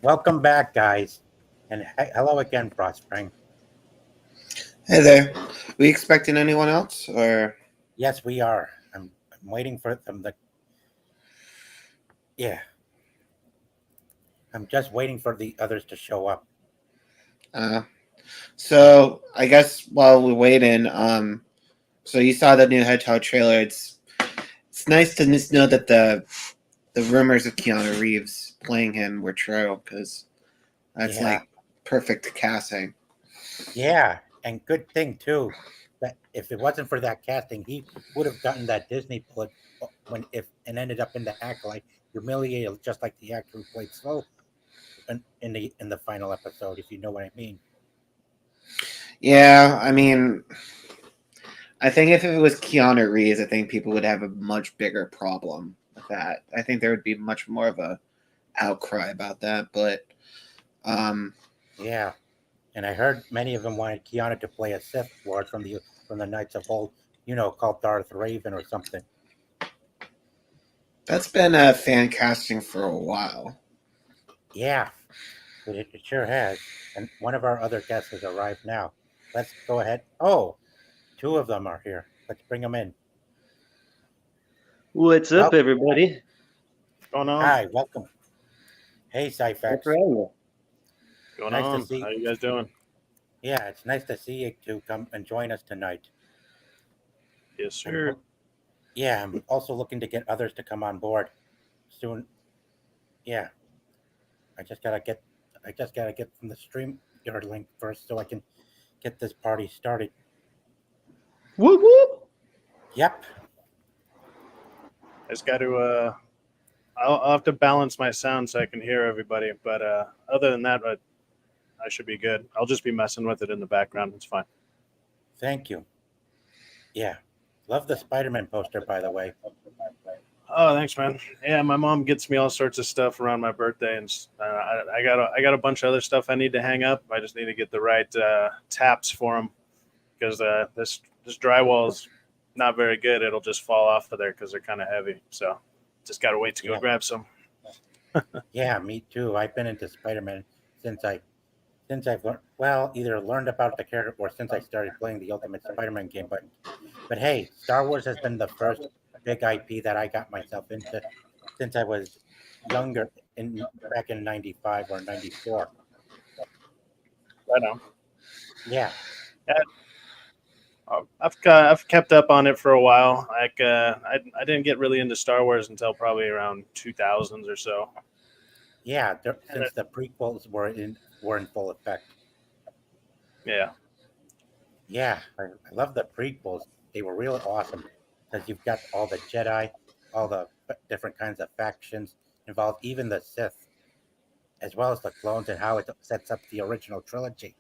Welcome back, guys, and hello again, Prospering. Hey there. We expecting anyone else or Yes, we are. I'm waiting for them. Yeah, I'm just waiting for the others to show up. uh so I guess while we're waiting, so you saw the new Hedgehog trailer. It's nice to just know that the rumors of Keanu Reeves playing him were true because that's Yeah, like perfect casting. yeah, and good thing too that if it wasn't for that casting, he would have gotten that Disney bullet when if and ended up in the acolyte, humiliated just like the actor who played Slow in the final episode. If you know what I mean. Yeah, I mean, I think if it was Keanu Reeves, I think people would have a much bigger problem with that. I think there would be much more of a outcry about that, but um Yeah, and I heard many of them wanted Keanu to play a Sith Lord from the Knights of Old, called Darth Raven or something. that's been a fan casting for a while. Yeah, it sure has. And one of our other guests has arrived now. Let's go ahead. Oh, two of them are here. Let's bring them in. What's up, Well, everybody? Going on? hi, welcome. Hey, Thanks for Cyphex. having me. Going Nice to on? see. How you guys doing? Yeah, it's nice to see you two come and join us tonight. Yes, I'm, sir. yeah, I'm also looking to get others to come on board soon. Yeah, I just gotta get. I just gotta get from the stream your link first so I can get this party started. Whoop whoop. Yep. I just got to. I'll have to balance my sound so I can hear everybody. But other than that, I should be good. I'll just be messing with it in the background. It's fine. Thank you. Yeah. Love the Spider-Man poster, by the way. Oh, thanks, man. Yeah, my mom gets me all sorts of stuff around my birthday, and I got a bunch of other stuff I need to hang up. I just need to get the right taps for them because this drywall is not very good. It'll just fall off of there because they're kind of heavy. So just got to wait to go Yeah. grab some. Yeah, me too. I've been into Spider-Man since I've either learned about the character or since I started playing the Ultimate Spider-Man game. But hey, Star Wars has been the first big IP that I got myself into since I was younger in back in '95 or '94. Right on. Yeah, I've kept up on it for a while. I didn't get really into Star Wars until probably around 2000s or so. yeah. And Since the prequels were in full effect. yeah, Yeah, I love the prequels. They were really awesome because you've got all the Jedi, all the different kinds of factions involved, even the Sith, as well as the clones and how it sets up the original trilogy.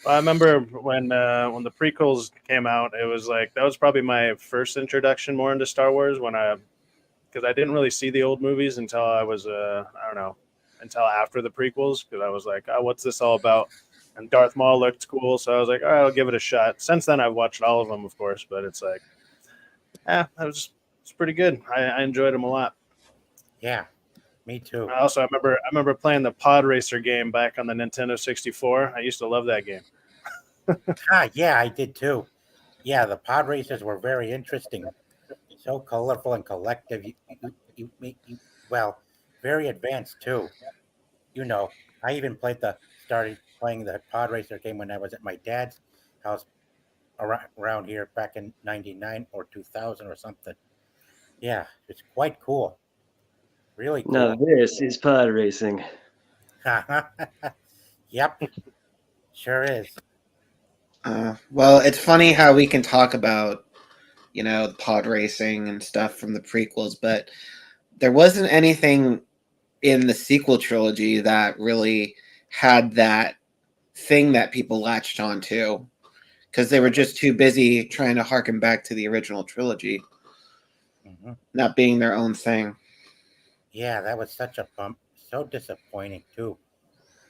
well, I remember when the prequels came out, it was like that was probably my first introduction more into Star Wars when I because I didn't really see the old movies until I was I don't know until after the prequels because I was like, oh, what's this all about? And Darth Maul looked cool, so I was like, all right, I'll give it a shot. Since then, I've watched all of them, of course, but it's like, it's pretty good. I enjoyed them a lot. Yeah, me too. I remember playing the Pod Racer game back on the Nintendo 64. I used to love that game. Ah, yeah, I did too. Yeah, the pod racers were very interesting, so colorful and collective. Well, very advanced too. You know, I even started playing the pod racer game when I was at my dad's house around here back in '99 or 2000 or something. Yeah, it's quite cool. Really Now cool. this is pod racing. Yep, sure is. Well, it's funny how we can talk about, pod racing and stuff from the prequels, but there wasn't anything in the sequel trilogy that really had that thing that people latched on to because they were just too busy trying to harken back to the original trilogy, Hmm. not being their own thing. Yeah, that was such a bump. So disappointing too.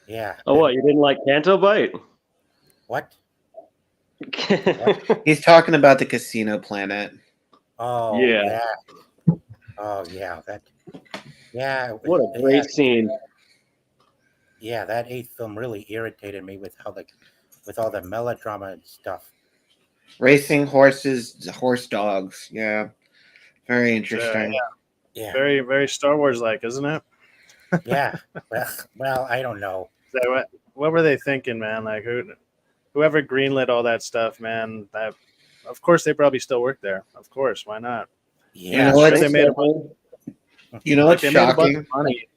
Yeah, Oh, what? You didn't like Canto Bite? what? What? He's talking about the Casino Planet. Oh, Yeah. yeah. Oh yeah, yeah, What a great scene. yeah, that eighth film really irritated me with all the melodrama and stuff. Racing horses, horse dogs. Yeah, very Yeah, interesting. Yeah, very very Star Wars like, isn't it? yeah. Well, I don't know. So what were they thinking, man? Like whoever greenlit all that stuff, man. That of course they probably still work there. Of course, why not? You Yeah, know I'm sure what's they made you know like what's they made a bunch shocking? of money.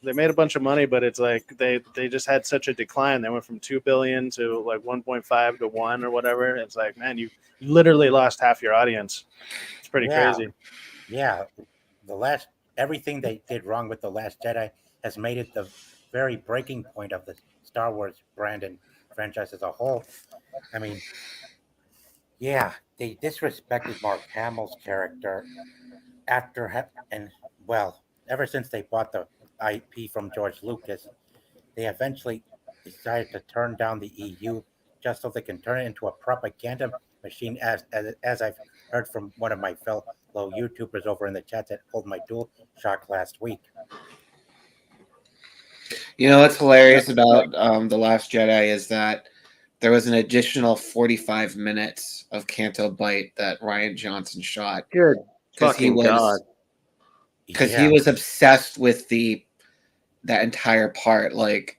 They made a bunch of money, but it's like they just had such a decline. They went from 2 billion to like 1.5 to 1 or whatever. It's like, man, you literally lost half your audience. It's pretty yeah, crazy. yeah. The last everything they did wrong with the Last Jedi has made it the very breaking point of the Star Wars brand and franchise as a whole. I mean, yeah, they disrespected Mark Hamill's character and well, ever since they bought the IP from George Lucas, they eventually decided to turn down the EU just so they can turn it into a propaganda machine. As I've heard from one of my fellow YouTubers over in the chat that pulled my Dual Shock last week. You know what's hilarious about The Last Jedi is that there was an additional 45 minutes of Canto Bite that Ryan Johnson shot Good because he fucking God. Yeah, was obsessed with that entire part. Like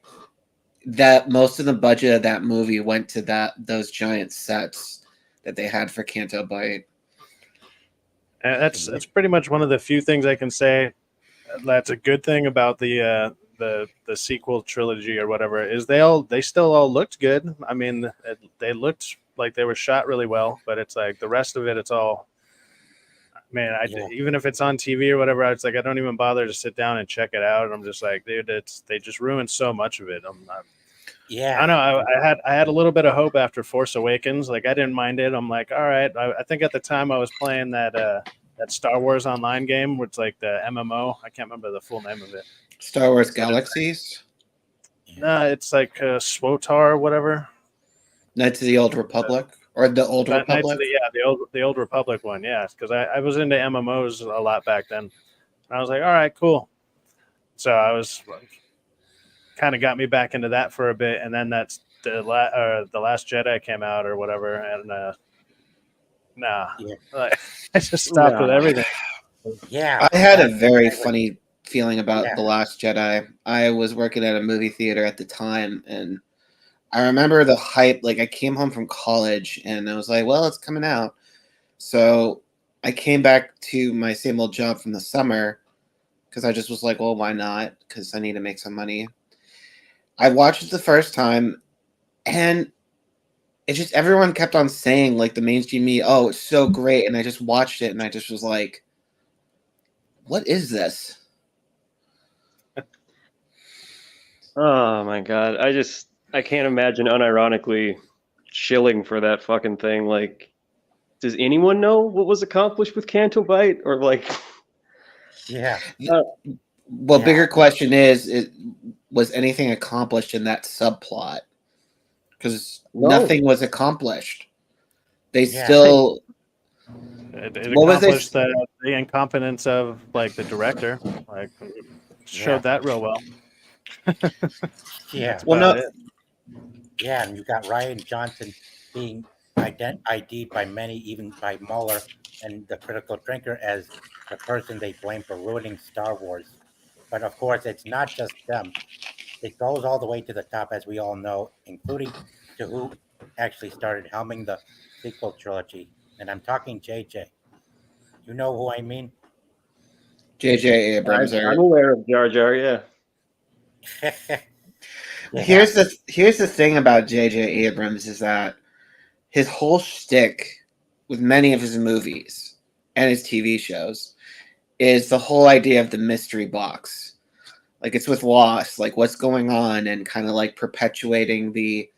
that, most of the budget of that movie went to those giant sets that they had for Canto Bite. And that's pretty much one of the few things I can say that's a good thing about the sequel trilogy or whatever is they still all looked good. I mean, they looked like they were shot really well, but it's like the rest of it, it's all man. Yeah. Even if it's on TV or whatever, it's like I don't even bother to sit down and check it out. I'm just like, dude, they just ruined so much of it. I yeah, don't know. I had a little bit of hope after Force Awakens. Like I didn't mind it. I'm like, all right. I think at the time I was playing that Star Wars Online game, which like the MMO. I can't remember the full name of it. Star Wars Galaxies, No, it's like SWOTAR or whatever. Knights of the Old Republic, or the Old Knights of Republic. the old Republic one. Yeah, because I was into MMOs a lot back then. I was like, all right, cool. So I was like, kind of got me back into that for a bit, and then that's the Last Jedi came out or whatever, and nah, Yeah. like, I just stopped with Nah. everything. yeah. I had a very funny feeling about Yeah. The Last Jedi. I was working at a movie theater at the time, and I remember the hype. Like, I came home from college, and I was like, well, it's coming out. So I came back to my same old job from the summer because I just was like, well, why not? Because I need to make some money. I watched it the first time, and it just everyone kept on saying, like, the mainstream media, oh, it's so great. And I just watched it, and I just was like, what is this? Oh my God. I can't imagine unironically chilling for that fucking thing. Like, does anyone know what was accomplished with Canto Bite? Or like Yeah. Well, Yeah. bigger question is was anything accomplished in that subplot? Because No. nothing was accomplished. They Yeah. still. It What was accomplished this? the incompetence of like the director. Like showed Yeah. that real well. Yeah. That's Well, about no, it. Yeah, and you got Ryan Johnson being ID'd by many, even by Mueller and the critical drinker, as the person they blame for ruining Star Wars. But of course, it's not just them. It goes all the way to the top, as we all know, including to who actually started helming the sequel trilogy. And I'm talking JJ. You know who I mean? J.J. Abrams. I'm aware of Jar Jar, yeah. Yeah. Here's the thing about J.J. Abrams is that his whole shtick with many of his movies and his TV shows is the whole idea of the mystery box. Like it's with Lost, like what's going on, and kind of like perpetuating the,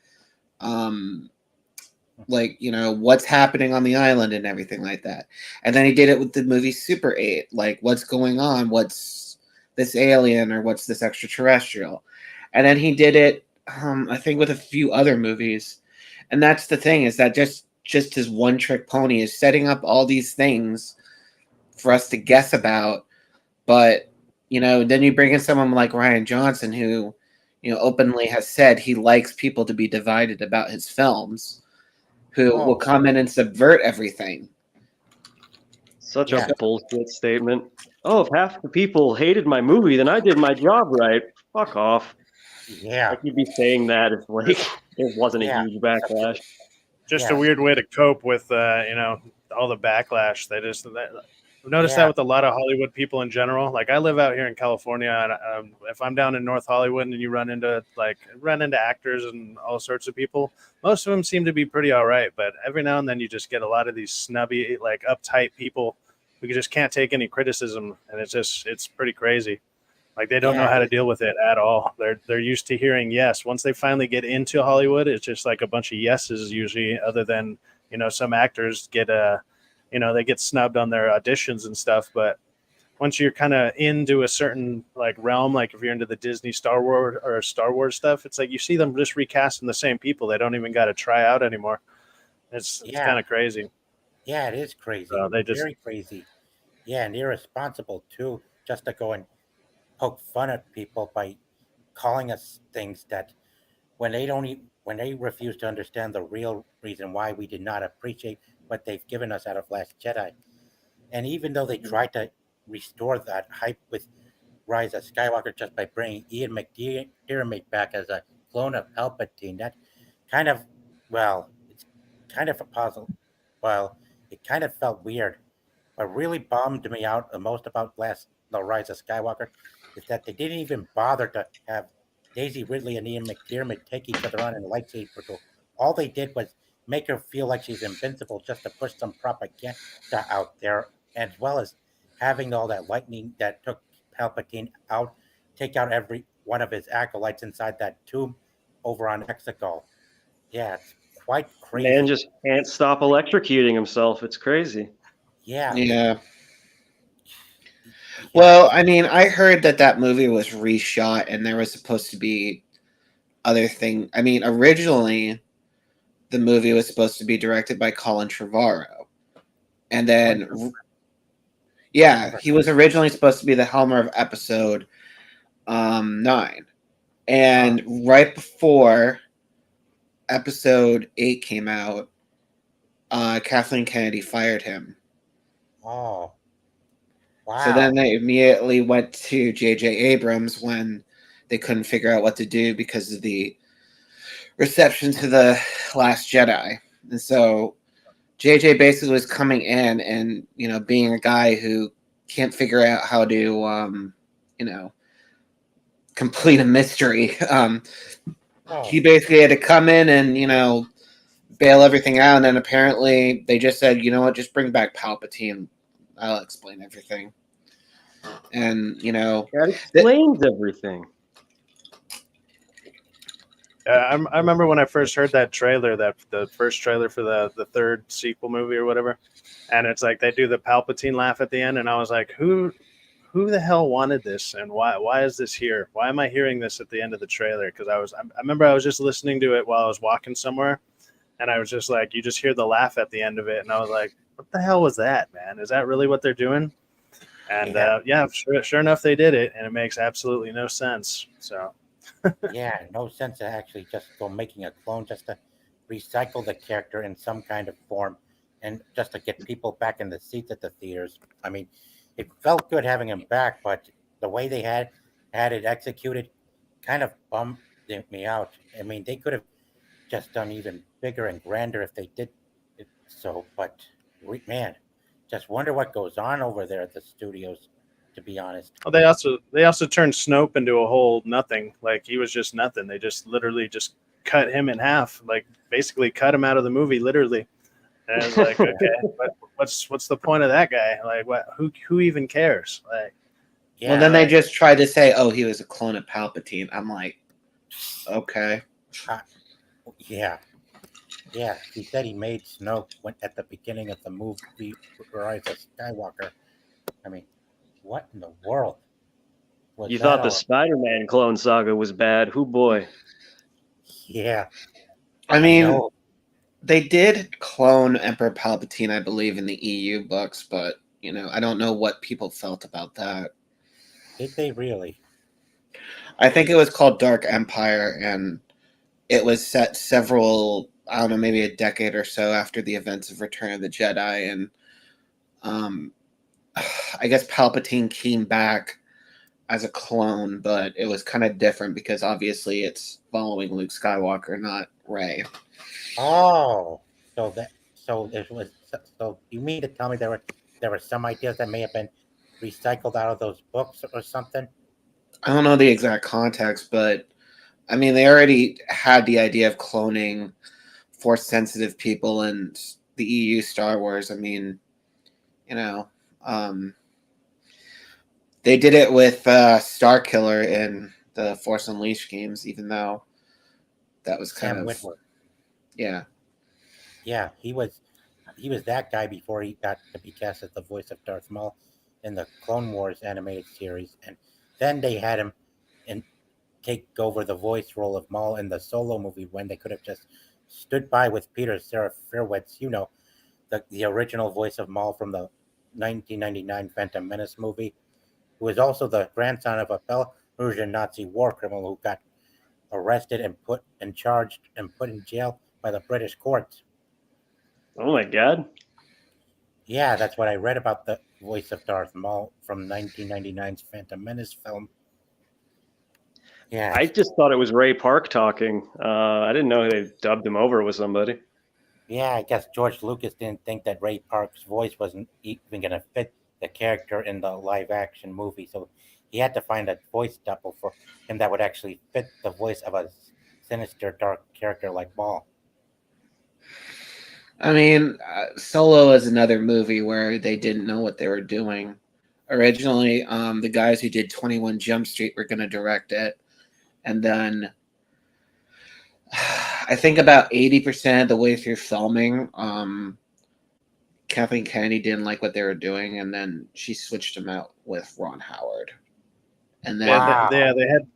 like what's happening on the island and everything like that. And then he did it with the movie Super 8, like what's going on, what's this alien or what's this extraterrestrial. And then he did it, I think, with a few other movies. And that's the thing, is that just his one trick pony is setting up all these things for us to guess about, But then you bring in someone like Ryan Johnson, who openly has said he likes people to be divided about his films, who will come in and subvert everything. Such Yeah. a bullshit statement. Oh, if half the people hated my movie, then I did my job right. Fuck off. Yeah. Like you'd be saying that if like it wasn't a Yeah. huge backlash. Just Yeah. a weird way to cope with all the backlash. I've noticed that Yeah. with a lot of Hollywood people in general. Like I live out here in California, and if I'm down in North Hollywood and you run into actors and all sorts of people, most of them seem to be pretty all right. But every now and then you just get a lot of these snubby, like uptight people who just can't take any criticism, and it's pretty crazy. Like they don't know how to deal with it at all. They're used to hearing yes. Once they finally get into Hollywood, it's just like a bunch of yeses usually. Other than some actors get they get snubbed on their auditions and stuff. But once you're kind of into a certain like realm, like if you're into the Disney Star Wars stuff, it's like you see them just recasting the same people. They don't even got to try out anymore. It's kind of crazy. Yeah, it is crazy. Very crazy. Yeah, and irresponsible too, just to go and poke fun at people by calling us things that when when they refuse to understand the real reason why we did not appreciate what they've given us out of Last Jedi. And even though they tried to restore that hype with Rise of Skywalker just by bringing Ian McDiarmid back as a clone of Palpatine, that kind of, it's kind of a puzzle. Well, it kind of felt weird. What really bummed me out the most about the Rise of Skywalker is that they didn't even bother to have Daisy Ridley and Ian McDiarmid take each other on in a lightsaber duel. All they did was make her feel like she's invincible just to push some propaganda out there, as well as having all that lightning that took Palpatine out, take out every one of his acolytes inside that tomb over on Exegol. Yeah, it's quite crazy. Man just can't stop electrocuting himself. It's crazy. Yeah. Well, I mean, I heard that movie was reshot and there was supposed to be other thing. I mean, originally the movie was supposed to be directed by Colin Trevorrow. And then he was originally supposed to be the helmer of episode 9. And right before episode 8 came out, Kathleen Kennedy fired him. Oh. Wow. So then they immediately went to J.J. Abrams when they couldn't figure out what to do because of the reception to The Last Jedi. And so J.J. basically was coming in and, being a guy who can't figure out how to, complete a mystery. He basically had to come in and, bail everything out. And then apparently they just said, you know what, just bring back Palpatine. I'll explain everything. And, that explains everything. I remember when I first heard that trailer, the first trailer for the third sequel movie or whatever, and it's like they do the Palpatine laugh at the end, and I was like, who the hell wanted this, and why is this here? Why am I hearing this at the end of the trailer? Because I remember I was just listening to it while I was walking somewhere, and I was just like, you just hear the laugh at the end of it, and I was like, what the hell was that, man? Is that really what they're doing? And sure enough, they did it, and it makes absolutely no sense. So. Yeah, no sense to actually just go making a clone just to recycle the character in some kind of form and just to get people back in the seats at the theaters. I mean, it felt good having him back, but the way they had it executed kind of bummed me out. I mean, they could have just done even bigger and grander if they did it so, but man, just wonder what goes on over there at the studios, to be honest. Well, they also turned Snoke into a whole nothing. Like he was just nothing. They just literally just cut him in half. Like basically cut him out of the movie, literally. And it's like, okay, but what's the point of that guy? Like, what? Who even cares? Like, well, then they just tried to say, "Oh, he was a clone of Palpatine." I'm like, okay, yeah. He said he made Snoke at the beginning of the movie Rise of Skywalker. I mean, what in the world? You thought the Spider-Man clone saga was bad? Who boy? Yeah. I mean, they did clone Emperor Palpatine, I believe, in the EU books, but I don't know what people felt about that. Did they really? I think it was called Dark Empire, and it was set several, I don't know, maybe a decade or so after the events of Return of the Jedi, and um, I guess Palpatine came back as a clone, but it was kind of different because obviously it's following Luke Skywalker, not Rey. Oh, so it was. So you mean to tell me there were some ideas that may have been recycled out of those books or something? I don't know the exact context, but I mean, they already had the idea of cloning force sensitive people in the EU Star Wars. I mean, you know, um, they did it with Star Killer in the Force Unleashed games, even though that was kind Sam of, Witwer. yeah. Yeah, he was that guy before he got to be cast as the voice of Darth Maul in the Clone Wars animated series, and then they had him and take over the voice role of Maul in the Solo movie when they could have just stood by with Peter Serafinowicz, the original voice of Maul from the 1999 Phantom Menace movie, who was also the grandson of a Belarusian Nazi war criminal who got arrested and put in charged and put in jail by the British courts. Oh my god. Yeah, that's what I read about the voice of Darth Maul from 1999's Phantom Menace film. Yeah, I just thought it was Ray Park talking. I didn't know they dubbed him over with somebody. yeah. I guess George Lucas didn't think that Ray Park's voice wasn't even going to fit the character in the live-action movie, so he had to find a voice double for him that would actually fit the voice of a sinister, dark character like Maul. I mean, Solo is another movie where they didn't know what they were doing. Originally, the guys who did 21 Jump Street were going to direct it. And then I think about 80% of the way through filming, Kathleen Kennedy didn't like what they were doing, and then she switched them out with Ron Howard. And then Wow.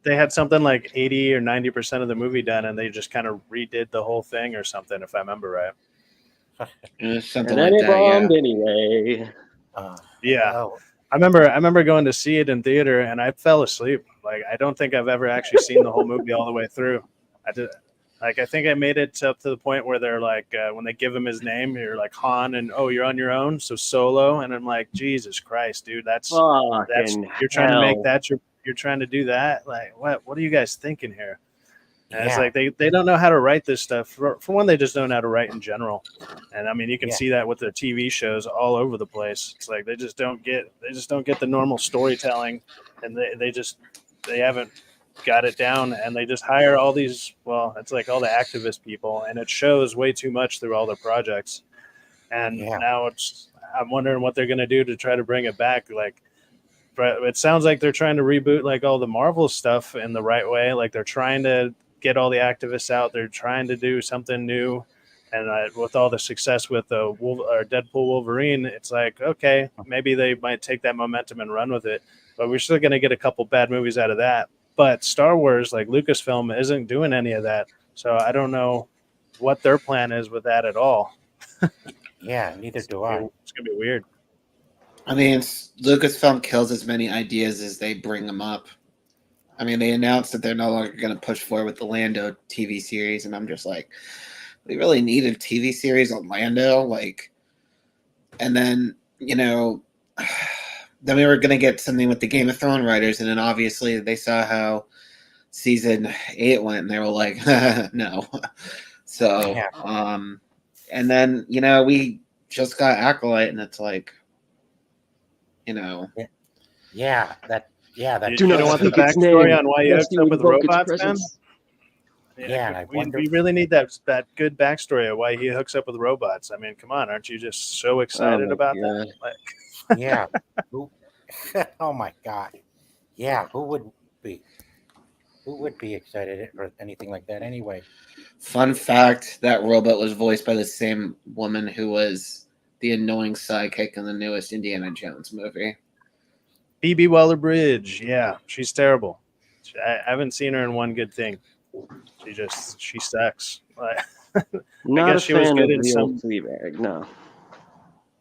They had something like 80 or 90% of the movie done, and they just kind of redid the whole thing or something, if I remember right. something And then like it that, yeah. bombed anyway. Yeah. Oh, I remember going to see it in theater, and I fell asleep. Like, I don't think I've ever actually seen the whole movie all the way through. I think I made it up to the point where they're like, when they give him his name, you're like Han, and oh, you're on your own, so Solo, and I'm like, Jesus Christ, dude, that's Fucking you're trying to make hell. that you're trying to do that. Like, what are you guys thinking here? And it's yeah. like they don't know how to write this stuff. For one, they just don't know how to write in general. And I mean, you can Yeah. see that with their TV shows all over the place. It's like they just don't get the normal storytelling, and they haven't got it down, and they just hire all these. Well, it's like all the activist people, and it shows way too much through all their projects. And Yeah. now I'm wondering what they're going to do to try to bring it back. Like, but it sounds like they're trying to reboot like all the Marvel stuff in the right way. Like they're trying to get all the activists out. They're trying to do something new. And with all the success with Deadpool Wolverine, it's like, okay, maybe they might take that momentum and run with it. But we're still going to get a couple bad movies out of that. But Star Wars, like Lucasfilm, isn't doing any of that. So I don't know what their plan is with that at all. Yeah, neither do I. It's going to be weird. I mean, Lucasfilm kills as many ideas as they bring them up. I mean, they announced that they're no longer going to push forward with the Lando TV series, and I'm just like, we really need a TV series on Lando, like, and then then we were going to get something with the Game of Thrones writers, and then obviously they saw how season 8 went, and they were like, no. So, Yeah. and then we just got Acolyte, and it's like, Yeah, that. You Do not don't want the speak its backstory name, on why you lest hooked you up with invoke its robots, man? presence. Yeah, and I wonder. We really need that good backstory of why he hooks up with robots. I mean, come on, aren't you just so excited my about God. that? Like, Yeah. Oh my God. Yeah. Who would be excited for anything like that anyway? Fun fact, that robot was voiced by the same woman who was the annoying sidekick in the newest Indiana Jones movie. Phoebe Waller-Bridge, yeah, she's terrible. I haven't seen her in one good thing. She sucks. Like, Not guess a she was fan good of in the some. old Fleabag, no.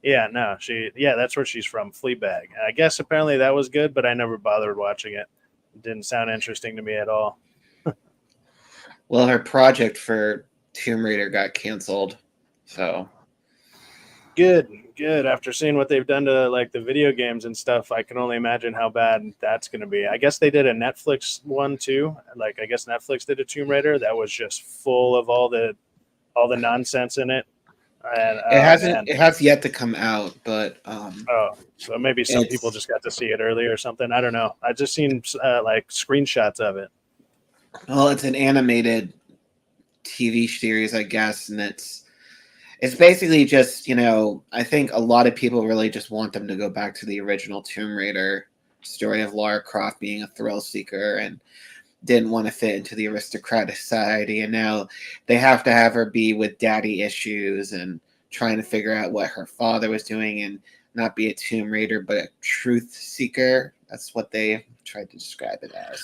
Yeah, no, that's where she's from, Fleabag. And I guess apparently that was good, but I never bothered watching it. It didn't sound interesting to me at all. Well, her project for Tomb Raider got canceled, so Good. After seeing what they've done to like the video games and stuff, I can only imagine how bad that's going to be. I guess they did a Netflix one too. Like I guess Netflix did a Tomb Raider that was just full of all the nonsense in it. And it oh hasn't. man, It has yet to come out, but oh, so maybe some people it's just got to see it early or something. I don't know. I just seen like screenshots of it. well, it's an animated TV series, I guess, and it's basically just, I think a lot of people really just want them to go back to the original Tomb Raider story of Lara Croft being a thrill seeker and didn't want to fit into the aristocratic society, and now they have to have her be with daddy issues and trying to figure out what her father was doing and not be a Tomb Raider but a truth seeker. That's what they tried to describe it as.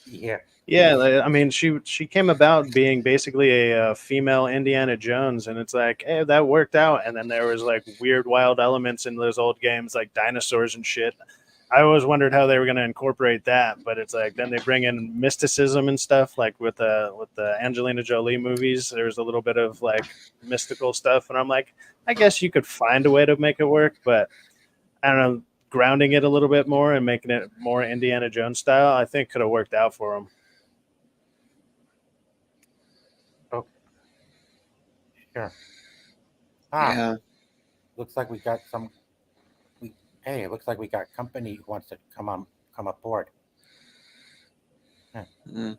Yeah. Yeah, I mean, she came about being basically a female Indiana Jones, and it's like, hey, that worked out. And then there was like weird, wild elements in those old games, like dinosaurs and shit. I always wondered how they were going to incorporate that, but it's like then they bring in mysticism and stuff, like with the Angelina Jolie movies. There's a little bit of like mystical stuff, and I'm like, I guess you could find a way to make it work, but I don't know, grounding it a little bit more and making it more Indiana Jones style, I think could have worked out for them. Sure. Yeah. Looks like we got some. Hey, it looks like we got company who wants to come aboard. Mm.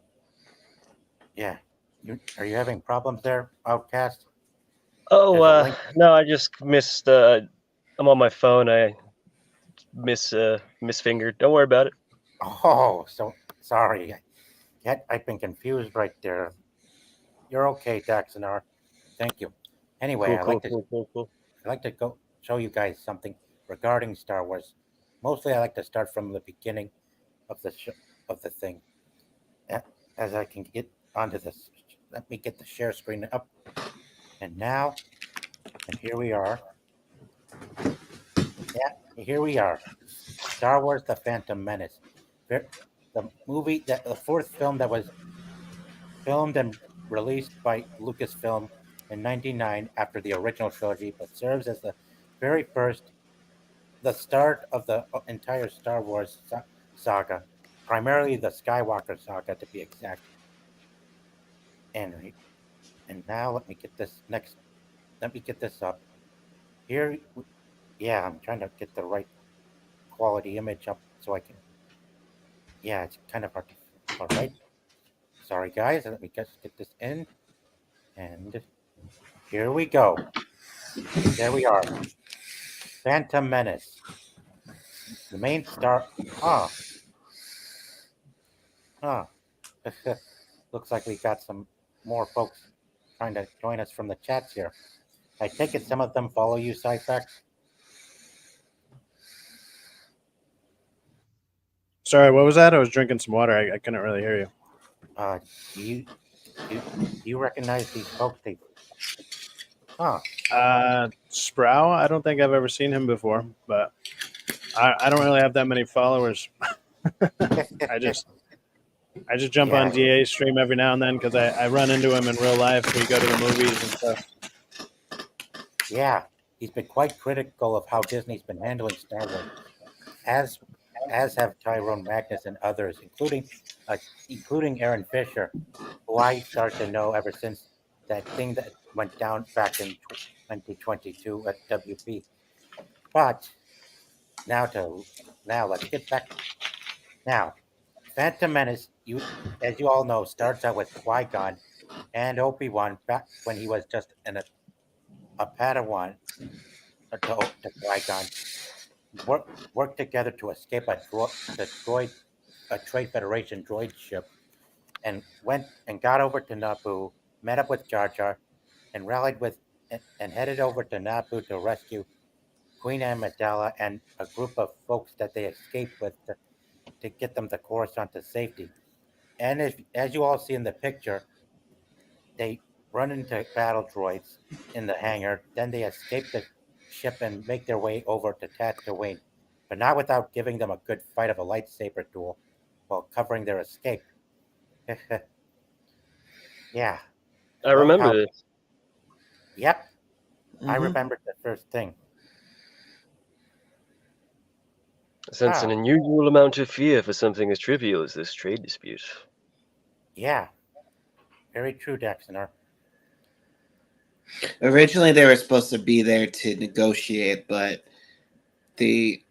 Yeah. Are you having problems there, Outcast? Oh, There's a link. no, I just missed. I'm on my phone. I misfingered. Don't worry about it. Oh, so sorry. I've been confused right there. You're okay, Daxonar. Thank you. Anyway, Cool. I'd like to go show you guys something regarding Star Wars. Mostly, I like to start from the beginning of the thing. As I can get onto this, let me get the share screen up. And now, and here we are. Yeah, here we are. Star Wars: The Phantom Menace. The movie the fourth film that was filmed and released by Lucasfilm in '99 after the original trilogy, but serves as the very first, the start of the entire Star Wars saga, primarily the Skywalker saga to be exact. And and now let me get this up. Here, yeah, I'm trying to get the right quality image up so I can. Yeah, it's kind of hard to. All right, sorry guys. Let me just get this in, and here we go. There we are. Phantom Menace. The main star. Ah, ah. Looks like we got some more folks trying to join us from the chats here. I take it some of them follow you, Cyphex? Sorry, what was that? I was drinking some water. I couldn't really hear you. Do you do you recognize these folks? Huh? Sproul, I don't think I've ever seen him before, but I don't really have that many followers. I just jump Yeah. on DA's stream every now and then because I run into him in real life. We go to the movies and stuff. Yeah, he's been quite critical of how Disney's been handling Star Wars, as as have Tyrone Magnus and others, including Aaron Fisher, who I started to know ever since that thing that went down back in 2022 at WP. But now let's get back now. Phantom Menace, as you all know, starts out with Qui-Gon and Obi-Wan back when he was just a Padawan to Qui-Gon. Work together to escape a Trade Federation droid ship, and went and got over to Naboo, met up with Jar Jar, and rallied with and headed over to Naboo to rescue Queen Amidala and a group of folks that they escaped with to get them to Coruscant to safety. And as you all see in the picture, they run into battle droids in the hangar. Then they escape ship and make their way over to Tatooine, but not without giving them a good fight of a lightsaber duel while covering their escape. Yeah. I Love remember how. this. Yep, I Mhm. remembered the first thing. I sense an Ah, unusual amount of fear for something as trivial as this trade dispute. yeah, very true, Daxonar. Originally, they were supposed to be there to negotiate, but the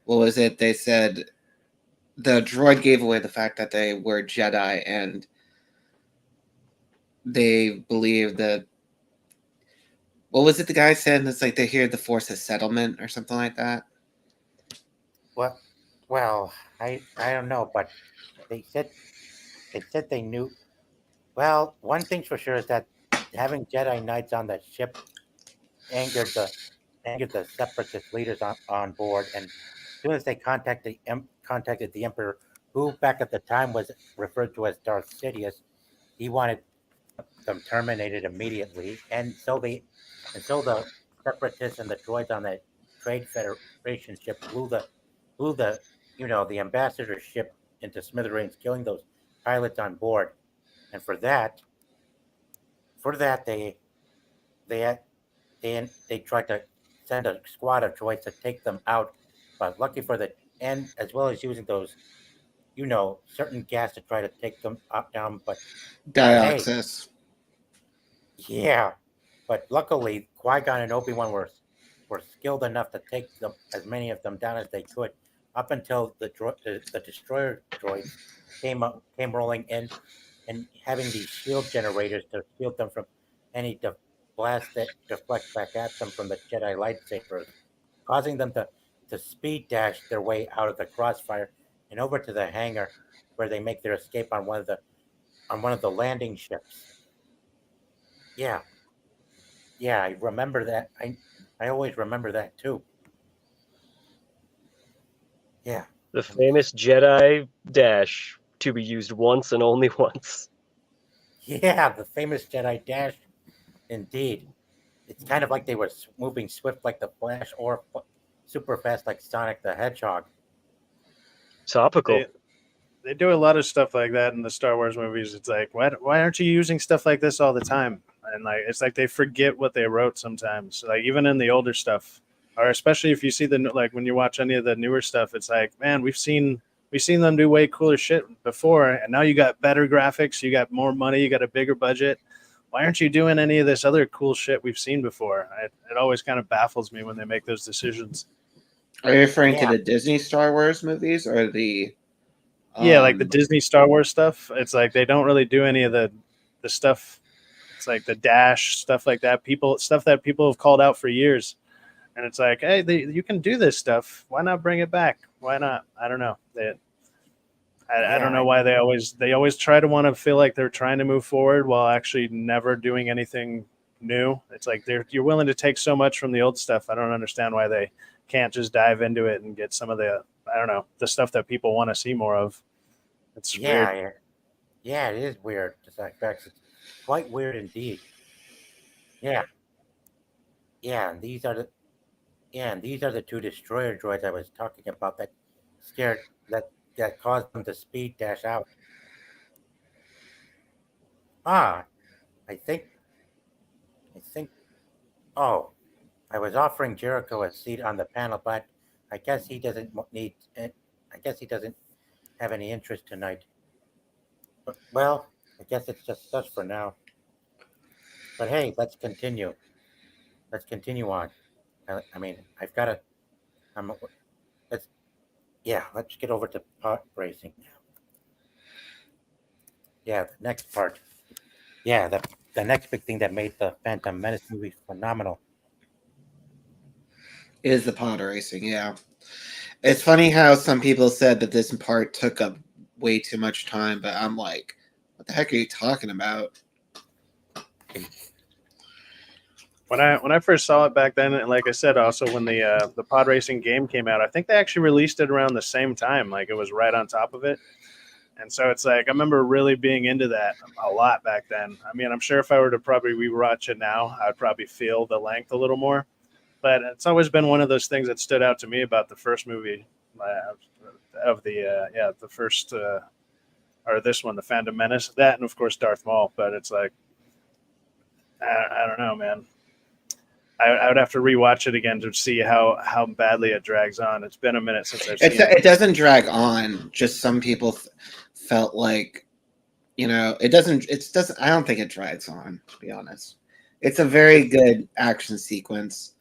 what was it? They said the droid gave away the fact that they were Jedi, and they believe that what was it? The guy said it's like they hear the Force a settlement or something like that. Well, well, I don't know, but they said they knew. Well, one thing's for sure is that having Jedi Knights on the ship angered the separatist leaders on board, and as soon as they contacted the Emperor, who back at the time was referred to as Darth Sidious, he wanted them terminated immediately, and so the separatists and the droids on the Trade Federation ship blew the the ambassador ship into smithereens, killing those pilots on board, and for that they had they tried to send a squad of droids to take them out, but lucky for the and as well as using those certain gas to try to take them up down, but hey, Dioxis. yeah, but luckily Qui Gon and Obi Wan were skilled enough to take them as many of them down as they could, up until the destroyer droids came rolling in and having these shield generators to shield them from any blast that deflect back at them from the Jedi lightsabers, causing them to speed dash their way out of the crossfire and over to the hangar where they make their escape on one of the landing ships. Yeah, yeah, I remember that. I always remember that too. Yeah, The famous Jedi dash to be used once and only once. yeah, the famous Jedi dash. Indeed, it's kind of like they were moving swift like the Flash or super fast like Sonic the Hedgehog. Topical. They do a lot of stuff like that in the Star Wars movies. It's like, why aren't you using stuff like this all the time? And like, it's like they forget what they wrote sometimes. Like even in the older stuff, or especially if you see like when you watch any of the newer stuff, it's like, man, we've seen them do way cooler shit before, and now you got better graphics, you got more money, you got a bigger budget. Why aren't you doing any of this other cool shit we've seen before? It always kind of baffles me when they make those decisions. Are you referring to Yeah, the Disney Star Wars movies or the Yeah, like the um Disney Star Wars stuff. It's like they don't really do any of the stuff. It's like the dash stuff like that. People stuff that people have called out for years, and it's like, hey, you can do this stuff. Why not bring it back? Why not? I don't know. I don't yeah, know why they always try to want to feel like they're trying to move forward while actually never doing anything new. It's like you're willing to take so much from the old stuff. I don't understand why they can't just dive into it and get some of the I don't know the stuff that people want to see more of. It's weird. yeah, yeah. It is weird. To some effects, it's quite weird indeed. Yeah, yeah. And these are the two destroyer droids I was talking about that scared that caused them to speed dash out. Ah, I think I think. Oh, I was offering Jericho a seat on the panel, but I guess he doesn't need. I guess he doesn't have any interest tonight. Well, I guess it's just us for now. But hey, let's continue. Let's continue on. I mean, I've got to. I'm. Let's. Yeah, let's get over to pot racing now. Yeah, the next part. Yeah, the next big thing that made the Phantom Menace movie phenomenal. is the pod racing, yeah. It's funny how some people said that this part took up way too much time, but I'm like, what the heck are you talking about? When I first saw it back then, and like I said, also when the pod racing game came out, I think they actually released it around the same time. Like it was right on top of it. And so it's like I remember really being into that a lot back then. I mean, I'm sure if I were to probably rewatch it now, I'd probably feel the length a little more. But it's always been one of those things that stood out to me about the first movie of the first or this one, the Phantom Menace. That and of course Darth Maul. But it's like I don't know, man. I would have to rewatch it again to see how badly it drags on. It's been a minute since I've seen it. It doesn't drag on. Just some people felt like, it doesn't. I don't think it drags on. To be honest, it's a very good action sequence.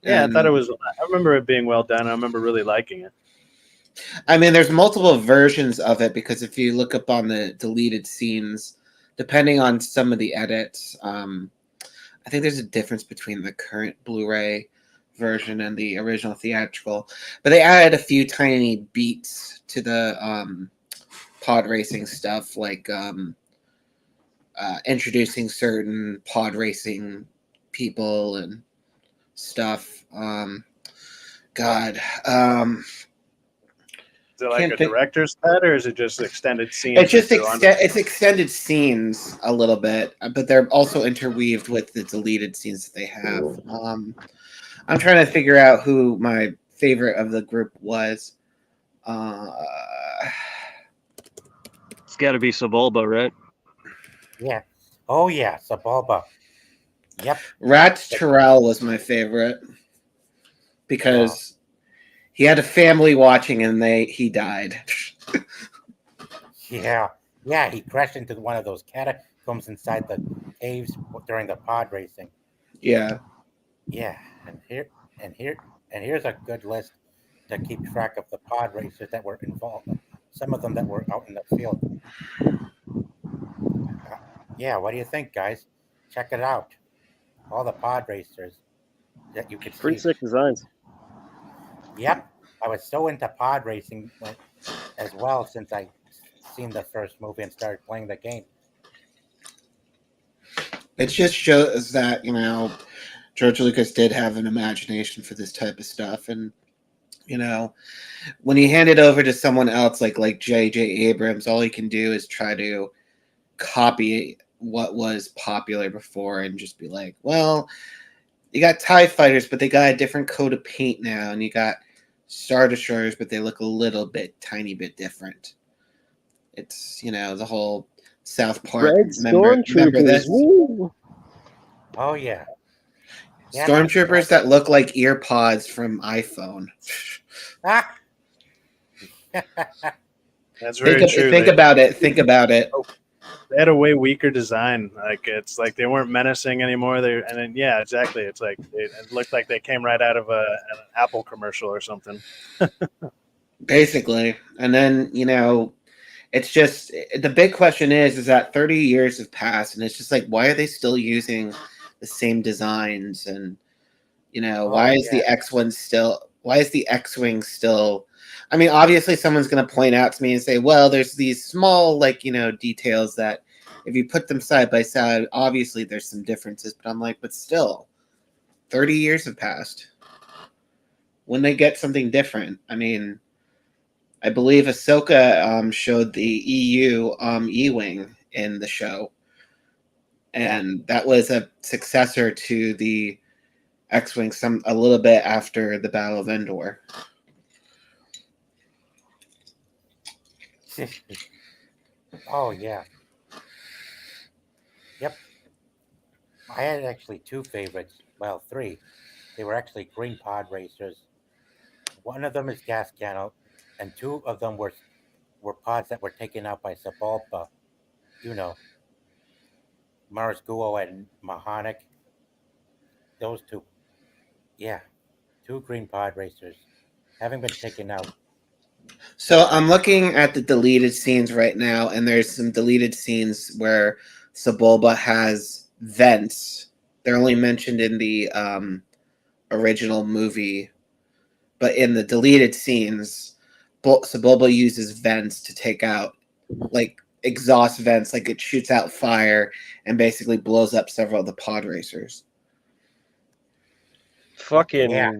Yeah, And, I thought it was. I remember it being well done. I remember really liking it. I mean, there's multiple versions of it because if you look up on the deleted scenes, depending on some of the edits, I think there's a difference between the current Blu-ray version and the original theatrical. But they added a few tiny beats to the pod racing stuff, like introducing certain pod racing people and stuff. Is it like a director's cut, or is it just extended scenes? It's just it's extended scenes a little bit, but they're also interweaved with the deleted scenes that they have. I'm trying to figure out who my favorite of the group was. It's got to be Sebulba, right? Yeah. Oh yeah, Sebulba. Yep. Rats Terrell was my favorite because he had a family watching and he died. Yeah. Yeah, he crashed into one of those catacombs inside the caves during the pod racing. Yeah. Yeah, and here's a good list to keep track of the pod racers that were involved. Some of them that were out in the field. Yeah, what do you think, guys? Check it out. All the pod racers that you could Pretty see. sick designs. Yep, I was so into pod racing as well since I seen the first movie and started playing the game. It just shows that, George Lucas did have an imagination for this type of stuff. And, when you hand it over to someone else like J.J. Abrams, all he can do is try to copy what was popular before and just be like, well, you got TIE fighters, but they got a different coat of paint now. And you got Star Destroyers, but they look a tiny bit different. It's, the whole South Park. Red Remember this? Woo. Oh yeah. Stormtroopers that look like ear pods from iPhone. Ah! That's very true. Think about it. They had a way weaker design. Like it's like they weren't menacing anymore. Yeah, exactly. It's like it looked like they came right out of an Apple commercial or something. Basically, and then it's just the big question is that 30 years have passed, and it's just like, why are they still using the same designs? And why is the X-Wing still? I mean, obviously, someone's going to point out to me and say, well, there's these small, details that if you put them side by side, obviously there's some differences. But I'm like, but still, 30 years have passed. When they get something different, I mean, I believe Ahsoka showed the EU E-Wing in the show. And that was a successor to the X-Wing a little bit after the Battle of Endor. Oh yeah. Yep. I had actually two favorites. Well, three. They were actually green pod racers. One of them is Gas Cano, and two of them were pods that were taken out by Sebulba. Mars Guo and Mahonic. Those two. Yeah. Two green pod racers. Having been taken out. So I'm looking at the deleted scenes right now, and there's some deleted scenes where Sebulba has vents. They're only mentioned in the original movie, but in the deleted scenes, Sebulba uses vents to take out, exhaust vents, like it shoots out fire and basically blows up several of the pod racers. Fucking. Yeah.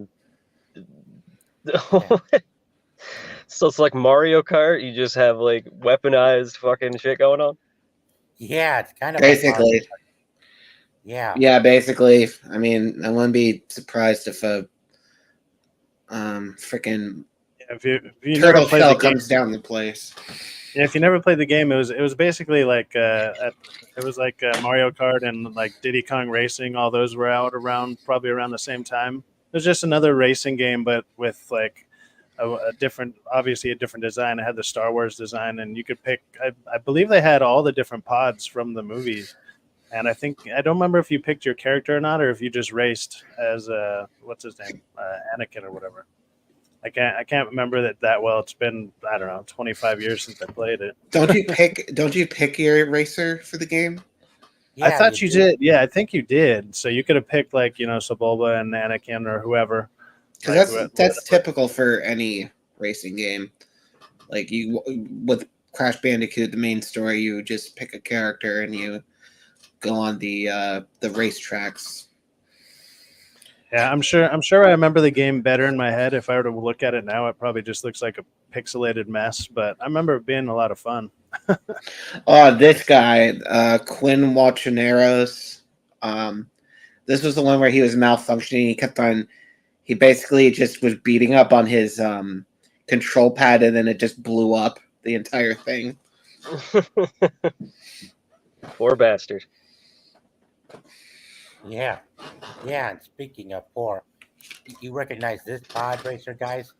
So it's like Mario Kart. You just have like weaponized fucking shit going on. Yeah, it's kind of Basically, yeah. yeah, basically. I mean, I wouldn't be surprised if a freaking If you never turtle played shell the game, comes down the place. yeah, if you never played the game, it was basically like Mario Kart and like Diddy Kong Racing. All those were out around probably around the same time. It was just another racing game, but with like a different, obviously a different design. It had the Star Wars design, and you could pick. I believe they had all the different pods from the movies. And I don't remember if you picked your character or not, or if you just raced as what's his name, Anakin or whatever. I can't remember that well. It's been, I don't know, 25 years since I played it. Don't you pick your racer for the game? Yeah, I thought you do. did. Yeah, I think you did. So you could have picked like Sebulba and Anakin or whoever. Because Like, that's typical for any racing game. Like you with Crash Bandicoot, the main story, you just pick a character and you go on the race tracks. Yeah, I'm sure I remember the game better in my head. If I were to look at it now, it probably just looks like a pixelated mess. But I remember it being a lot of fun. Oh, this guy, Quinn Walcheneros. This was the one where he was malfunctioning. He basically just was beating up on his control pad, and then it just blew up the entire thing. Poor bastard. Yeah. Yeah, and speaking of poor, you recognize this pod racer, guys?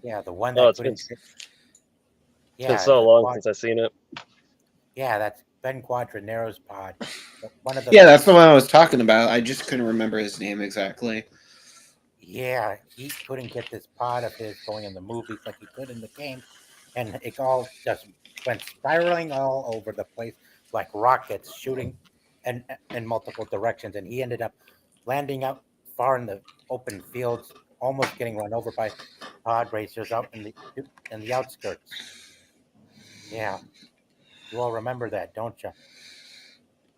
Yeah, the one that Oh, it's couldn't. been so the long since I've seen it. Yeah, that's Ben Quadranero's pod. One of the Yeah, that's the one I was talking about. I just couldn't remember his name exactly. Yeah, he couldn't get this pod of his going in the movies like he could in the game, and it all just went spiraling all over the place like rockets shooting in multiple directions, and he ended up landing out far in the open fields, almost getting run over by pod racers out in the outskirts. Yeah, you all remember that, don't you?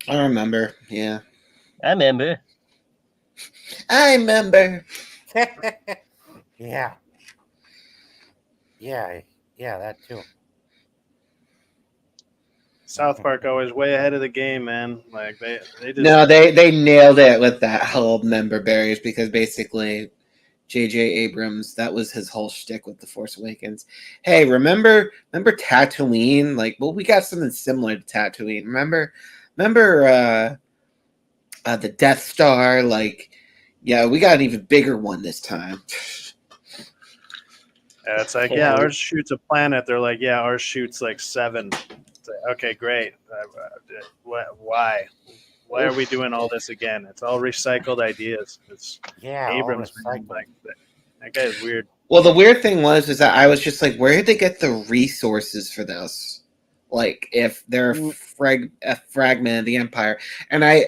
I remember. Yeah, I remember. I remember. Yeah, yeah, that too. South Park always way ahead of the game, man. Like they just No, they nailed it with that whole member berries because basically J.J. Abrams, that was his whole shtick with The Force Awakens. Hey, remember Tatooine? Like, well, we got something similar to Tatooine. Remember the Death Star? Like, yeah, we got an even bigger one this time. Yeah, it's like, Yeah. ours shoots a planet. They're like, yeah, ours shoots like 7. It's like, okay, great. Why? Why are we doing all this again? It's all recycled ideas. It's Yeah, all Abrams. Man, recycled. like, that guy is weird. Well, the weird thing was that I was just like, where did they get the resources for this? Like, if they're a fragment of the Empire, and I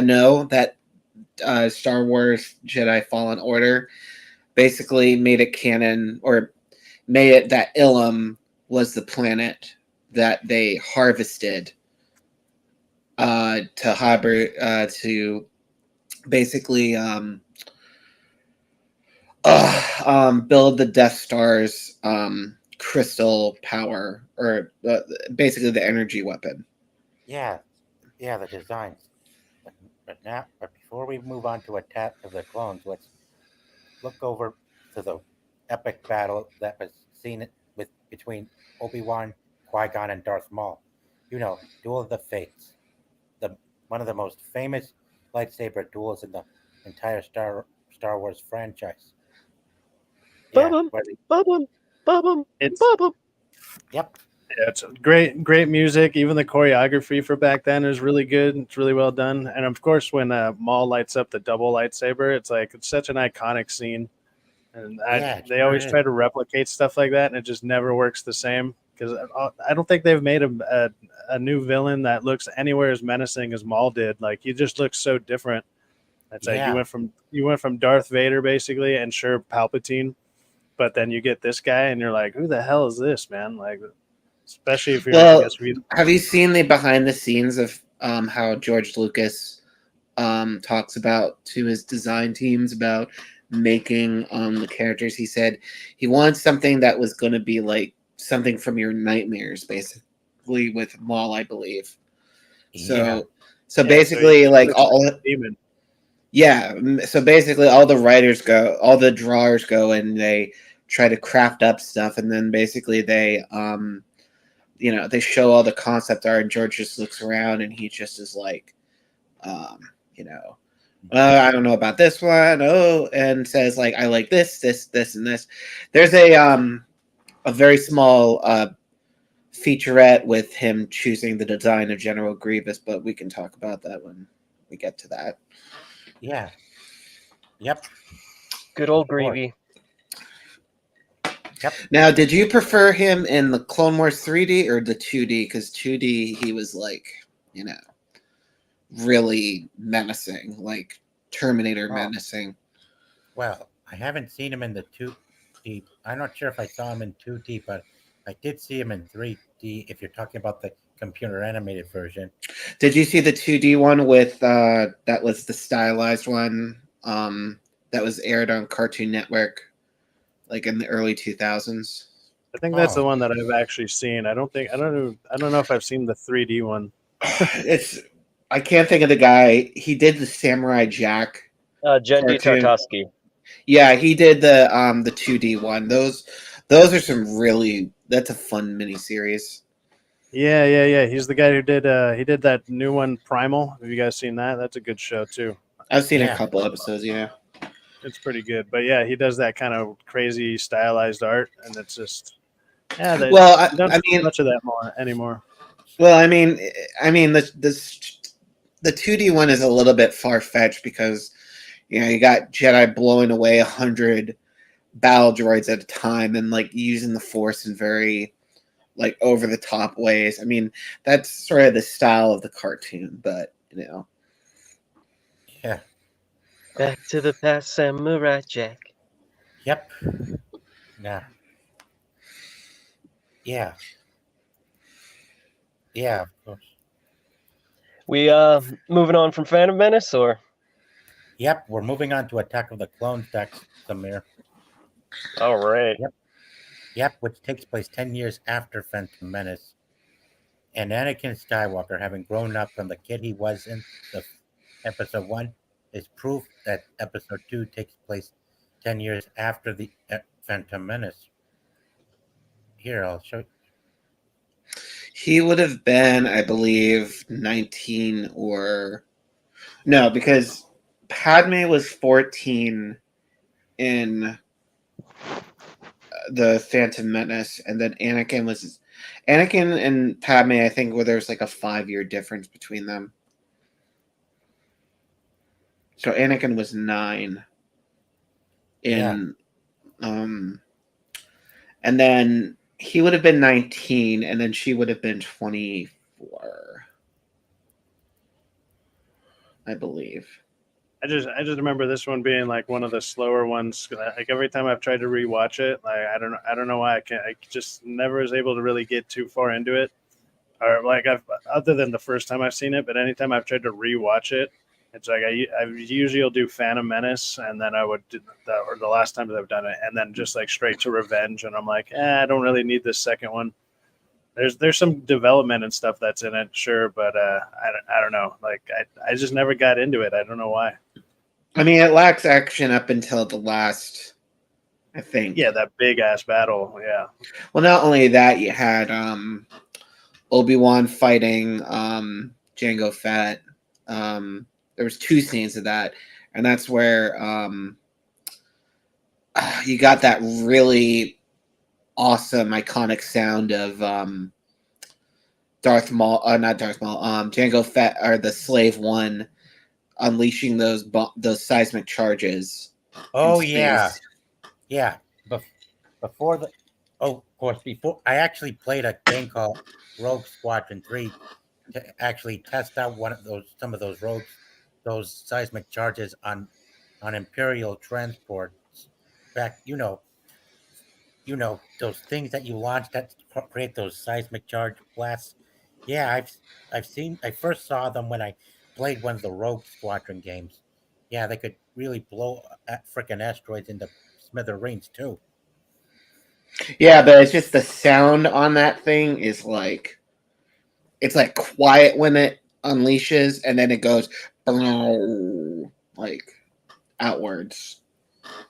know that Star Wars Jedi Fallen Order basically made it canon, or made it that Ilum was the planet that they harvested to basically build the Death Star's crystal power, or basically the energy weapon. Yeah, the designs. But before we move on to Attack of the Clones, let's look over to the epic battle that was seen between Obi-Wan, Qui-Gon, and Darth Maul. Duel of the Fates, one of the most famous lightsaber duels in the entire Star Wars franchise. Yeah, Bubba, where they- bubba. yep. Yeah, it's great music. Even the choreography for back then is really good. It's really well done. And of course, when Maul lights up the double lightsaber, it's such an iconic scene. And they always try to replicate stuff like that, and it just never works the same. Because I don't think they've made a new villain that looks anywhere as menacing as Maul did. Like, he just looks so different. It's like you went from Darth Vader basically, and sure, Palpatine, but then you get this guy, and you're like, who the hell is this, man? Like, especially if you're have you seen the behind the scenes of how George Lucas talks about to his design teams about making the characters. He said he wants something that was going to be like something from your nightmares, basically, with Maul, I believe. So, Yeah. so Yeah, basically, so like it's all, a demon. yeah. So basically, all the writers go, all the drawers go, and they try to craft up stuff, and then basically they, they show all the concept art, and George just looks around, and he just is like, um, you know, I don't know about this one. Oh, and says like, I like this, and this. There's a very small featurette with him choosing the design of General Grievous, but we can talk about that when we get to that. Yeah. Yep. Good old Of course. Greavy. Yep. Now, did you prefer him in the Clone Wars 3D or the 2D? Because 2D, he was like, really menacing, like Terminator Oh. menacing. Well, I haven't seen him in the 2D. I'm not sure if I saw him in 2D, but I did see him in 3D. If you're talking about the computer animated version. Did you see the 2D one with that was the stylized one that was aired on Cartoon Network like in the early 2000s? I think that's Oh. the one that I've actually seen. I don't know if I've seen the 3D one. It's I can't think of the guy. He did the Samurai Jack Jendi cartoon. Tartakovsky. Yeah, he did the 2D one. Those are some really that's a fun miniseries. Yeah. He's the guy who did he did that new one, Primal. Have you guys seen that? That's a good show too. I've seen a Yeah. couple episodes, yeah. It's pretty good. But yeah, he does that kind of crazy stylized art, and it's just they Well, don't I see mean, much of that more anymore. well, I mean, the 2D one is a little bit far fetched because you got Jedi blowing away 100 battle droids at a time and like using the Force in very like over the top ways. I mean, that's sort of the style of the cartoon, but Yeah. Back to the past, Samurai Jack. Yep. Yeah. Yeah. Yeah. Of course. We moving on from Phantom Menace, or Yep. We're moving on to Attack of the Clones, Samir. all right. Yep. Which takes place 10 years after Phantom Menace. And Anakin Skywalker, having grown up from the kid he was in the episode 1, is proof that episode 2 takes place 10 years after the Phantom Menace. Here, I'll show you. he would have been, I believe, 19 or no, because Padme was 14 in the Phantom Menace, and then Anakin and Padme, I think, where there's like a 5-year difference between them. So Anakin was 9 in, and then he would have been 19, and then she would have been 24, I believe. I just remember this one being like one of the slower ones. Like every time I've tried to rewatch it, like I don't know why I just never was able to really get too far into it, or like other than the first time I've seen it. But anytime I've tried to rewatch it, it's like I usually will do Phantom Menace, and then I would do or the last time that I've done it, and then just like straight to Revenge, and I'm like, I don't really need this second one. There's some development and stuff that's in it, sure, but I don't know. Like I just never got into it. I don't know why. I mean, it lacks action up until the last, I think. Yeah, that big ass battle. Yeah. Well, not only that, you had Obi-Wan fighting Jango Fett. There was 2 scenes of that, and that's where you got that really awesome, iconic sound of Darth Maul, not Darth Maul, Jango Fett, or the Slave One, unleashing those seismic charges. Oh, in space. yeah. Yeah. Before the. Oh, of course. Before I actually played a game called Rogue Squadron 3 to actually test out some of those seismic charges on Imperial transports. Back, those things that you launch that create those seismic charge blasts. Yeah, I first saw them when I played one of the Rogue Squadron games. Yeah, they could really blow freaking asteroids into smithereens too. Yeah, but it's just the sound on that thing is like it's like quiet when it unleashes, and then it goes like outwards.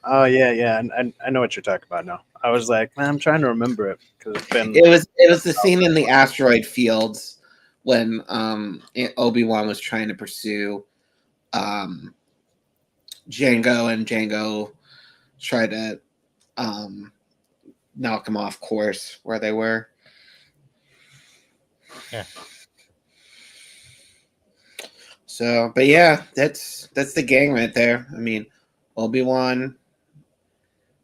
Oh yeah, yeah. And I know what you're talking about now. I was like, man, I'm trying to remember it because it's been. It was the scene in the asteroid fields when Obi-Wan was trying to pursue um, Django, and Django tried to knock him off course where they were. Yeah. So, but yeah, that's the gang right there. I mean, Obi-Wan,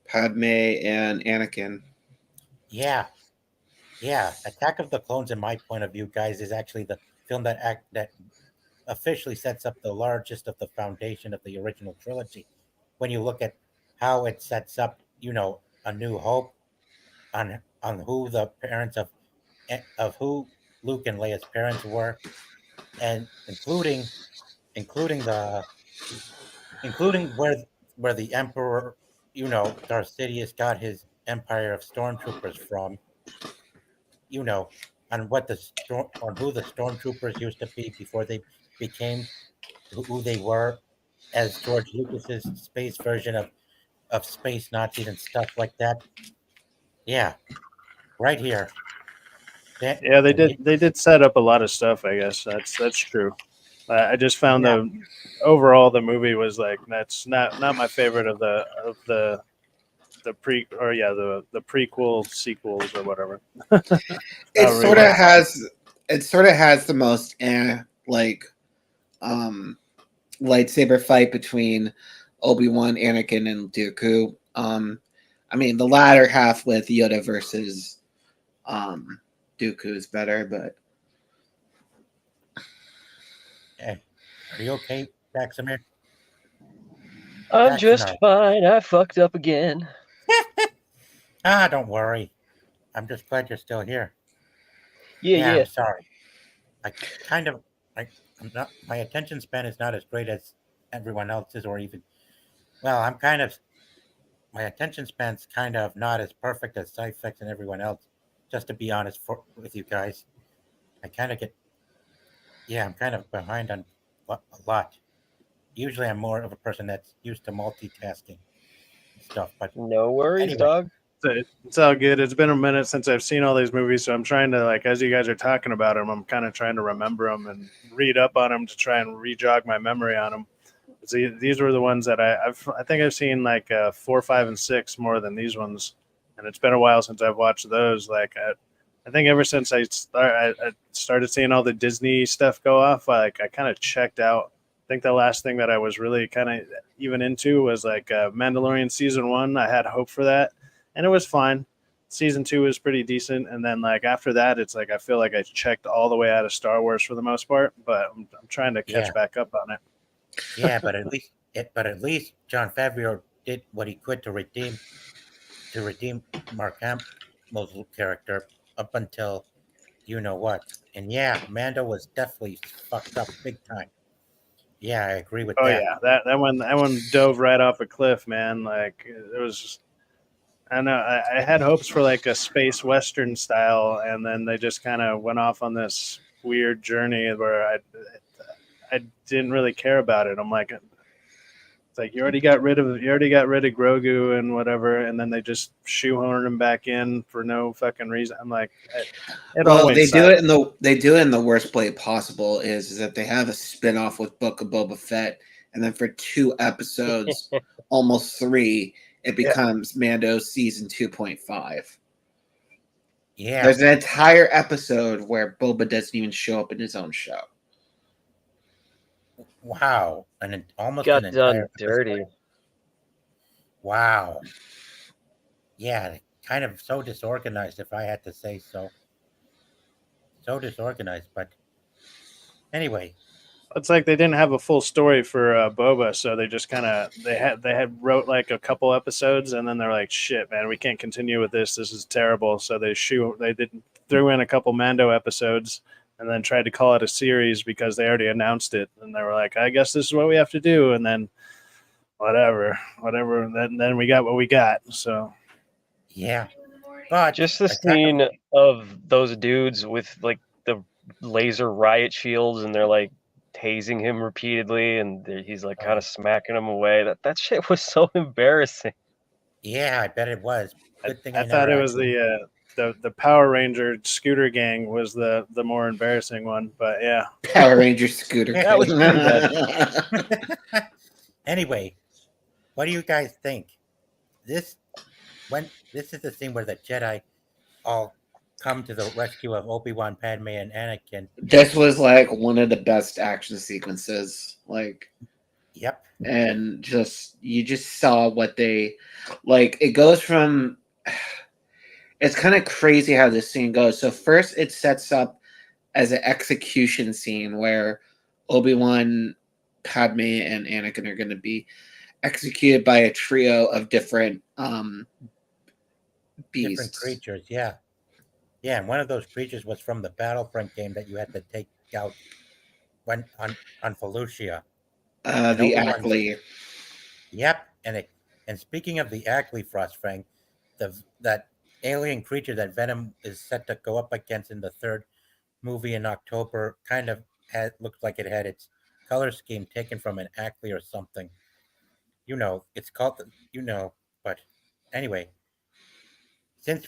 Padme, and Anakin. Yeah, yeah. Attack of the Clones, in my point of view, guys, is actually the film that officially sets up the largest of the foundation of the original trilogy. When you look at how it sets up, A New Hope, on who the parents of who Luke and Leia's parents were, and including the including where the Emperor, Darth Sidious got his empire of stormtroopers from, you know, on who the stormtroopers used to be before they became who they were, as George Lucas's space version of space Nazis and stuff like that. Yeah, right here. That, Yeah, they and did. They did set up a lot of stuff. I guess that's true. I just found Yeah. the overall the movie was like that's not my favorite of the pre or yeah the prequel sequels or whatever. It Not sort really. of has the most like lightsaber fight between Obi-Wan, Anakin, and Dooku. I mean, the latter half with Yoda versus Dooku is better, but Hey, are you okay, Baxamir? I'm Jackson, just fine. I fucked up again. don't worry. I'm just glad you're still here. Yeah, Yeah, yeah. I'm sorry. I kind of, I'm not. My attention span is not as great as everyone else's, or even. Well, I'm kind of. My attention span's kind of not as perfect as Cyphex and everyone else. Just to be honest with you guys, I kind of get. Yeah, I'm kind of behind on a lot. Usually, I'm more of a person that's used to multitasking and stuff. But No worries, anyway, dog. It's all good. It's been a minute since I've seen all these movies, so I'm trying to like as you guys are talking about them, I'm kind of trying to remember them and read up on them to try and re-jog my memory on them. See, these were the ones that I think I've seen like 4, 5, and 6 more than these ones, and it's been a while since I've watched those. Like I think ever since I started seeing all the Disney stuff go off, I kind of checked out. I think the last thing that I was really kind of even into was like Mandalorian season 1. I had hope for that, and it was fine. Season 2 was pretty decent, and then like after that, it's like I feel like I checked all the way out of Star Wars for the most part, but I'm trying to catch Yeah. back up on it. yeah, but at least John Favreau did what he could to redeem Mark Hamill's character up until you know what. And yeah, Mando was definitely fucked up big time. Yeah, I agree with Oh that. yeah, that one dove right off a cliff, man. Like it was just, I don't know. I had hopes for like a space western style, and then they just kind of went off on this weird journey where I didn't really care about it. I'm like, it's like you already got rid of Grogu and whatever, and then they just shoehorned him back in for no fucking reason. I'm like, it all well, went they do silent. it in the worst way possible. Is that they have a spin-off with Book of Boba Fett, and then for 2 episodes, almost 3, it Yeah. becomes Mando season 2.5. Yeah, There's an entire episode where Boba doesn't even show up in his own show. wow, almost Got an done entire dirty. wow. Yeah, kind of so disorganized, if I had to say so. So disorganized, but anyway, It's like they didn't have a full story for Boba, so they just kind of they had wrote like a couple episodes, and then they're like, "Shit, man, we can't continue with this. This is terrible." So they threw in a couple Mando episodes, and then tried to call it a series because they already announced it, and they were like, I guess this is what we have to do, and then whatever, then we got what we got. So Yeah, but Just the Attack of- scene of those dudes with like the laser riot shields, and they're like tasing him repeatedly, and he's like kind of smacking them away. That shit was so embarrassing. yeah, I bet it was. Good thing I I thought never it was actually- the Power Ranger scooter gang was the more embarrassing one, but yeah. Power Ranger scooter. That was pretty bad. Anyway, what do you guys think? This is the scene where the Jedi all come to the rescue of Obi-Wan, Padme, and Anakin. This was like one of the best action sequences. Like, Yep. and you just saw what they like. It goes from. It's kind of crazy how this scene goes. So first, it sets up as an execution scene where Obi-Wan, Padme, and Anakin are going to be executed by a trio of different beasts. Different creatures, yeah. Yeah, and one of those creatures was from the Battlefront game that you had to take out when on Felucia. The Obi-Wan- Ackley. Yep, and speaking of the Ackley Frostfang, that alien creature that Venom is set to go up against in the third movie in October kind of looked like it had its color scheme taken from an Ackley or something. It's called but anyway, since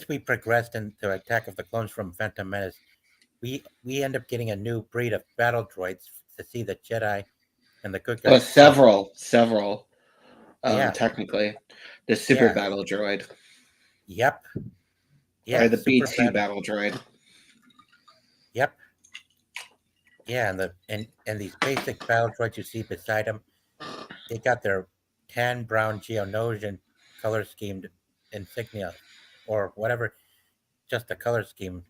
we progressed into Attack of the Clones from Phantom Menace, we end up getting a new breed of battle droids to see the Jedi and the good Oh, guys. several. Yeah. Technically, the super Yeah. battle droid Yep. Yeah. or the super B2 battle droid. Yep. Yeah, and these basic battle droids you see beside them, they got their tan, brown, Geonosian color schemed insignia, or whatever, just the color scheme.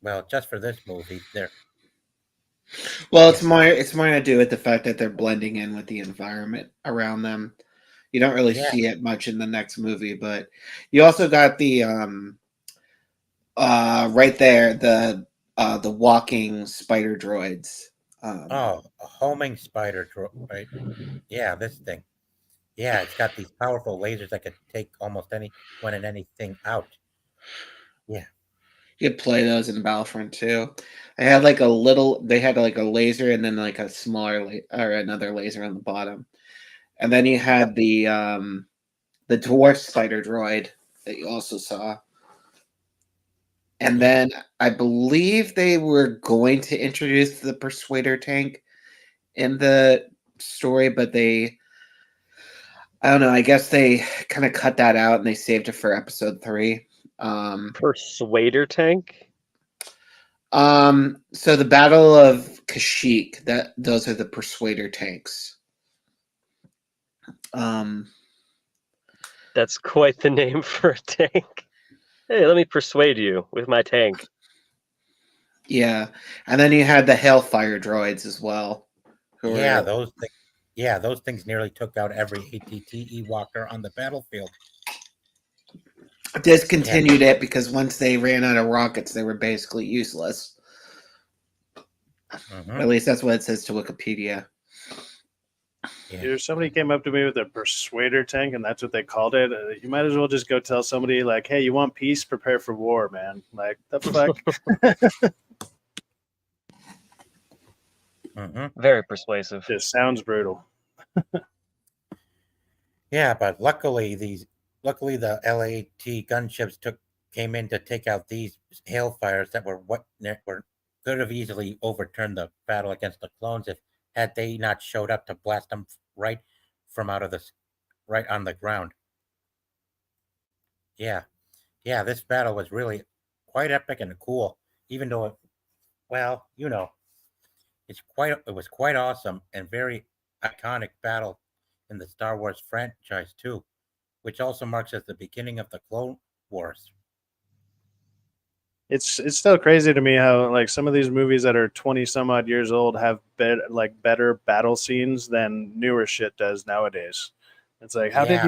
Well, just for this movie, they're Well, it's more to do with the fact that they're blending in with the environment around them. You don't really Yeah. see it much in the next movie, but you also got the right there the walking spider droids. a homing spider droid, right? Yeah, this thing. Yeah, it's got these powerful lasers that could take almost anyone and anything out. You could play those in Battlefront too. They had like a laser and then like a smaller or another laser on the bottom, and then you had the dwarf spider droid that you also saw. And then I believe they were going to introduce the Persuader tank in the story, but I don't know. I guess they kind of cut that out and they saved it for episode 3. Persuader tank. So the Battle of Kashyyyk, those are the Persuader tanks. That's quite the name for a tank. Hey, let me persuade you with my tank. Yeah, and then you had the Hailfire droids as well. Yeah, those things nearly took out every ATT Walker on the battlefield. discontinued it because once they ran out of rockets, they were basically useless. Mhm. At least that's what it says to Wikipedia. Yeah. If somebody came up to me with a persuader tank and that's what they called it, you might as well just go tell somebody like, "Hey, you want peace? Prepare for war, man." Like the fuck. Mhm. Very persuasive. Just sounds brutal. Yeah, but luckily the LAT gunships came in to take out these hailfires that were could have easily overturned the battle against the clones if had they not showed up to blast them right on the ground. Yeah, this battle was really quite epic and cool, even though it was quite awesome and very iconic battle in the Star Wars franchise too, which also marks as the beginning of the Clone Wars. It's still crazy to me how like some of these movies that are 20 some odd years old have better battle scenes than newer shit does nowadays. It's like how did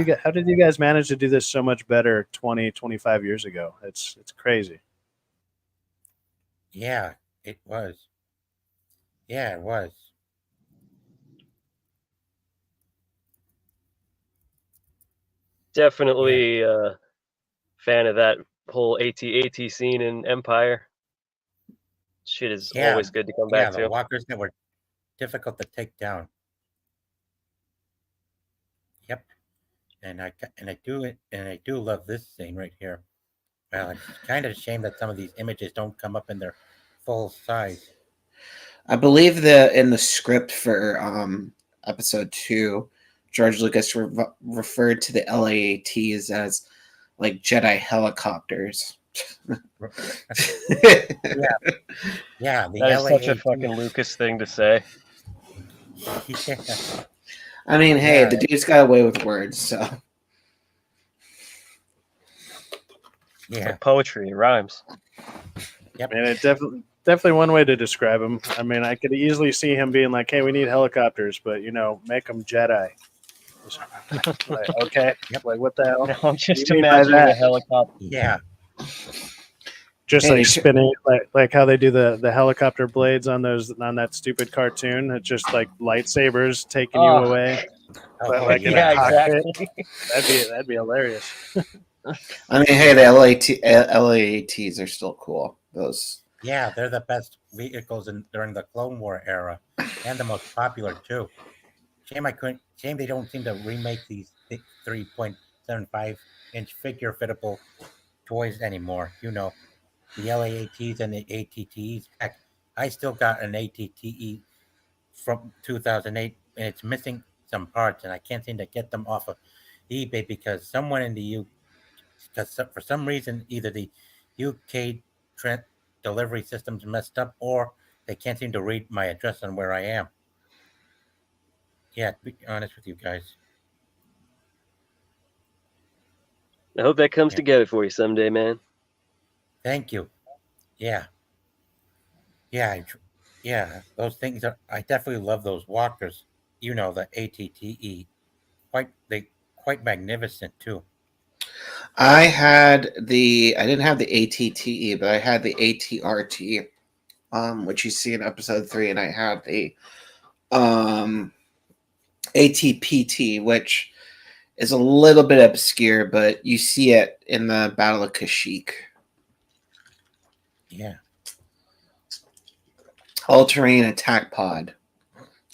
you guys manage to do this so much better 20, 25 years ago? It's crazy. Yeah, it was. Yeah, it was. Definitely fan of that whole AT-AT scene in Empire. Shit is Yeah, always good to come yeah, back the to. walkers that were difficult to take down. Yep, and I do love this scene right here. Well, it's kind of a shame that some of these images don't come up in their full size. I believe that in the script for episode 2, George Lucas referred to the LAATs as like Jedi helicopters. Yeah, the That is such a LAAT. fucking Lucas thing to say. Yeah, I mean, hey, Yeah. the dude's got away with words, so yeah, Like poetry, it rhymes. yep. And it definitely one way to describe him. I mean, I could easily see him being like, "Hey, we need helicopters, but make them Jedi." Like, okay, Yep. like what the hell? Now I'm just you mean by imagining a that? helicopter. Yeah, Just Hey, like spinning, like how they do the helicopter blades on that stupid cartoon. It's just like lightsabers taking you Oh. away. Oh, But like in a Yeah, cockpit, exactly. that'd be hilarious. I mean, hey, the LAATs are still cool. Those. yeah. They're the best vehicles during the Clone War era, and the most popular too. Shame they don't seem to remake these 3.75-inch figure fittable toys anymore. The LAATs and the ATTEs. Heck, I still got an ATTE from 2008, and it's missing some parts, and I can't seem to get them off of eBay because someone in the because for some reason either the UK delivery system's messed up or they can't seem to read my address on where I am. Yeah, to be honest with you guys. I hope that comes Yeah. together for you someday, man. Thank you. Yeah, yeah, yeah. Those things are. I definitely love those walkers. The ATTE. Quite magnificent too. I didn't have the ATTE, but I had the ATRT, which you see in episode 3, and I had the ATPT, which is a little bit obscure, but you see it in the Battle of Kashyyyk. Yeah, All-terrain attack pod.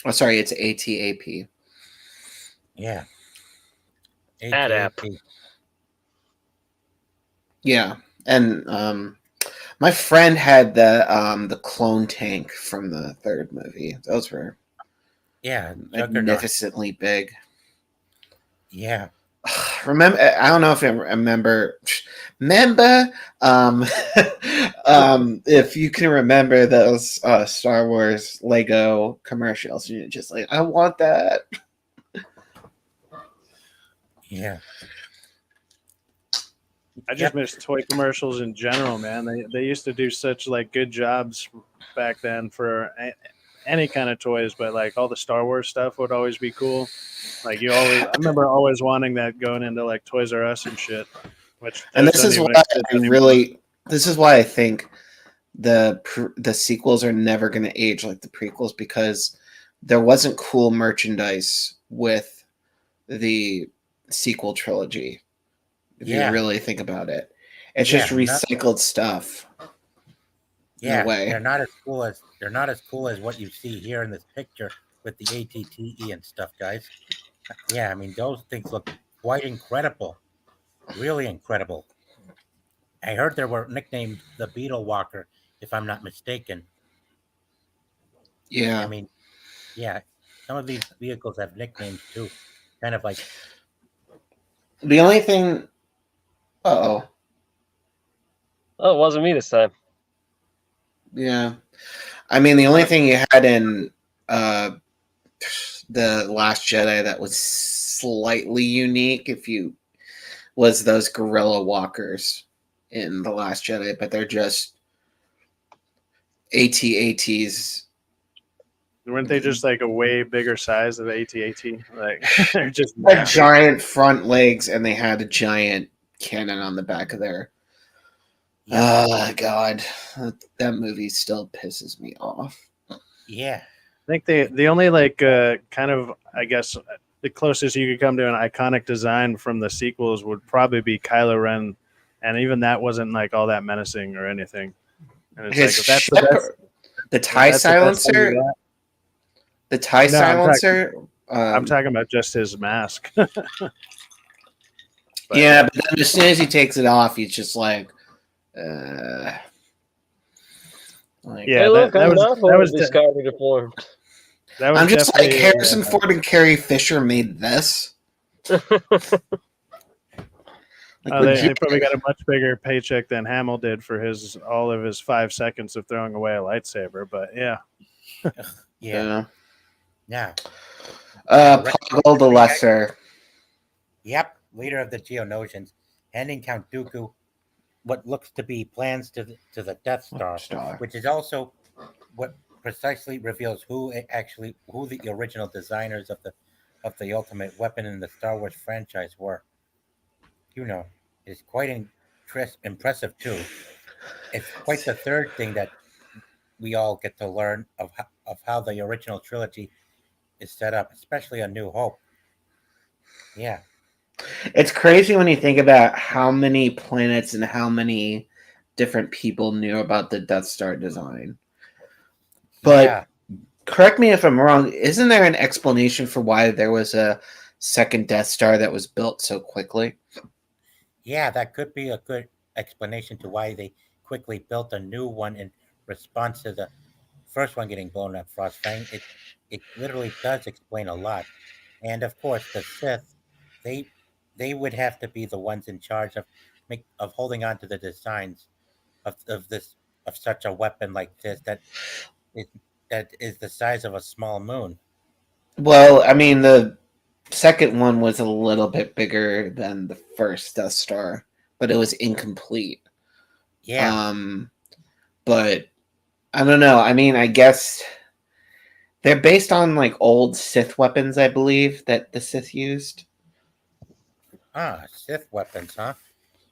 Oh, sorry, it's ATAP. yeah. ADAP. ATAP. Yeah, and my friend had the clone tank from the 3rd movie. Those were Yeah, Juggernaut. magnificently big. Yeah, Remember, I don't know if you remember. If you can remember those Star Wars Lego commercials, you're just like, I want that. yeah. I just miss toy commercials in general, man. They used to do such like good jobs back then for any kind of toys, but like all the Star Wars stuff would always be cool. Like I remember always wanting that going into like Toys R Us and shit. And this is why this is why I think the sequels are never going to age like the prequels, because there wasn't cool merchandise with the sequel trilogy. If you really think about it, it's just recycled stuff. Yeah, in a way. they're not as cool as what you see here in this picture with the ATTE and stuff, guys. Yeah, I mean those things look quite incredible, really incredible. I heard they were nicknamed the Beetle Walker, if I'm not mistaken. Yeah. I mean, yeah, some of these vehicles have nicknames too, kind of like. The only thing. Oh. Oh, it wasn't me this time. Yeah. I mean, the only thing you had in The Last Jedi that was slightly unique, was those gorilla walkers in The Last Jedi, but they're just AT-ATs. Weren't they just like a way bigger size of AT-AT? Like they're just Like giant front legs, and they had a giant cannon on the back of their Yeah, Oh God, that movie still pisses me off. yeah, I think the only like kind of, I guess, the closest you could come to an iconic design from the sequels would probably be Kylo Ren, and even that wasn't like all that menacing or anything. And it's His like if that's ship, the best, the if tie that's the best thing you silencer, got. the tie No, silencer. I'm talking about just his mask. But Yeah, but then as soon as he takes it off, he's just uh, like yeah, Hey, look, that I'm was not that was horribly Skyward deformed. that was I'm just like definitely Harrison Ford and Carrie Fisher made this. Like, they probably got a much bigger paycheck than Hamill did for his all of his 5 seconds of throwing away a lightsaber. But yeah, yeah. Now, Poggle the Lesser. yep, leader of the Geonosians, handing Count Dooku what looks to be plans to the Death Star, which is also what precisely reveals who the original designers of the ultimate weapon in the Star Wars franchise were. It's quite impressive too. It's quite the third thing that we all get to learn of how the original trilogy is set up, especially on New Hope. Yeah, It's crazy when you think about how many planets and how many different people knew about the Death Star design. But yeah, correct me if I'm wrong, isn't there an explanation for why there was a second Death Star that was built so quickly? yeah. That could be a good explanation to why they quickly built a new one in response to the first one getting blown up. Frostfang. It literally does explain a lot, and of course the Sith, they they would have to be the ones in charge of holding on to the designs of such a weapon like this is that is the size of a small moon. Well, I mean, the second one was a little bit bigger than the first Death Star, but it was incomplete. Yeah, But I don't know. I mean, I guess they're based on like old Sith weapons, I believe, that the Sith used. Sith weapons, huh?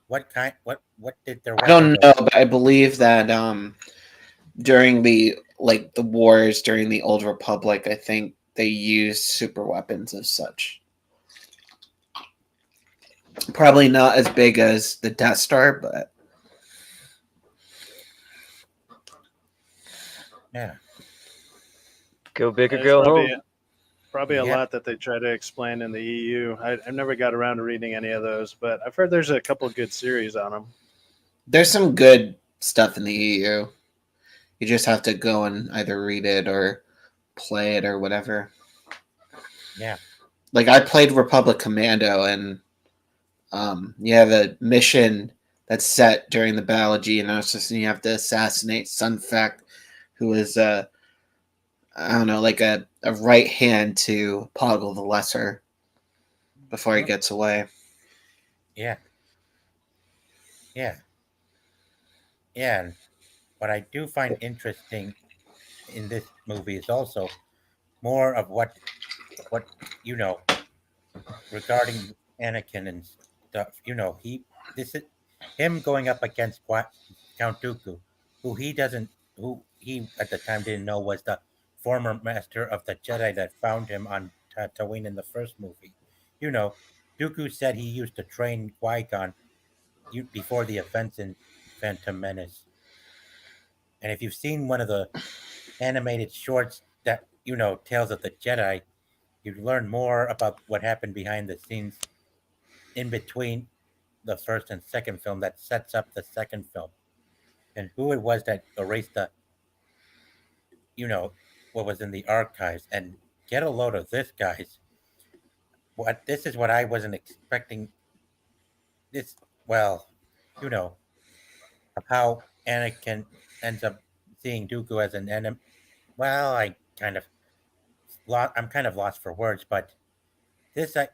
What kind? What did their I don't weapons? know, but I believe that during the wars during the Old Republic, I think they used super weapons as such. Probably not as big as the Death Star, but Yeah, Go big or there's go probably home. probably a Yeah. lot that they try to explain in the EU. I've never got around to reading any of those, but I've heard there's a couple good series on them. there's some good stuff in the EU. You just have to go and either read it or play it or whatever. yeah, Like I played Republic Commando, and you have a mission that's set during the Battle of Geonosis, and you have to assassinate Sun Fac, who is I don't know, like a right hand to Poggle the Lesser before he gets away. yeah, yeah, yeah. And what I do find interesting in this movie is also more of what you know regarding Anakin and stuff. This is him going up against Count Dooku, who he doesn't, who he at the time didn't know was the former master of the Jedi that found him on Tatooine in the first movie. You know, Dooku said he used to train Qui-Gon before the events in Phantom Menace. And if you've seen one of the animated shorts that Tales of the Jedi, you learn more about what happened behind the scenes in between the first and second film that sets up the second film, and who it was that erased you know what was in the archives. And get a load of this, guys. What this is what I wasn't expecting. This well, you know of how Anakin ends up seeing Dooku as an enemy. Well, I'm kind of lost for words, but this I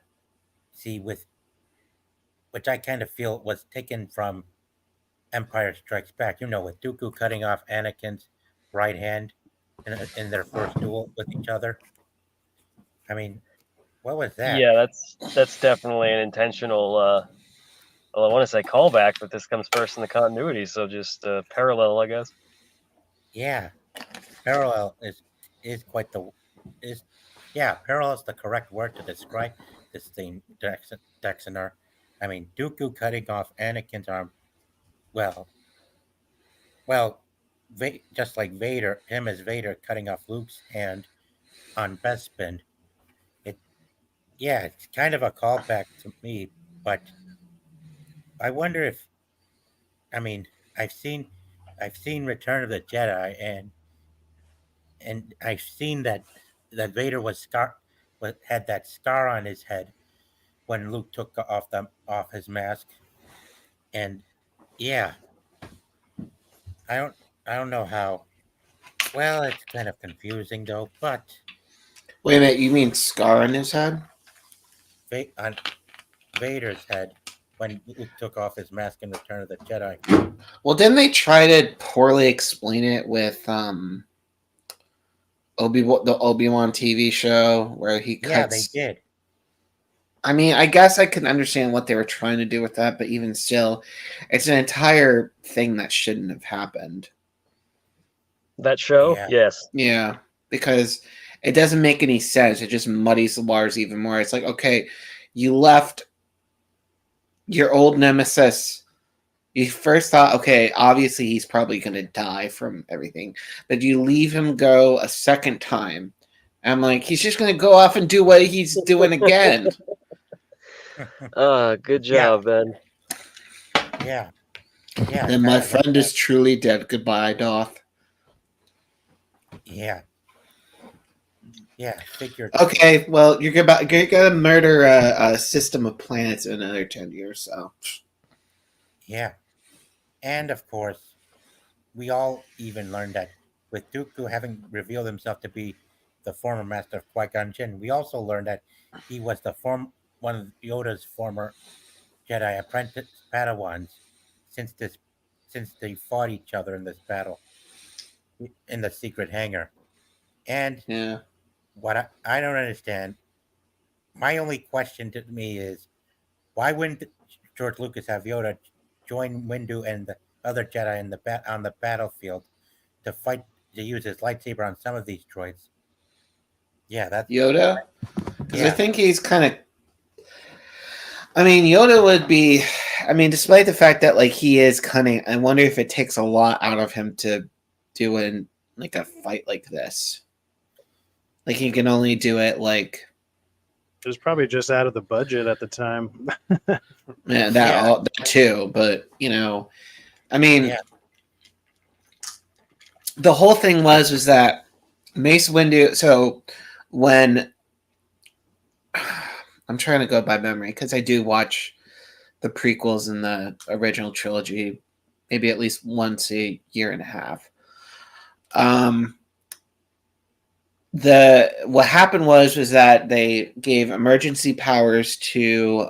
see with which I kind of feel was taken from Empire Strikes Back. With Dooku cutting off Anakin's right hand in their first duel with each other. I mean, what was that? Yeah, that's definitely an intentional well, I want to say callback, but this comes first in the continuity, so just parallel, I guess. Yeah, parallel is quite the is yeah, parallel is the correct word to describe this thing, Dexter. I mean, Dooku cutting off Anakin's arm. Well, well, just like Vader, him as Vader cutting off Luke's hand on Bespin. It Yeah, it's kind of a callback to me, but I wonder if I mean I've seen I've seen Return of the Jedi and I've seen that Vader had that scar on his head when Luke took off his mask, and yeah, I don't I don't know how. Well, it's kind of confusing though, but Wait a minute, you mean scar on his head? On Vader's head when Luke took off his mask in Return of the Jedi. Well, didn't they try to poorly explain it with the Obi-Wan TV show where he cuts? Yeah, they did. I mean, I guess I can understand what they were trying to do with that, but even still, it's an entire thing that shouldn't have happened. That show, Yeah. yes. Yeah, because it doesn't make any sense. It just muddies the waters even more. It's like, okay, you left your old nemesis. You first thought, okay, obviously he's probably going to die from everything, but you leave him go a second time. I'm like, he's just going to go off and do what he's doing again. Good job, Ben. Yeah. Yeah. And my kinda like friend is that. truly dead. Goodbye, Doth. Yeah. Yeah. Figure. Okay, well, you're gonna murder a system of planets in another 10 years, so. Yeah. And of course, we all even learned that with Dooku having revealed himself to be the former master of Qui-Gon Jinn, we also learned that he was one of Yoda's former Jedi apprentice Padawans since they fought each other in this battle in the secret hangar. And Yeah. what I don't understand, my only question to me is why wouldn't George Lucas have Yoda join Windu and the other Jedi on the battlefield to use his lightsaber on some of these droids? Yeah, that's Yoda? Because I yeah, think he's kind of. I mean, Yoda would be. I mean, despite the fact that like he is cunning, I wonder if it takes a lot out of him to do in like a fight like this. Like he can only do it like It was probably just out of the budget at the time. that Yeah. that too. But I mean, yeah, the whole thing was that Mace Windu. So when I'm trying to go by memory because I do watch the prequels and the original trilogy maybe at least once a year and a half. What happened was that they gave emergency powers to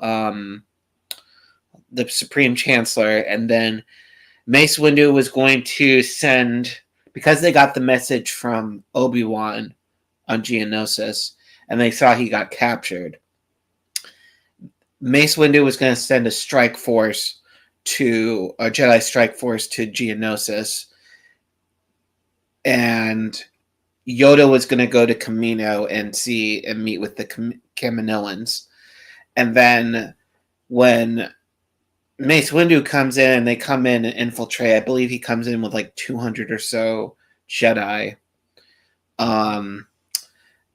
the Supreme Chancellor, and then Mace Windu was going to send, because they got the message from Obi-Wan on Geonosis, and they saw he got captured. Mace Windu was going to send a Jedi strike force to Geonosis, and Yoda was going to go to Kamino and meet with the Kaminoans. And then when Mace Windu comes in, they come in and infiltrate. I believe he comes in with like 200 or so Jedi. Then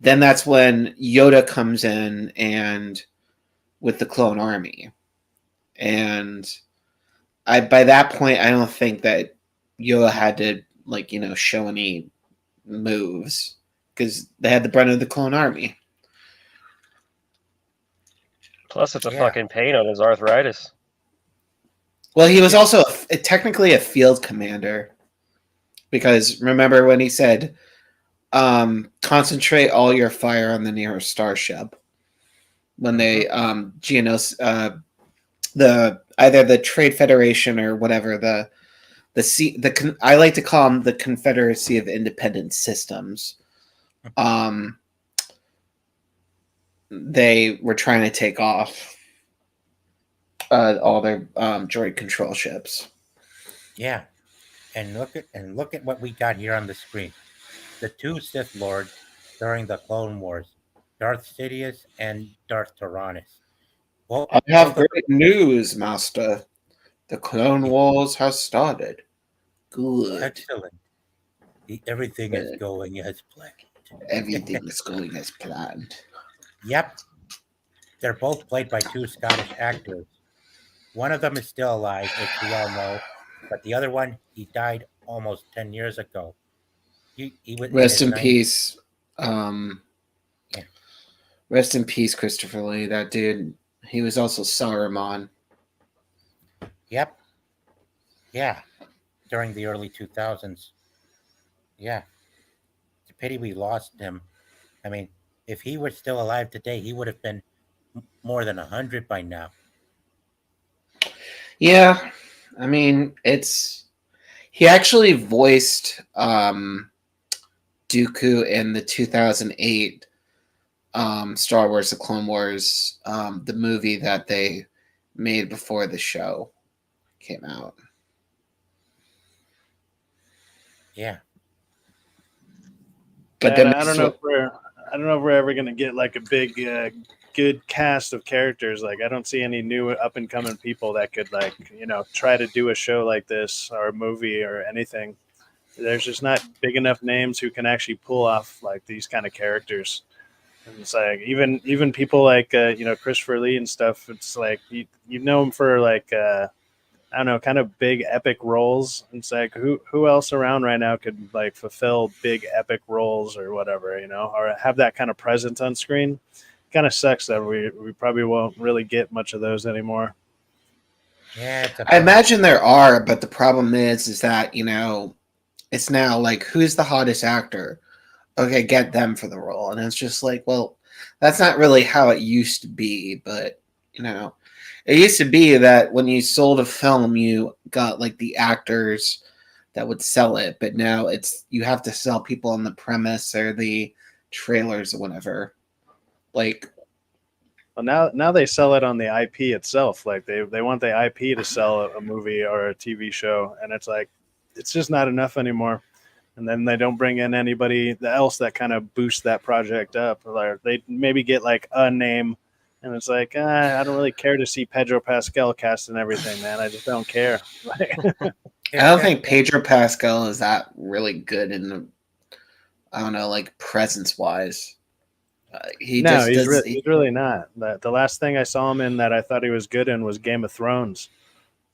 that's when Yoda comes in and with the clone army. And by that point, I don't think that Yoda had to show any moves because they had the brunt of the clone army. Plus, it's a Yeah. fucking pain on his arthritis. Well, he was also technically a field commander because remember when he said, concentrate all your fire on the nearest starship when they either the Trade Federation or whatever I like to call them the Confederacy of Independent Systems. They were trying to take off. all their droid control ships. Yeah, and look at what we got here on the screen. The two Sith Lords during the Clone Wars, Darth Sidious and Darth Tyrannus. Well, I have both of great news, Master. The Clone Wars has started. Good. excellent. Everything is going as planned. Everything is going as planned. Yep, they're both played by two Scottish actors. One of them is still alive, which we all know, but the other one, he died almost 10 years ago. He was Rest in 90s. peace. Yeah. Rest in peace, Christopher Lee. That dude, he was also Saruman. Yep. Yeah. During the early 2000s. Yeah. It's a pity we lost him. I mean, if he were still alive today, he would have been more than 100 by now. Yeah, I mean, he actually voiced Dooku in the 2008 Star Wars: The Clone Wars, the movie that they made before the show came out. Yeah. But And then I don't know if we're ever gonna get like a big good cast of characters. Like I don't see any new up and coming people that could like try to do a show like this or a movie or anything. There's just not big enough names who can actually pull off like these kind of characters. And it's like even people like Christopher Lee and stuff. It's like you know him for like I don't know, kind of big epic roles. It's like who else around right now could like fulfill big epic roles or whatever, or have that kind of presence on screen. Kind of sucks that we probably won't really get much of those anymore. Yeah. I imagine there are, but the problem is that it's now like, who's the hottest actor? Okay, get them for the role, and it's just like, well, that's not really how it used to be. But it used to be that when you sold a film, you got like the actors that would sell it, but now you have to sell people on the premise or the trailers or whatever. Like, well, now they sell it on the IP itself. Like they want the IP to sell a movie or a TV show, and it's like it's just not enough anymore. And then they don't bring in anybody else that kind of boosts that project up. Or they maybe get like a name. And it's like, I don't really care to see Pedro Pascal cast and everything, man. I just don't care. I don't think Pedro Pascal is that really good in the, I don't know, like presence wise. He's really not. The last thing I saw him in that I thought he was good in was Game of Thrones.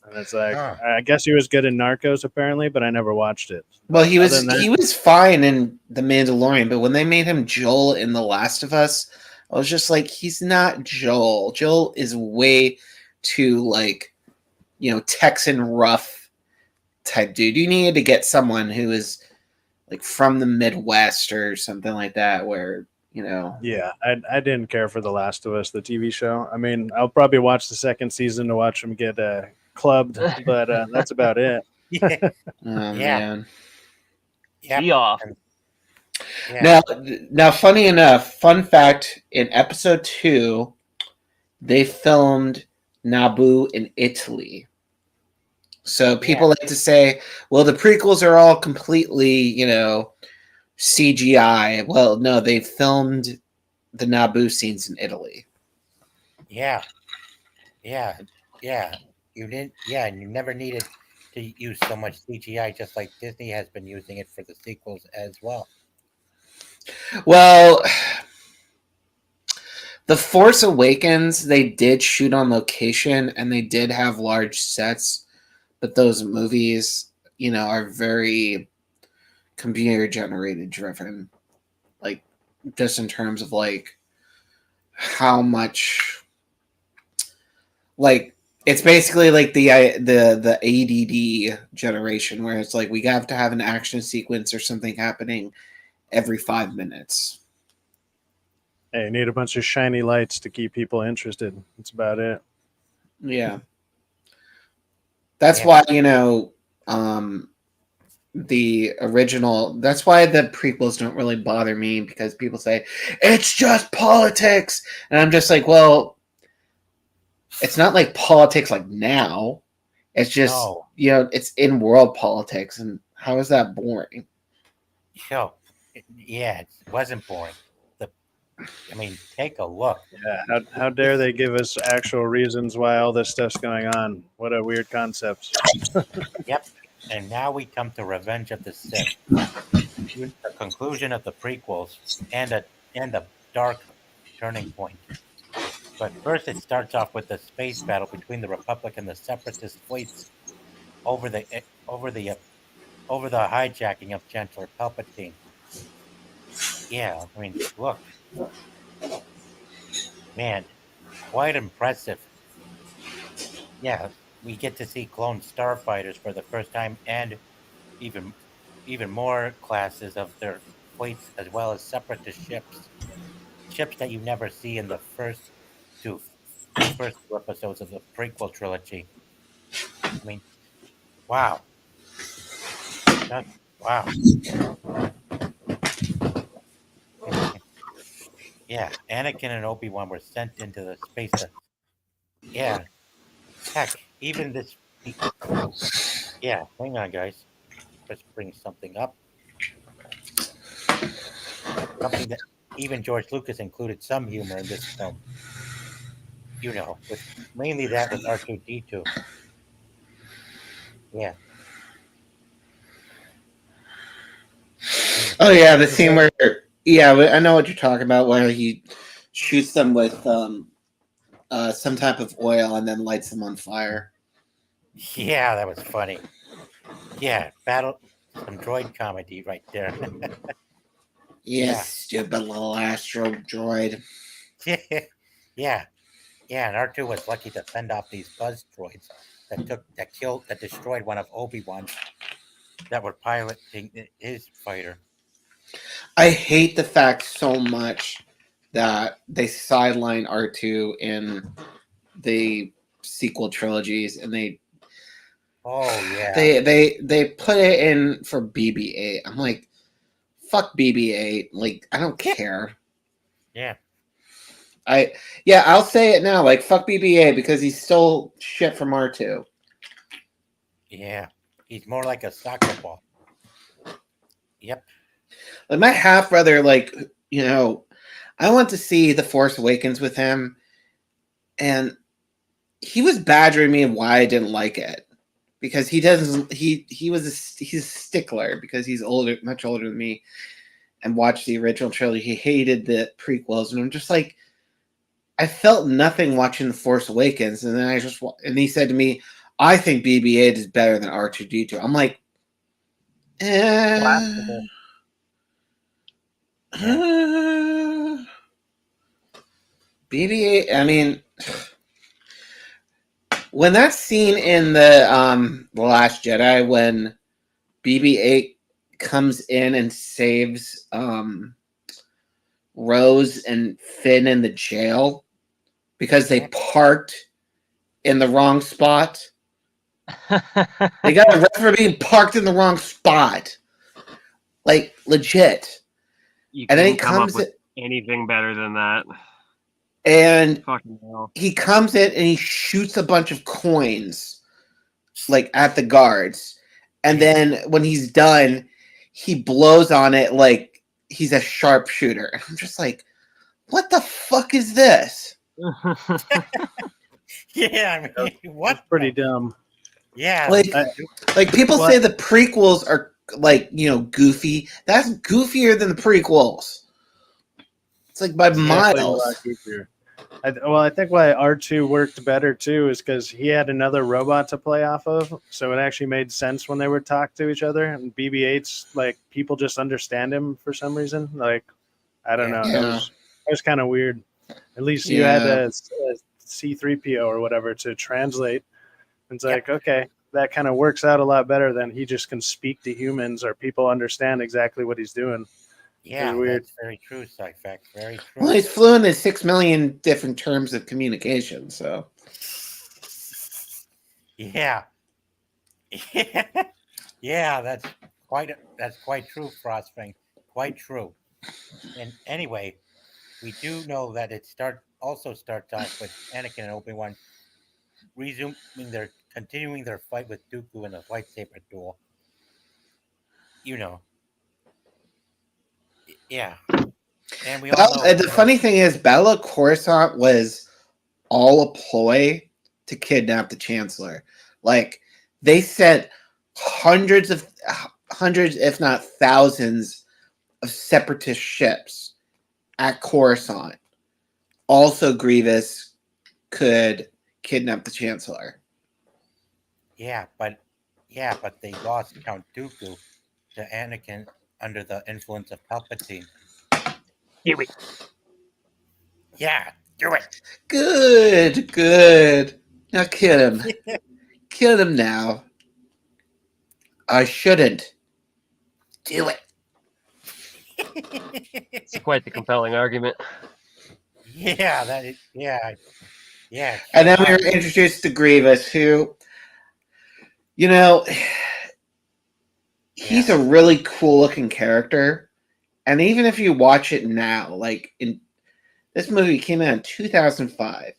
And it's like, I guess he was good in Narcos apparently, but I never watched it. Well, he was fine in The Mandalorian, but when they made him Joel in The Last of Us, I was just like, he's not Joel. Joel is way too like, Texan rough type dude. You needed to get someone who is like from the Midwest or something like that, where Yeah, I didn't care for The Last of Us, the TV show. I mean, I'll probably watch the second season to watch him get clubbed, but that's about it. Yeah. Man. Yep. Be off. Yeah. Now, funny enough, fun fact: in episode 2, they filmed Naboo in Italy. So people like to say, "Well, the prequels are all completely, CGI." Well, no, they filmed the Naboo scenes in Italy. Yeah. You didn't. Yeah, and you never needed to use so much CGI, just like Disney has been using it for the sequels as well. Well, The Force Awakens, they did shoot on location and they did have large sets, but those movies, are very computer generated driven. Like, just in terms of like how much, like, it's basically like the ADD generation, where it's like we have to have an action sequence or something happening every 5 minutes. Hey, you need a bunch of shiny lights to keep people interested. That's about it. Yeah. That's why, the original, that's why the prequels don't really bother me, because people say, it's just politics. And I'm just like, well, it's not like politics like now. It's just No. it's in world politics, and how is that boring? Yo, yeah, it wasn't boring. Take a look. Yeah, how dare they give us actual reasons why all this stuff's going on? What a weird concept. Yep. And now we come to Revenge of the Sith, the conclusion of the prequels, and a dark turning point. But first, it starts off with the space battle between the Republic and the Separatist fleets over the over the uh, over the hijacking of Chancellor Palpatine. Yeah, look, man, quite impressive. Yeah, we get to see clone starfighters for the first time, and even even more classes of their fleets, as well as separatist ships that you never see in two the first two episodes of the prequel trilogy. I mean, wow, Just- wow. Yeah, Anakin and Obi-Wan were sent into the space. Yeah, heck, even this. Yeah, hang on, guys. Let's bring something up. Something that even George Lucas included some humor in this film. With mainly that with R2D2. Yeah. Oh yeah, the scene where I know what you're talking about, where he shoots them with some type of oil and then lights them on fire. Yeah, that was funny. Yeah, some droid comedy right there. Yes, stupid little astro droid. Yeah, yeah, and R2 was lucky to fend off these buzz droids that destroyed one of Obi-Wan's that were piloting his fighter. I hate the fact so much that they sideline R2 in the sequel trilogies, and Oh yeah, they put it in for BB-8. I'm like, fuck BB-8. Like, I don't care. yeah, I'll say it now. Like, fuck BB-8 because he stole shit from R2. yeah. He's more like a soccer ball. Yep. Like, my half brother, I went to see The Force Awakens with him, and he was badgering me why I didn't like it, because he doesn't. He's a stickler because he's much older than me, and watched the original trilogy. He hated the prequels, and I'm just like, I felt nothing watching The Force Awakens, and then and he said to me, "I think BB-8 is better than R2D2." I'm like, Laughable. BB-8. I mean, when that scene in the Last Jedi, when BB-8 comes in and saves Rose and Finn in the jail because they parked in the wrong spot. They got arrested for being parked in the wrong spot. Like, legit. You And then he couldn't come up comes with anything better than that. and Fucking hell. he comes in and he shoots a bunch of coins, like, at the guards. And then when he's done, he blows on it like he's a sharpshooter. And I'm just like, what the fuck is this? Yeah, what? It's pretty dumb. Yeah, Like people say the prequels are goofy. That's goofier than the prequels. It's like by miles. I think why R2 worked better too is because he had another robot to play off of, so it actually made sense when they would talk to each other. And BB-8's like people just understand him for some reason. Like, I don't know, Yeah. it was kind of weird. At least you had a C-3PO or whatever to translate. It's like, okay, that kind of works out a lot better than he just can speak to humans or people understand exactly what he's doing. Yeah, weird. that's very true, Cyphex. Very true. Well, he's fluent in 6 million different terms of communication, so. Yeah. Yeah, that's quite true, Frostfang. Quite true. And anyway, we do know that it starts off with Anakin and Obi-Wan continuing their fight with Dooku in a lightsaber duel. You know, yeah, and we all know The funny thing is, Bella Coruscant was all a ploy to kidnap the Chancellor. Like, they sent hundreds, if not thousands, of separatist ships at Coruscant. Also, Grievous could kidnap the Chancellor. Yeah, but they lost Count Dooku to Anakin under the influence of Palpatine. Do it. Yeah, do it. Good. Now kill him. Kill him now. I shouldn't. Do it. It's quite the compelling argument. Yeah, that is. Yeah. And then we were introduced to Grievous, who, you know, he's a really cool looking character. And even if you watch it now, like in this movie came out in 2005,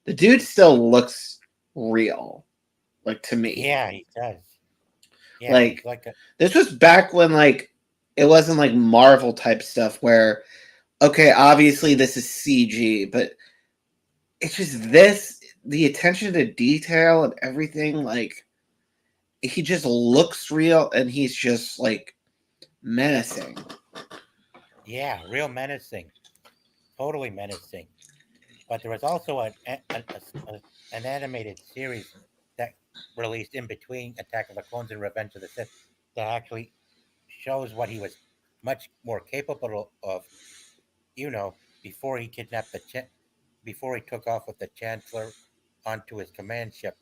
the dude still looks real, like to me. Yeah, he does. Yeah, Like, he's like a, this was back when like it wasn't like Marvel type stuff where, okay, obviously this is CG, but it's just the attention to detail and everything, like he just looks real and he's just like menacing. yeah, real menacing, totally menacing. But there was also an animated series that released in between Attack of the Clones and Revenge of the Sith that actually shows what he was much more capable of. You know, before he kidnapped before he took off with the Chancellor onto his command ship.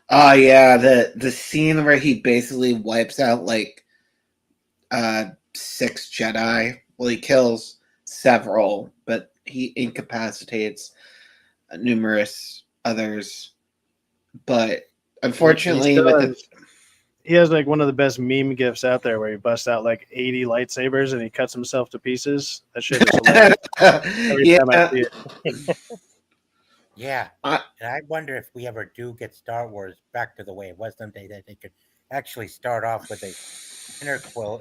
Oh yeah, the scene where he basically wipes out like 6 Jedi. Well, he kills several, but he incapacitates numerous others. But unfortunately, he has like one of the best meme gifs out there where he busts out like 80 lightsabers and he cuts himself to pieces. That shit is hilarious. Every time I see it. Yeah, and I wonder if we ever do get Star Wars back to the way it was someday, that they could actually start off with a interquel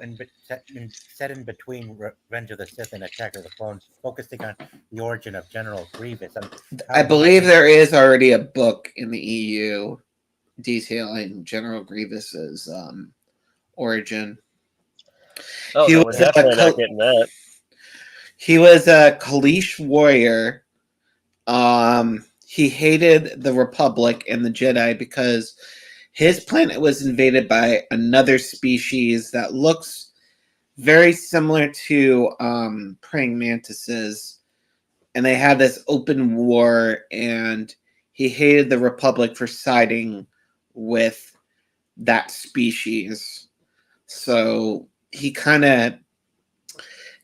set in between Revenge of the Sith and Attack of the Clones, focusing on the origin of General Grievous. I believe there is already a book in the EU detailing General Grievous's origin. Oh, He no, was we're definitely not getting that. He was a Kaleesh warrior. He hated the Republic and the Jedi because his planet was invaded by another species that looks very similar to praying mantises. And they had this open war, and he hated the Republic for siding with that species. So he kind of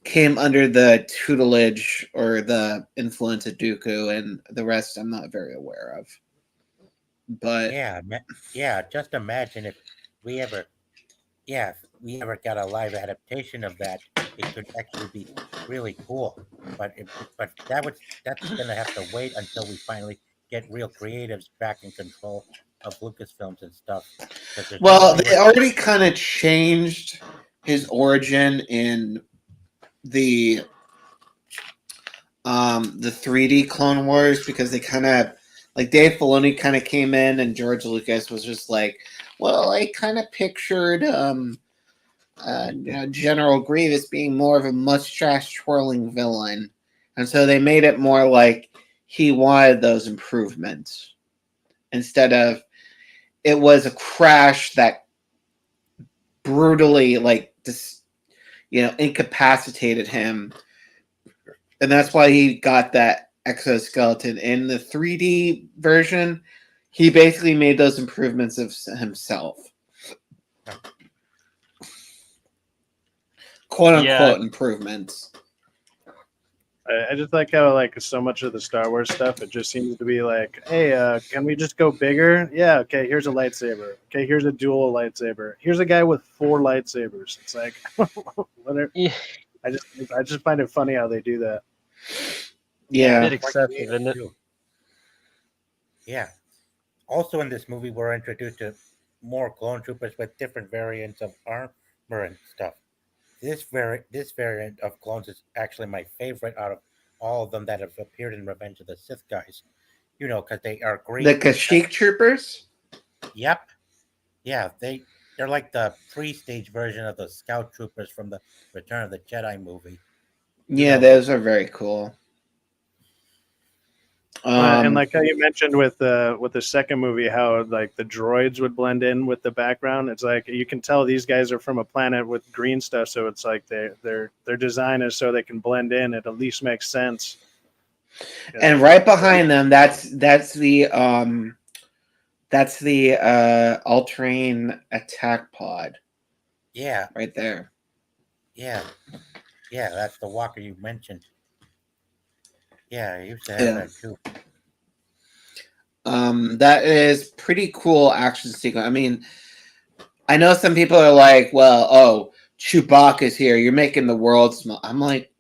came under the tutelage or the influence of Dooku, and the rest I'm not very aware of. But yeah, just imagine if we ever got a live adaptation of that. It could actually be really cool. But that's gonna have to wait until we finally get real creatives back in control of Lucasfilms and stuff. Well, they already kind of changed his origin in the 3D Clone Wars, because they kind of like Dave Filoni kind of came in and George Lucas was just like, well, I kind of pictured General Grievous being more of a mustache twirling villain, and so they made it more like he wanted those improvements instead of it was a crash that brutally incapacitated him, and that's why he got that exoskeleton. In the 3D version, he basically made those improvements of himself, quote unquote improvements. I just like how like so much of the Star Wars stuff, it just seems to be like, hey, can we just go bigger? Yeah, okay, here's a lightsaber. Okay, here's a dual lightsaber. Here's a guy with 4 lightsabers. It's like whatever. Yeah. I just find it funny how they do that. Yeah. A bit excessive, isn't it? Yeah. Also in this movie, we're introduced to more clone troopers with different variants of armor and stuff. This variant of clones is actually my favorite out of all of them that have appeared in Revenge of the Sith guys. You know, because they are The green. Kashyyyk troopers. Yep. Yeah, they're like the pre-stage version of the scout troopers from the Return of the Jedi movie. You Yeah, know, those are very cool. And like how you mentioned with the second movie, how like the droids would blend in with the background. It's like you can tell these guys are from a planet with green stuff, so it's like their design is so they can blend in. It at least makes sense. and right behind them, that's the all-terrain attack pod yeah, right there. yeah, yeah. That's the Walker you mentioned. Yeah, I used to have Yeah. that too. That is pretty cool action sequence. I mean, I know some people are like, well, oh, Chewbacca's here. You're making the world small. I'm like,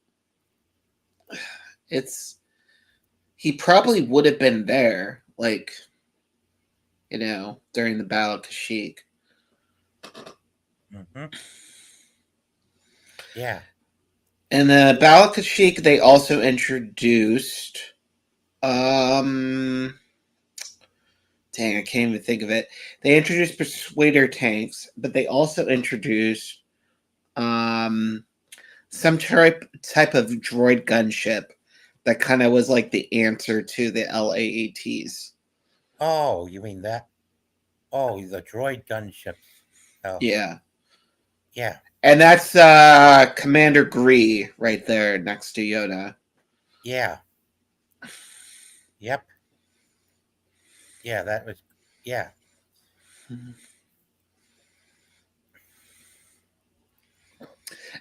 he probably would have been there, like, during the Battle of Kashyyyk. Hmm. Yeah, In the Battle of Kashyyyk, they also introduced, dang, I can't even think of it. They introduced Persuader tanks, but they also introduced some type of droid gunship that kind of was like the answer to the LAATs. oh, you mean that? Oh, the droid gunships. Oh, Yeah. yeah, And that's Commander Gree right there next to Yoda. yeah, yep, yeah. That was, yeah,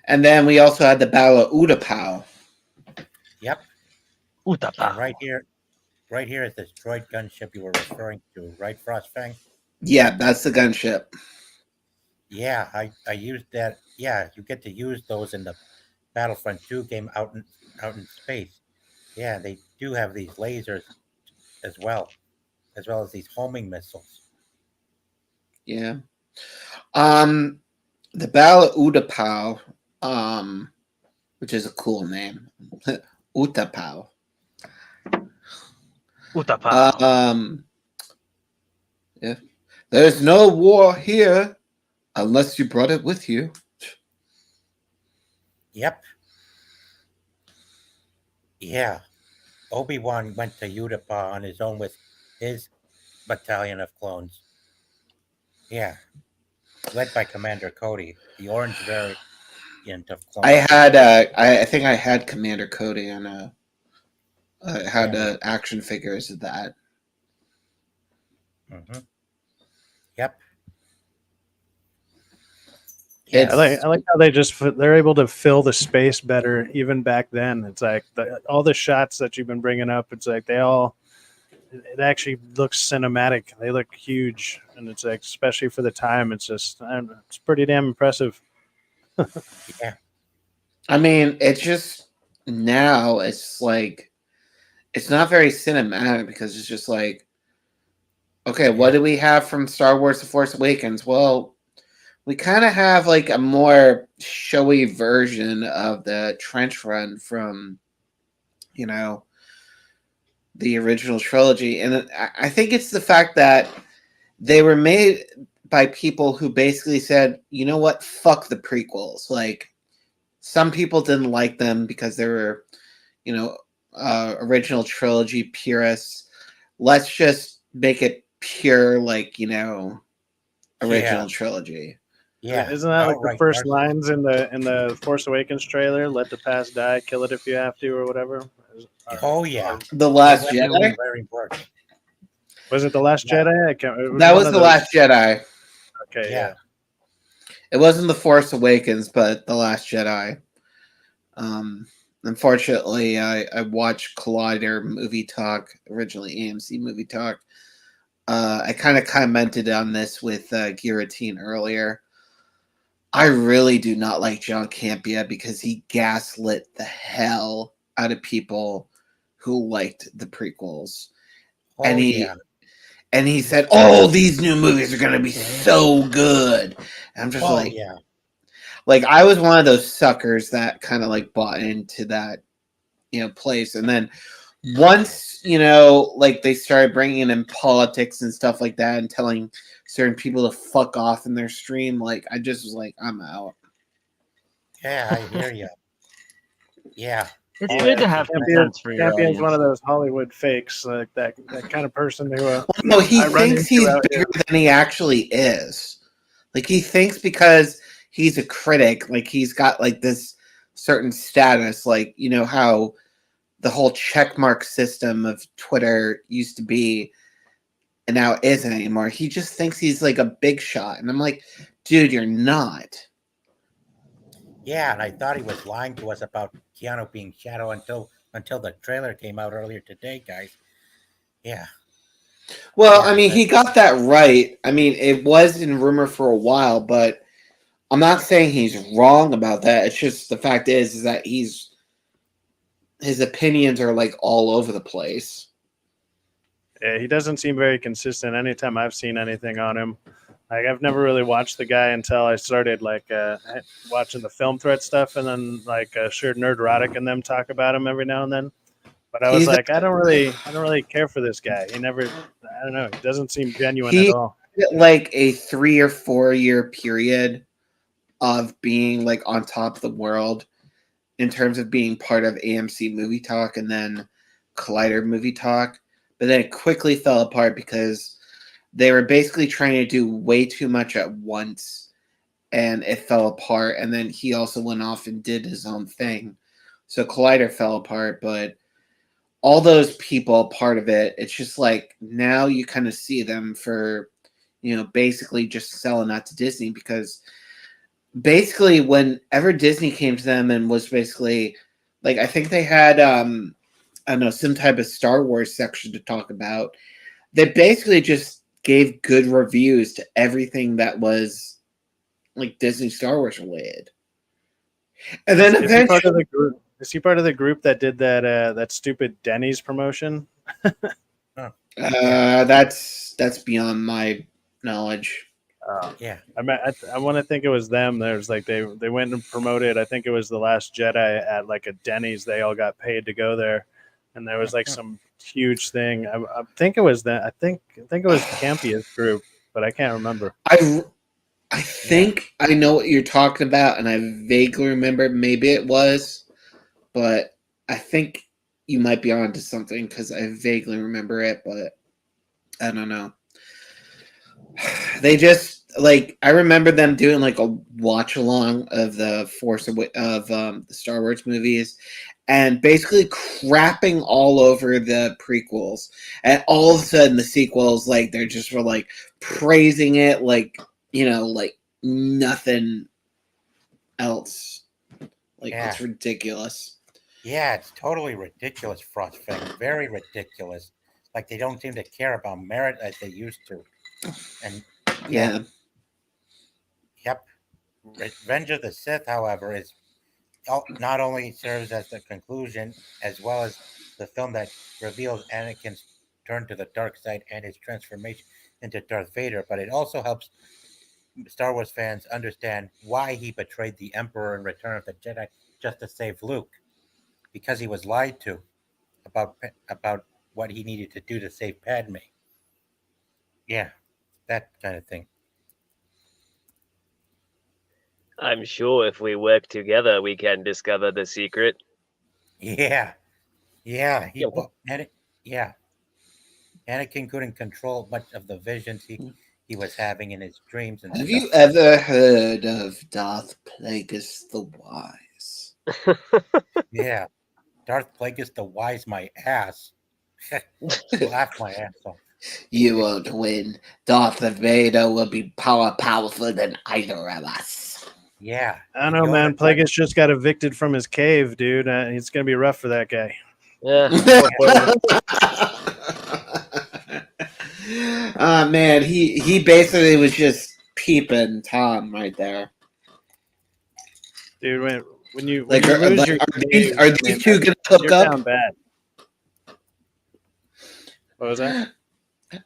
And then we also had the Battle of Utapau. yep. Utapau. And right here is this droid gunship you were referring to, right, Frostfang? Yeah, that's the gunship. Yeah, I used that. Yeah, you get to use those in the Battlefront 2 game out in space. Yeah, they do have these lasers as well as these homing missiles. Yeah. The Battle of Utapau, which is a cool name. Utapau. Utapau. Yeah. There's no war here unless you brought it with you. Yep. Yeah. Obi-Wan went to Utapau on his own with his battalion of clones. Yeah. Led by Commander Cody, the orange variant of clones. I think I had Commander Cody on I had action figures of that. Mm-hmm. Yep. Yeah, I like how they're able to fill the space better even back then. It's like all the shots that you've been bringing up. It's like it actually looks cinematic. They look huge, and it's like especially for the time, it's just it's pretty damn impressive. Yeah. I mean, it's just now it's like it's not very cinematic because it's just like, okay, what do we have from Star Wars: The Force Awakens? Well, we kind of have like a more showy version of the trench run from, the original trilogy. And I think it's the fact that they were made by people who basically said, you know what, fuck the prequels. Like, some people didn't like them because they were, original trilogy purists. Let's just make it pure, like, original trilogy. Yeah. Isn't that like the Outright first Darth- lines in the Force Awakens trailer? Let the past die, kill it if you have to, or whatever. Oh yeah. The Last Yeah, Jedi? very important. Was it the Last Yeah. Jedi? I can't, it That one was of The those. Last Jedi. Okay, Yeah. yeah. It wasn't The Force Awakens, but The Last Jedi. Unfortunately, I watched Collider Movie Talk, originally AMC Movie Talk. I kind of commented on this with Guillotine earlier. I really do not like John Campea because he gaslit the hell out of people who liked the prequels. Oh And he yeah. and he said, "Oh, these new movies are gonna be so good." And I'm just Oh like, yeah. like I was one of those suckers that kind of like bought into that, place. And then once, like they started bringing in politics and stuff like that and telling certain people to fuck off in their stream, like I just was like, I'm out. Yeah, I hear you. Yeah. It's Yeah, good to have consensus for your Champion's one audience. of those Hollywood fakes, like that kind of person who No, he I run thinks into he's out bigger than he actually is. Like he thinks because he's a critic, like he's got like this certain status, like how the whole checkmark system of Twitter used to be and now it isn't anymore. He just thinks he's like a big shot. And I'm like, dude, you're not. Yeah, and I thought he was lying to us about Keanu being Shadow until the trailer came out earlier today, guys. Yeah. Well, Yeah. I mean, he got that right. I mean, it was in rumor for a while, but I'm not saying he's wrong about that. It's just the fact is that his opinions are like all over the place. Yeah, he doesn't seem very consistent. Anytime I've seen anything on him, like I've never really watched the guy until I started watching the film threat stuff, and then Shared Nerd Erotic and them talk about him every now and then. But I was He's like, I don't really care for this guy. I don't know. He doesn't seem genuine he at all. like a 3 or 4 year period of being like on top of the world in terms of being part of AMC Movie Talk and then Collider Movie Talk, but then it quickly fell apart because they were basically trying to do way too much at once and it fell apart. And then he also went off and did his own thing. So Collider fell apart, but all those people part of it, it's just like now you kind of see them for, basically just selling out to Disney because basically whenever Disney came to them and was basically like, I think they had, I don't know, some type of Star Wars section to talk about. They basically just gave good reviews to everything that was like Disney Star Wars related. And then Is he part eventually, of the group? Is he part of the group that did that stupid Denny's promotion? that's beyond my knowledge. Yeah. I want to think it was them. There's like they went and promoted. I think it was The Last Jedi at like a Denny's. They all got paid to go there, and there was like some huge thing. I think it was that. I think it was Campia's group, but I can't remember. I think I know what you're talking about, and I vaguely remember maybe it was, but I think you might be onto something because I vaguely remember it, but I don't know. They just like I remember them doing like a watch along of the the Star Wars movies, and basically crapping all over the prequels, and all of a sudden the sequels like they're just were like praising it like like nothing else. Like it's ridiculous. Yeah, it's totally ridiculous, Frostfang. Very ridiculous. Like they don't seem to care about merit as they used to. And Yeah. yep. Revenge of the Sith, however, not only serves as the conclusion as well as the film that reveals Anakin's turn to the dark side and his transformation into Darth Vader, but it also helps Star Wars fans understand why he betrayed the Emperor in Return of the Jedi just to save Luke, because he was lied to about what he needed to do to save Padme. Yeah, that kind of thing. I'm sure if we work together, we can discover the secret. Yeah, yeah, Yeah. yeah. Anakin couldn't control much of the visions he was having in his dreams and Have stuff. you ever heard of Darth Plagueis the Wise? Yeah, Darth Plagueis the Wise, my ass. Laugh my ass off. You won't win. Darth Vader will be powerful than either of us. Yeah, I don't know, man. Plagueis just got evicted from his cave, dude. It's gonna be rough for that guy. Yeah. Man, he basically was just peeping Tom right there. Dude, when you Like, lose your are these two gonna hook you're up? down bad. What was that?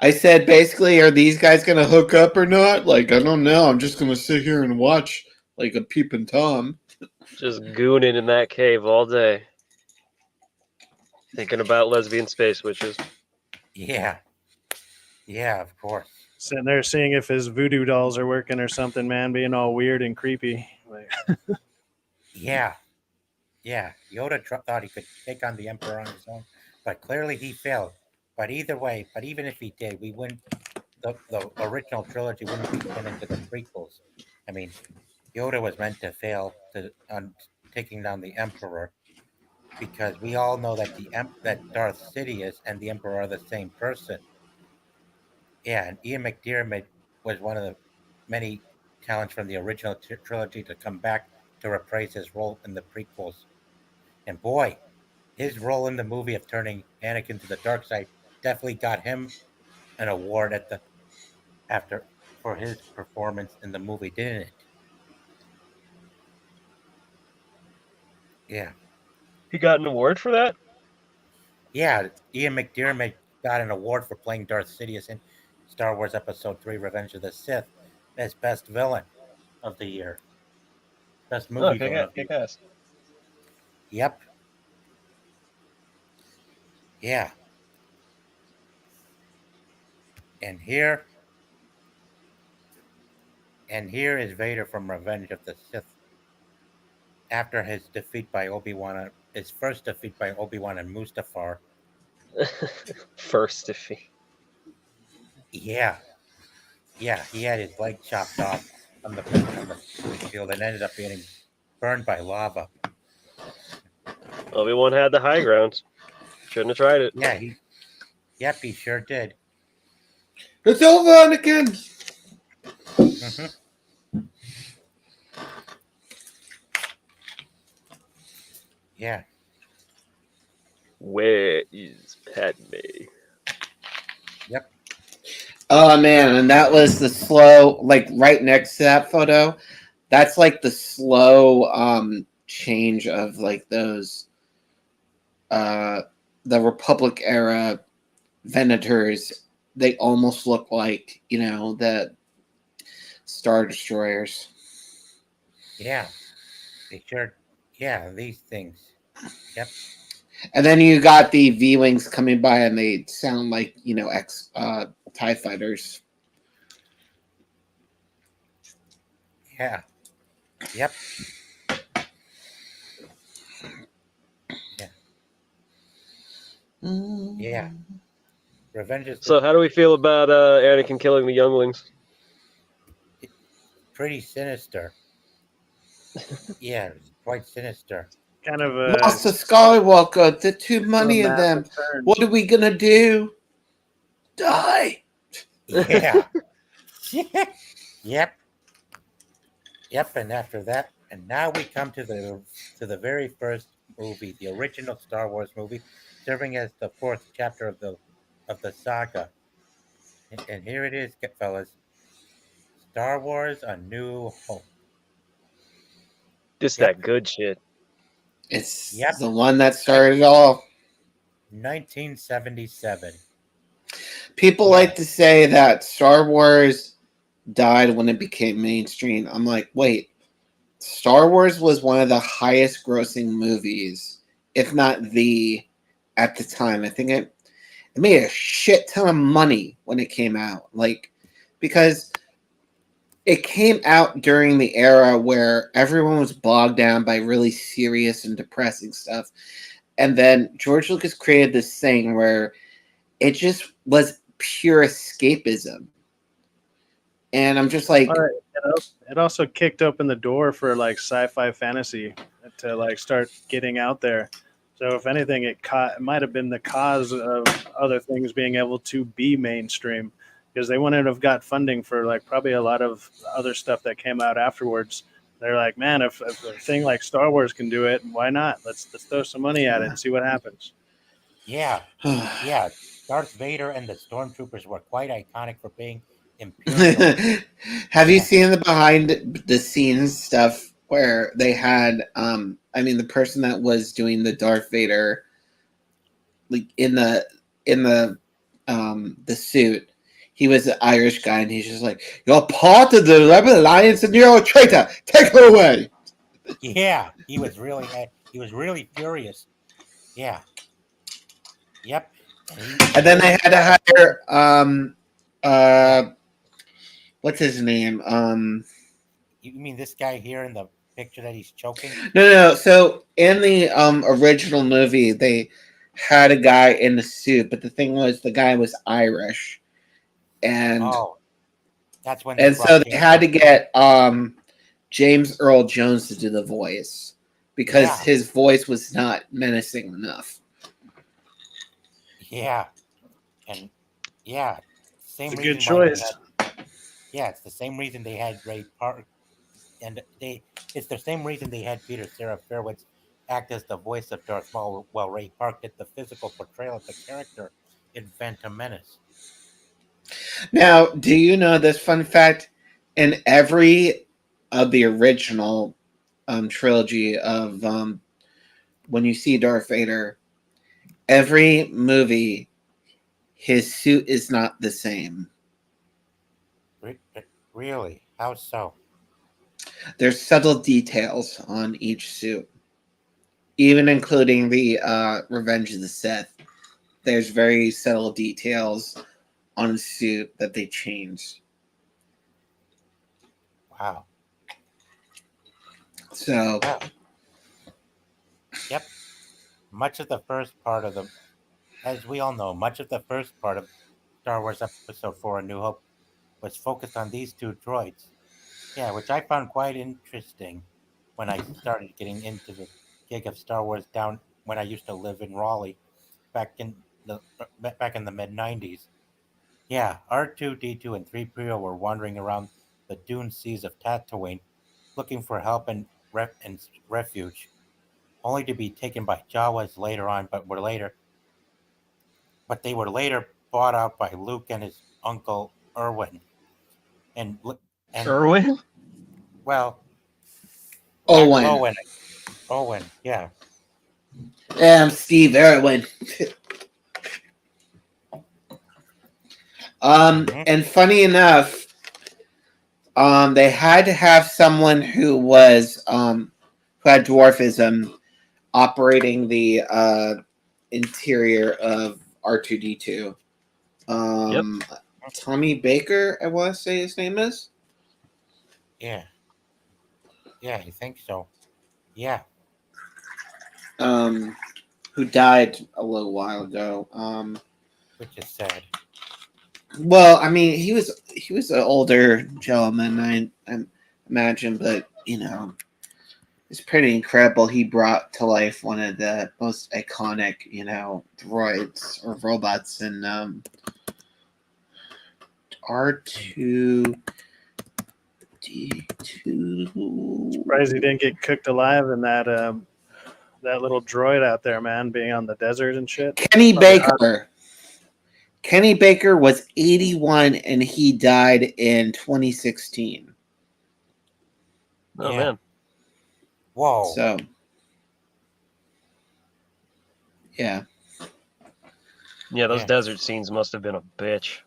I said, basically, are these guys going to hook up or not? Like, I don't know. I'm just going to sit here and watch like a peeping Tom. Just gooning in that cave all day, thinking about lesbian space witches. Yeah. Yeah, of course. Sitting there seeing if his voodoo dolls are working or something, man, being all weird and creepy. Like, Yeah. Yeah. Yoda thought he could take on the Emperor on his own, but clearly he failed. But either way, but even if he did, we wouldn't. The original trilogy wouldn't be turned into the prequels. I mean, Yoda was meant to fail on taking down the Emperor because we all know that that Darth Sidious and the Emperor are the same person. Yeah, and Ian McDiarmid was one of the many talents from the original trilogy to come back to reprise his role in the prequels. And boy, his role in the movie of turning Anakin to the dark side definitely got him an award at the after for his performance in the movie, didn't it? Yeah. He got an award for that? Yeah, Ian McDiarmid got an award for playing Darth Sidious in Star Wars Episode 3 Revenge of the Sith as best villain of the year. Best Oh, movie villain of the kick year. ass. Yep. Yeah. And here is Vader from Revenge of the Sith. After his defeat by Obi-Wan, his first defeat by Obi-Wan and Mustafar. First defeat. Yeah. Yeah, he had his leg chopped off on the field and ended up getting burned by lava. Obi-Wan had the high ground. Shouldn't have tried it. Yeah, he sure did. It's over, Anakin! Mm-hmm. Yeah. Where is Padme? Yep. Oh, man. And that was the slow, like right next to that photo. That's like the slow change of like those, the Republic era Venators. They almost look like, the Star Destroyers. Yeah. They sure. Yeah, these things. Yep. And then you got the V-Wings coming by and they sound like, TIE fighters. Yeah. Yep. Yeah. Yeah. Revenge is So, how do we feel about Anakin killing the younglings? pretty sinister. Yeah, it's quite sinister. kind of a Master Skywalker, there are too many of them. massive turn. What are we going to do? Die. Yeah. Yep. Yep. And after that, and now we come to the very first movie, the original Star Wars movie, serving as the fourth chapter of the saga. And here it is, fellas. Star Wars: A New Hope. Just Yep. that good shit. It's Yep. the one that started it all. 1977. People Yeah. like to say that Star Wars died when it became mainstream. I'm like, wait. Star Wars was one of the highest grossing movies, if not the, at the time. I think it made a shit ton of money when it came out. Like, because it came out during the era where everyone was bogged down by really serious and depressing stuff. And then George Lucas created this thing where it just was pure escapism. And I'm just like, It also kicked open the door for like sci-fi fantasy to like start getting out there. So if anything, it might have been the cause of other things being able to be mainstream, because they wouldn't have got funding for like probably a lot of other stuff that came out afterwards. They're like, man, if a thing like Star Wars can do it, why not? Let's throw some money at it and see what happens. Yeah. Yeah. Darth Vader and the stormtroopers were quite iconic for being imperial. Have you Yeah. seen the behind the scenes stuff where they had the person that was doing the Darth Vader, like in the the suit. He was an Irish guy, and he's just like, "You're part of the Rebel Alliance, and you're a traitor. Take her away." Yeah, he was really furious. Yeah. Yep. And then they had to hire what's his name? You mean this guy here in the picture that he's choking? No. So in the original movie, they had a guy in the suit, but the thing was, the guy was Irish, and Oh, that's when. and so they had to get James Earl Jones to do the voice because Yeah. his voice was not menacing enough. Yeah, and yeah, same It's a reason good why they choice. yeah, it's the same reason they had Ray Park, and it's the same reason they had Peter Sarah Fairwitz act as the voice of Darth Maul, while Ray Park did the physical portrayal of the character in Phantom Menace. Now, do you know this fun fact? In every of the original trilogy of when you see Darth Vader, every movie, his suit is not the same. Really? How so? There's subtle details on each suit, even including the Revenge of the Sith. There's very subtle details on the suit that they changed. Wow. So, Wow. Yep. Much of the first part of the, as we all know, much of the first part of Star Wars Episode 4: A New Hope was focused on these two droids. Yeah, which I found quite interesting when I started getting into the gig of Star Wars down when I used to live in Raleigh back in the mid '90s. Yeah, R2D2 and 3PO were wandering around the dune seas of Tatooine, looking for help and refuge, only to be taken by Jawas later on. But they were later bought out by Luke and his uncle Erwin, and and Irwin? well, Owen. Owen, yeah. I'm Steve Irwin. And funny enough, they had to have someone who was who had dwarfism operating the interior of R2D2. Tommy Baker, I want to say his name is. Yeah. Yeah, you think so? Yeah. Who died a little while ago. Which is sad. Well, I mean, he was an older gentleman, I imagine, but you know, it's pretty incredible. He brought to life one of the most iconic, you know, droids or robots in R2D2. Surprised he didn't get cooked alive in that little droid out there, man, being on the desert and shit. Kenny Baker. Kenny Baker was 81 and he died in 2016. Oh Yeah. man. Whoa. So, yeah. Yeah, those Yeah. desert scenes must have been a bitch.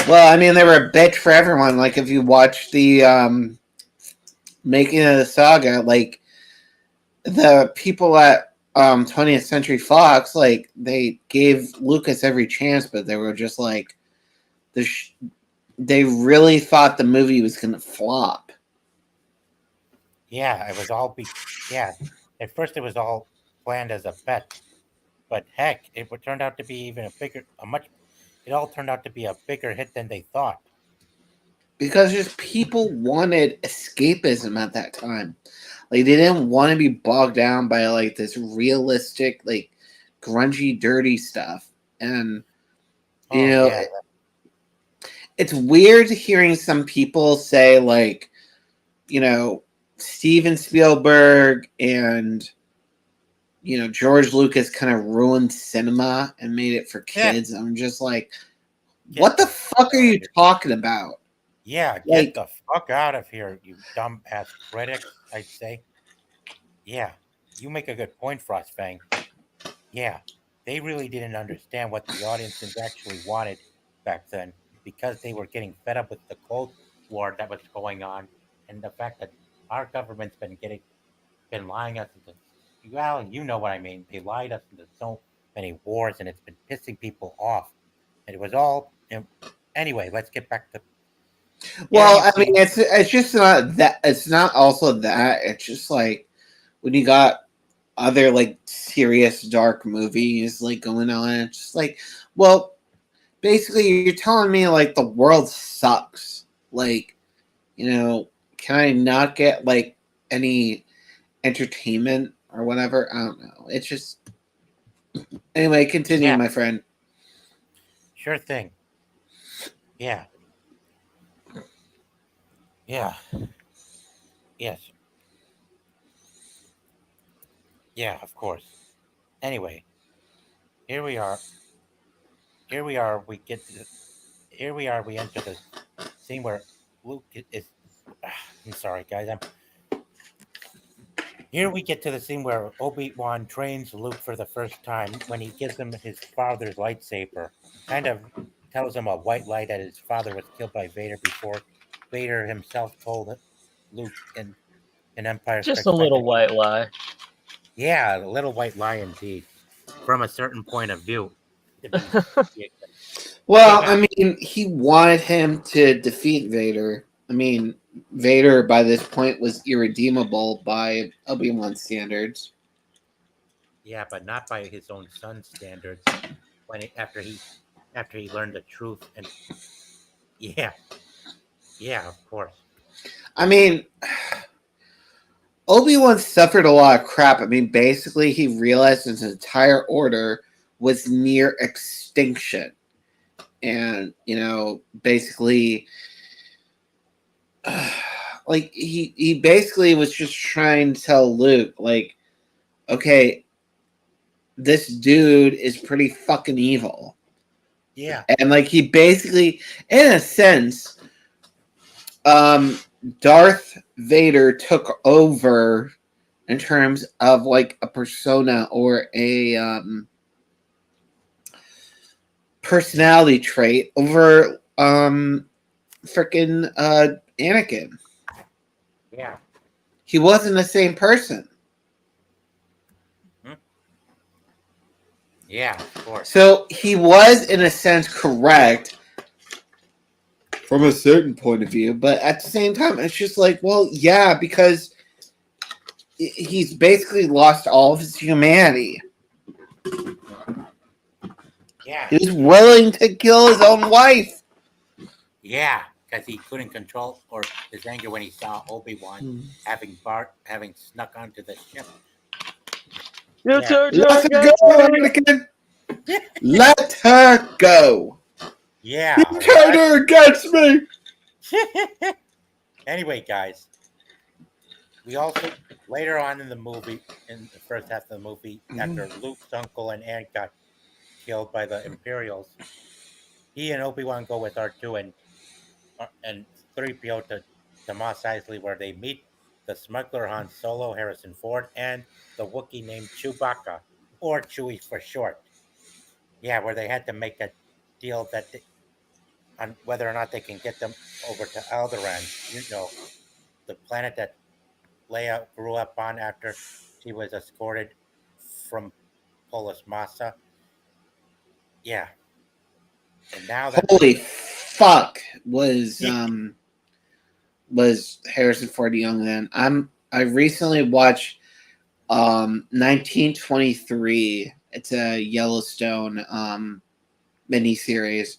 Well, I mean, they were a bitch for everyone. Like, if you watch the making of the saga, like, the people at 20th Century Fox, like, they gave Lucas every chance, but they were just like, they really thought the movie was going to flop. Yeah, it was all yeah. At first it was all planned as a bet. But heck, turned out to be it all turned out to be a bigger hit than they thought. Because just people wanted escapism at that time. Like, they didn't want to be bogged down by, like, this realistic, like, grungy, dirty stuff. And, you know, yeah. it's weird hearing some people say, like, you know, Steven Spielberg and, you know, George Lucas kind of ruined cinema and made it for kids. I'm just like, what the fuck are you talking about? Yeah, get Like, the fuck out of here, you dumb ass critic, I'd say. Yeah, you make a good point, Frostfang. Yeah, they really didn't understand what the audiences actually wanted back then because they were getting fed up with the Cold War that was going on and the fact that our government's been lying us into, well, you know what I mean. They lied us into so many wars and it's been pissing people off. And it was all anyway, let's get back to Well, you I see mean, it's just not that. It's not also that. It's just like when you got other like serious dark movies like going on. It's just like, well, basically, you're telling me like the world sucks. Like, can I not get like any entertainment or whatever? I don't know. It's just anyway. Continue, yeah, my friend. sure thing. Yeah. Yeah. Yes. Yeah, of course. Anyway, here we are. Here we are. Here we are. We enter the scene where Luke is. I'm sorry, guys. Here we get to the scene where Obi-Wan trains Luke for the first time when he gives him his father's lightsaber. Kind of tells him a white lie that his father was killed by Vader before Vader himself told Luke in Empire Just a Strikes Back. little white lie. Yeah, a little white lie indeed, from a certain point of view. Well, Yeah, I mean, he wanted him to defeat Vader. I mean, Vader by this point was irredeemable by Obi-Wan standards. yeah, but not by his own son's standards. After he learned the truth, and yeah, yeah, of course. I mean, Obi-Wan suffered a lot of crap. I mean, basically, he realized his entire order was near extinction. And, basically, like, he basically was just trying to tell Luke, like, okay, this dude is pretty fucking evil. Yeah, And, like, he basically, in a sense, Darth Vader took over in terms of like a persona or a personality trait over freaking Anakin. yeah. He wasn't the same person. Yeah, of course. So he was in a sense correct from a certain point of view, but at the same time it's just like, well, yeah, because he's basically lost all of his humanity. Yeah, He was willing to kill his own wife. yeah, because he couldn't control or his anger when he saw Obi-Wan having snuck onto the ship. It's Yeah. our Let turn, her go, guys. Anakin. Let her go. Yeah. You turned her against me. Anyway, guys, we also later on in the movie, in the first half of the movie, after Luke's uncle and aunt got killed by the Imperials, he and Obi-Wan go with R2 and 3PO to Mos Eisley, where they meet the smuggler Han Solo, Harrison Ford, and the Wookiee named Chewbacca, or Chewie for short. Yeah, where they had to make a deal on whether or not they can get them over to Alderaan, the planet that Leia grew up on after she was escorted from Polis Massa. Yeah. And now that Holy fuck was Harrison Ford young then. I recently watched 1923. It's a Yellowstone miniseries,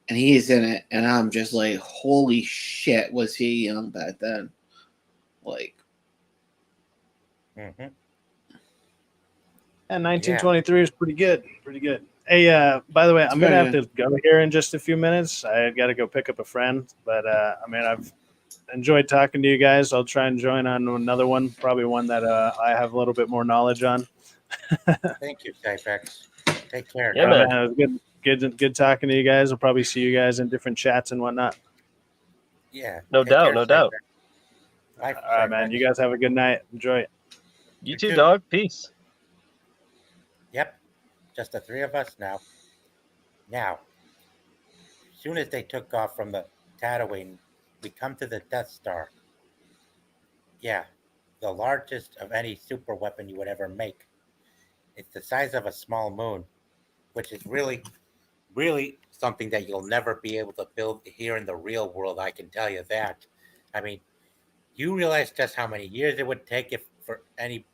and he's in it, and I'm just like, holy shit, was he young back then? Like, Mhm. And 1923 is pretty good. Pretty good. Hey, by the way, I'm going to have to go here in just a few minutes. I got to go pick up a friend. But, I've enjoyed talking to you guys. I'll try and join on another one, probably one that I have a little bit more knowledge on. Thank you, Cypex. Take care. Yeah, guys. man. It was good talking to you guys. I'll probably see you guys in different chats and whatnot. Yeah. No take doubt, care, no doubt. Cypex. Bye, All right, man. Cypex. You guys have a good night. Enjoy it. You You too, too. dog. Peace. Yep. just the three of us now. Now, as soon as they took off from the Tatooine, we come to the Death Star. Yeah, the largest of any super weapon you would ever make. It's the size of a small moon, which is really something that you'll never be able to build here in the real world. I can tell you that. I mean, you realize just how many years it would take if for any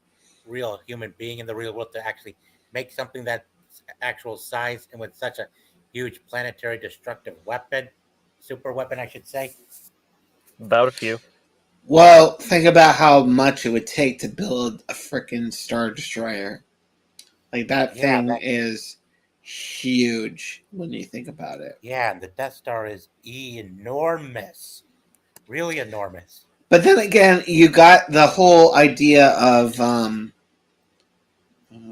real human being in the real world to actually make something that's actual size and with such a huge planetary destructive weapon, super weapon, I should say. About a few. Well, think about how much it would take to build a freaking Star Destroyer. Like, that Yeah, thing that- is huge when you think about it. Yeah, and the Death Star is enormous, really enormous. But then again, you got the whole idea of, I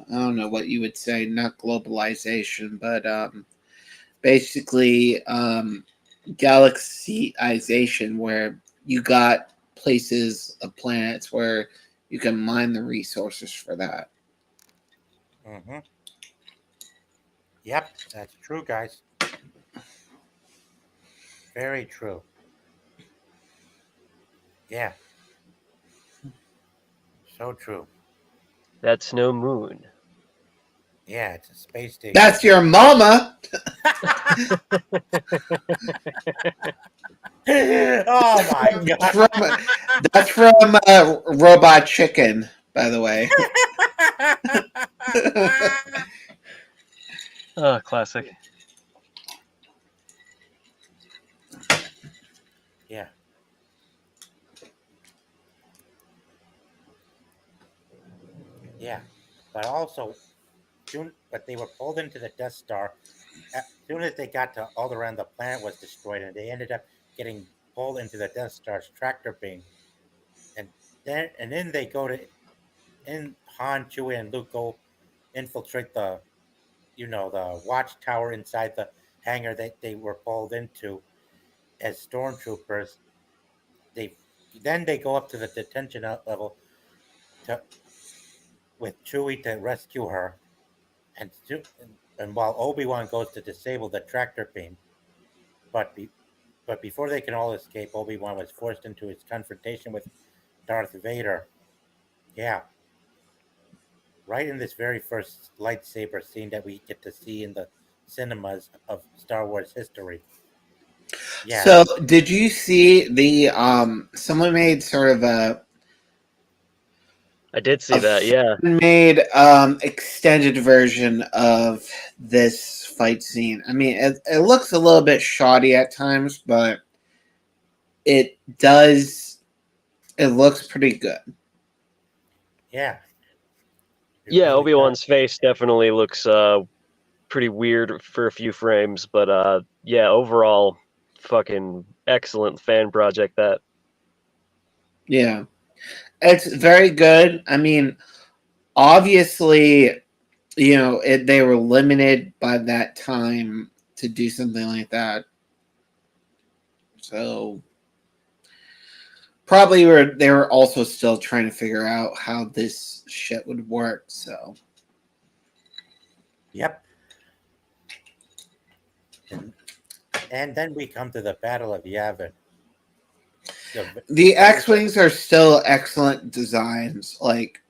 don't know what you would say, not globalization, but basically galaxyization, where you got places of planets where you can mine the resources for that. Mm-hmm. Yep, that's true, guys. Very true. Yeah, so true. That's no moon. Yeah, it's a space station. That's your mama. Oh my That's god. from, that's from Robot Chicken, by the way. Oh, classic. Yeah. Yeah. But also, but they were pulled into the Death Star. As soon as they got to Alderaan, the planet was destroyed, and they ended up getting pulled into the Death Star's tractor beam. And then they go to Han, Chewie, and Luke go infiltrate the watchtower inside the hangar that they were pulled into as stormtroopers. They then they go up to the detention level to with Chewie to rescue her, and and while Obi-Wan goes to disable the tractor beam, but but before they can all escape, Obi-Wan was forced into his confrontation with Darth Vader. Yeah, right in this very first lightsaber scene that we get to see in the cinemas of Star Wars history. Yeah. So, did you see the someone made sort of a I did see that, yeah. made extended version of this fight scene. I mean, it looks a little bit shoddy at times, but it looks pretty good. Yeah. It Yeah, really Obi-Wan's does. face definitely looks pretty weird for a few frames, but yeah, overall fucking excellent fan project that. Yeah. It's very good. I mean, obviously, they were limited by that time to do something like that. So probably they were also still trying to figure out how this shit would work. So Yep. And then we come to the Battle of Yavin. the X-wings are still excellent designs. Like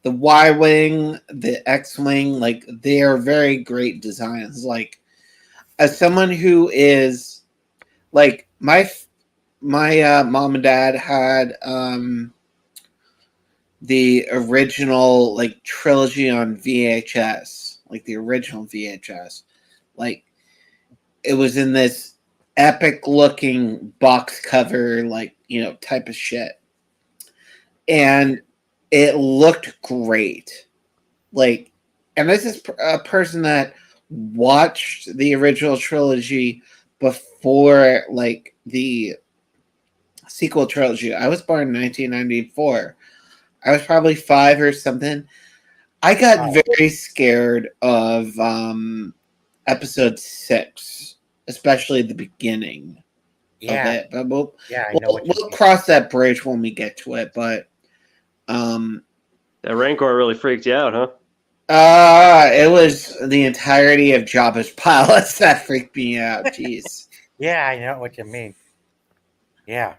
the Y-wing, the X-wing, like they are very great designs. Like as someone who is like my mom and dad had the original like trilogy on VHS, like the original VHS. Like it was in this epic looking box cover, like, type of shit. And it looked great. Like, and this is a person that watched the original trilogy before, like, the sequel trilogy. I was born in 1994. I was probably 5 or something. I got Oh. very scared of episode 6, especially the beginning Yeah. of it. But we'll Yeah, I know what you we'll mean. cross that bridge when we get to it. But That Rancor really freaked you out, huh? It was the entirety of Jabba's palace that freaked me out. Jeez. Yeah, I know what you mean. Yeah.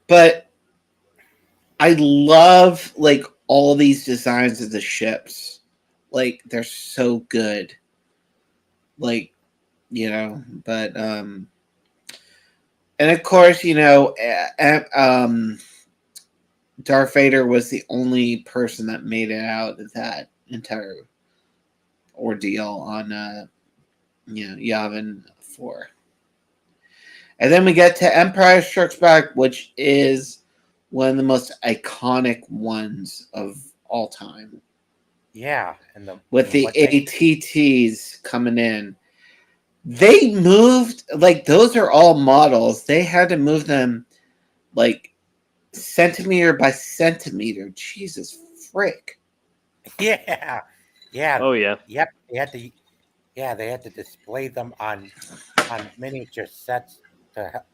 But I love like all these designs of the ships. Like they're so good. Like, but and of course, Darth Vader was the only person that made it out of that entire ordeal on Yavin 4. And then we get to Empire Strikes Back, which is one of the most iconic ones of all time. Yeah. And With the what they- ATTs coming in. They moved, like, those are all models. They had to move them, like, centimeter by centimeter. Jesus frick. Yeah. Yeah. Oh yeah. Yep. They had to display them on miniature sets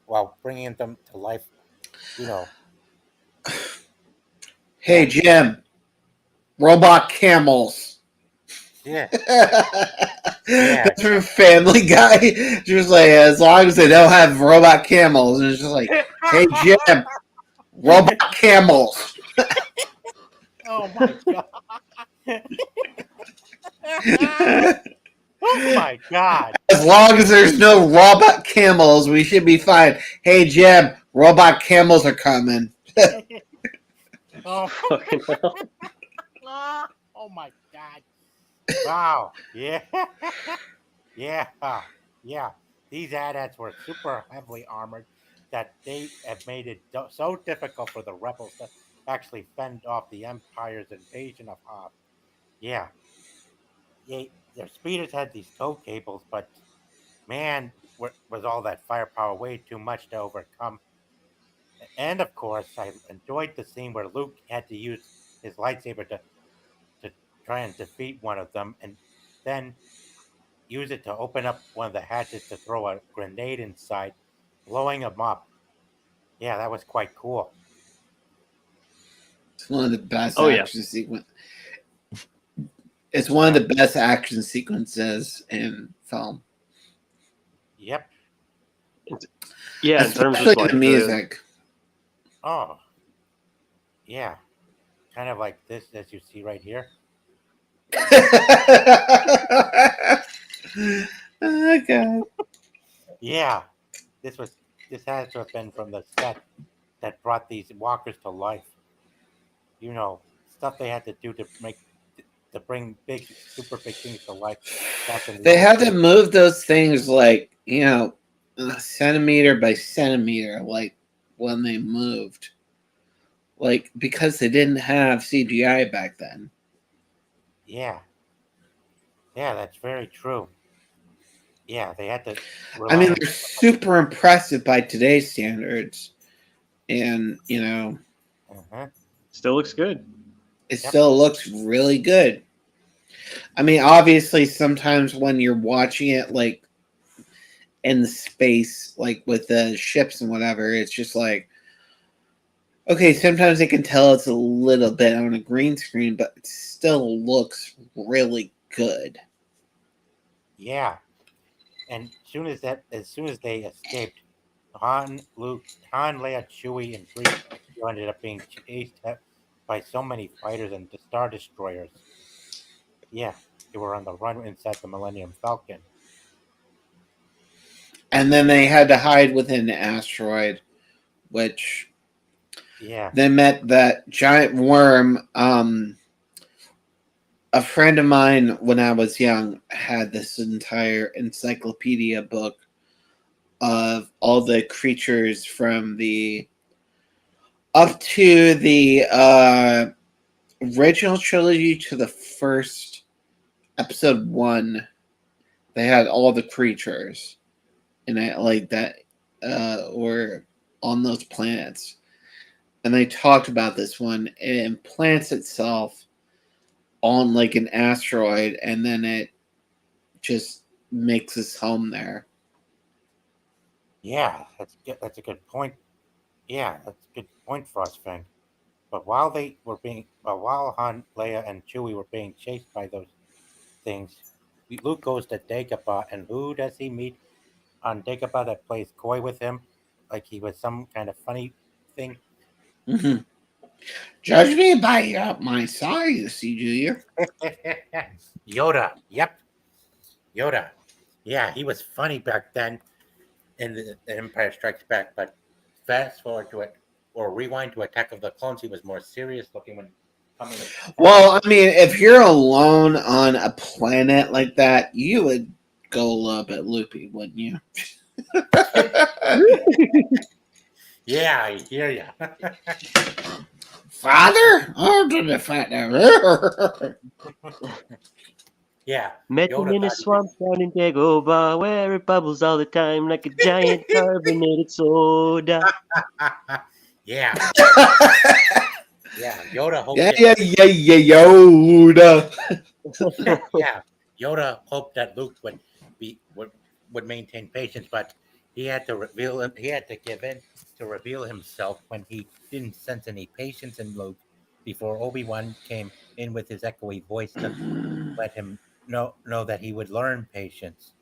while bringing them to life. You know. Hey, And- Jim. Robot camels. Yeah. That's from Family Guy. Just like, as long as they don't have robot camels. And it's just like, hey, Jim. Robot camels. Oh my god. Oh my god. As long as there's no robot camels, we should be fine. Hey, Jim. Robot camels are coming. Oh, Fucking hell. oh my god. Wow. Yeah. Yeah. Yeah. These AT-ATs were super heavily armored that they have made it so difficult for the rebels to actually fend off the Empire's invasion of Hoth. Yeah. Yeah. Their speeders had these tow cables, but man, was all that firepower way too much to overcome. And of course, I enjoyed the scene where Luke had to use his lightsaber to try and defeat one of them, and then use it to open up one of the hatches to throw a grenade inside, blowing him up. Yeah, that was quite cool. It's one of the best Oh, yeah. action sequences. It's one of the best action sequences in film. Yep. Yeah, in terms of Especially like the music. Oh. Yeah. Kind of like this, as you see right here. Oh god. Yeah. This had to have been from the set that brought these walkers to life. You know, stuff they had to do to bring super big things to life back in the They old had to days. move those things like, centimeter by centimeter, like when they moved. Like, because they didn't have CGI back then. Yeah. Yeah, that's very true. Yeah, they had to I mean, rely on they're super impressive by today's standards. And, uh-huh. still looks good. it Yep. still looks really good. I mean, obviously, sometimes when you're watching it, like, in space, like with the ships and whatever, it's just like, okay, sometimes they can tell it's a little bit on a green screen, but it still looks really good. Yeah. And as soon as they escaped, Han, Leia, Chewie, and Greef ended up being chased by so many fighters and the Star Destroyers. Yeah, they were on the run inside the Millennium Falcon. And then they had to hide within the asteroid, which Yeah. they met that giant worm. A friend of mine, when I was young, had this entire encyclopedia book of all the creatures from the up to the original trilogy to the first episode 1. They had all the creatures in it, like that, were on those planets, and they talked about this one. It implants itself on like an asteroid, and then it just makes its home there. Yeah, that's a good point. Yeah, that's a good point, Frostfang. But while while Han, Leia, and Chewie were being chased by those things, Luke goes to Dagobah, and who does he meet on Dagobah that plays coy with him, like he was some kind of funny thing? Mhm. Judge me by my size, Junior. Yoda. Yep, Yoda. Yeah, he was funny back then in the Empire Strikes Back, but fast forward to it or rewind to Attack of the Clones, he was more serious looking when coming. Well, I mean, if you're alone on a planet like that, you would go a little bit loopy, wouldn't you? Yeah, I hear ya. Father? Oh, to the fat Yeah, Met him Yoda in a thought he swamp down in Dagobah, where it bubbles all the time like a giant carbonated soda. yeah, yeah. Yoda hoped. Yeah, that, Yoda. yeah. Yoda hoped that Luke would maintain patience, but he had to reveal him. He had to give in to reveal himself when he didn't sense any patience in Luke. Before Obi-Wan came in with his echoey voice to let him know that he would learn patience.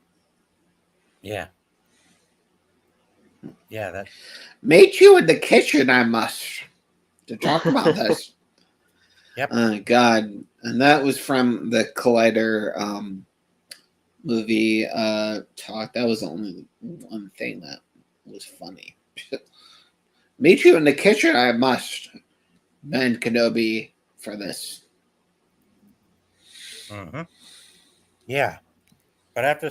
Yeah, yeah. That Meet you in the kitchen, I must, to talk about this. Yep. God. And that was from the Collider movie talk. That was the only one thing that was funny. Meet you in the kitchen, I must. Ben Kenobi for this. Mm-hmm. Yeah, but after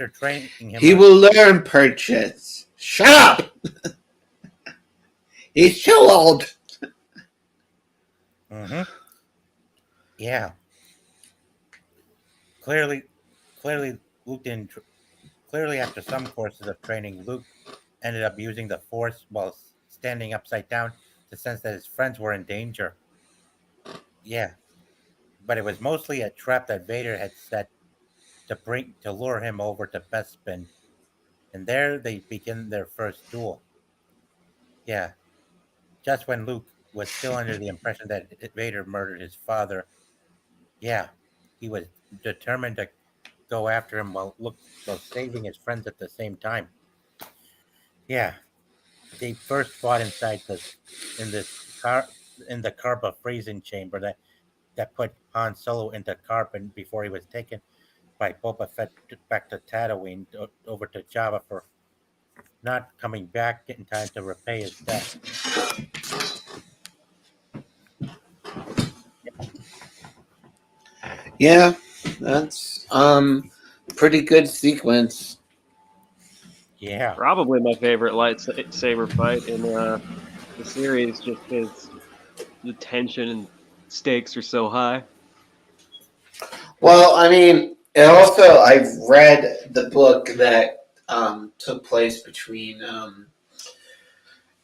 training him, He will learn, Purchase. Shut up! He's too old. Mm-hmm. Yeah. Clearly, Luke didn't. Clearly, after some courses of training, Luke ended up using the Force while standing upside down to sense that his friends were in danger. Yeah, but it was mostly a trap that Vader had set to lure him over to Bespin, and there they begin their first duel. Yeah, just when Luke was still under the impression that Vader murdered his father. Yeah, he was determined to go after him while saving his friends at the same time. Yeah, they first fought in this car in the Karba freezing chamber that put Han Solo into carbon before he was taken by Boba Fett back to Tatooine over to Jabba for not coming back in time to repay his debt. Yeah, that's pretty good sequence. Yeah, Probably my favorite lightsaber fight in the series, just because the tension and stakes are so high. Well, I mean, and also I've read the book that took place between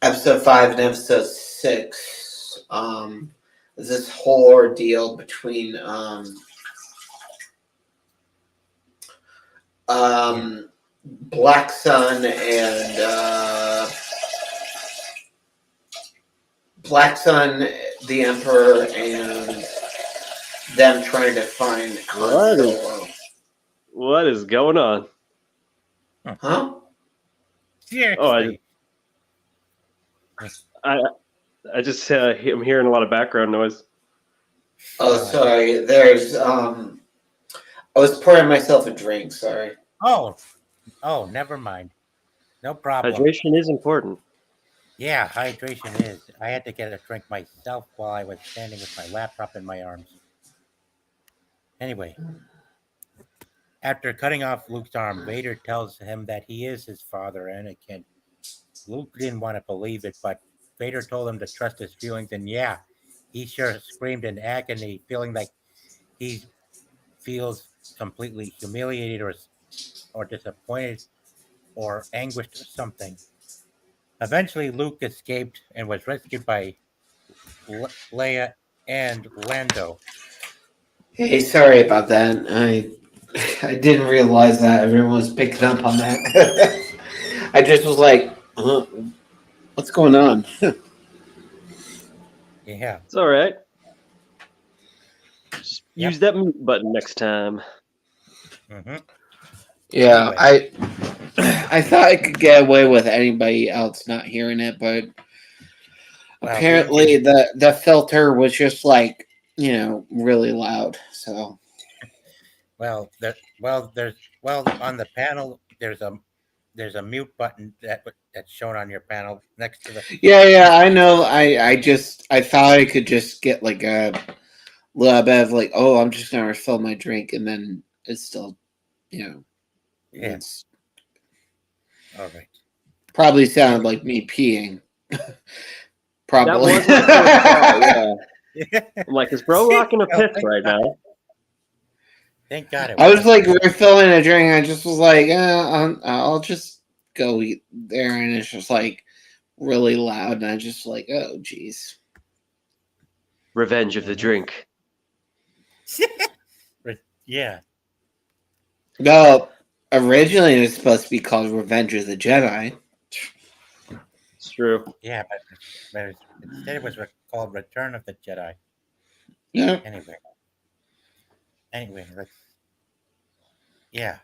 episode 5 and episode 6. This whole ordeal between Black Sun and the Emperor, and them trying to find Han Solo. What is going on? Huh? seriously. I just I'm hearing a lot of background noise. Oh, sorry. There's I was pouring myself a drink. Sorry. Oh, never mind. No problem. Hydration is important. Yeah, hydration is. I had to get a drink myself while I was standing with my laptop in my arms. Anyway, after cutting off Luke's arm, Vader tells him that he is his father, Anakin. Luke didn't want to believe it, but Vader told him to trust his feelings, and yeah, he sure screamed in agony, feeling like he feels completely humiliated or disappointed or anguished or something. Eventually, Luke escaped and was rescued by Leia and Lando. Hey, sorry about that. I didn't realize that everyone was picking up on that. I just was like, what's going on? Yeah. It's all right. Just Yep. use that mute button next time. Hmm. Yeah, Anyway. I thought I could get away with anybody else not hearing it, but Well, apparently the filter was just like, really loud. So Well, on the panel there's a mute button that's shown on your panel next to the. yeah, I know. I thought I could just get like a little bit of like, oh, I'm just gonna refill my drink, and then it's still, Yeah. it's All right. probably sounded like me peeing. Probably. That was my first thought, yeah. I'm like, is bro rocking a piss Thank right God. now? Thank God it I was like wasn't. refilling a drink. I just was like, I'll just go eat there, and it's just like really loud, and I just like, oh, geez. Revenge of the drink. Yeah. No, originally it was supposed to be called Revenge of the Jedi. It's true. Yeah, but instead it was called Return of the Jedi. Yeah. Anyway, let's. Yeah.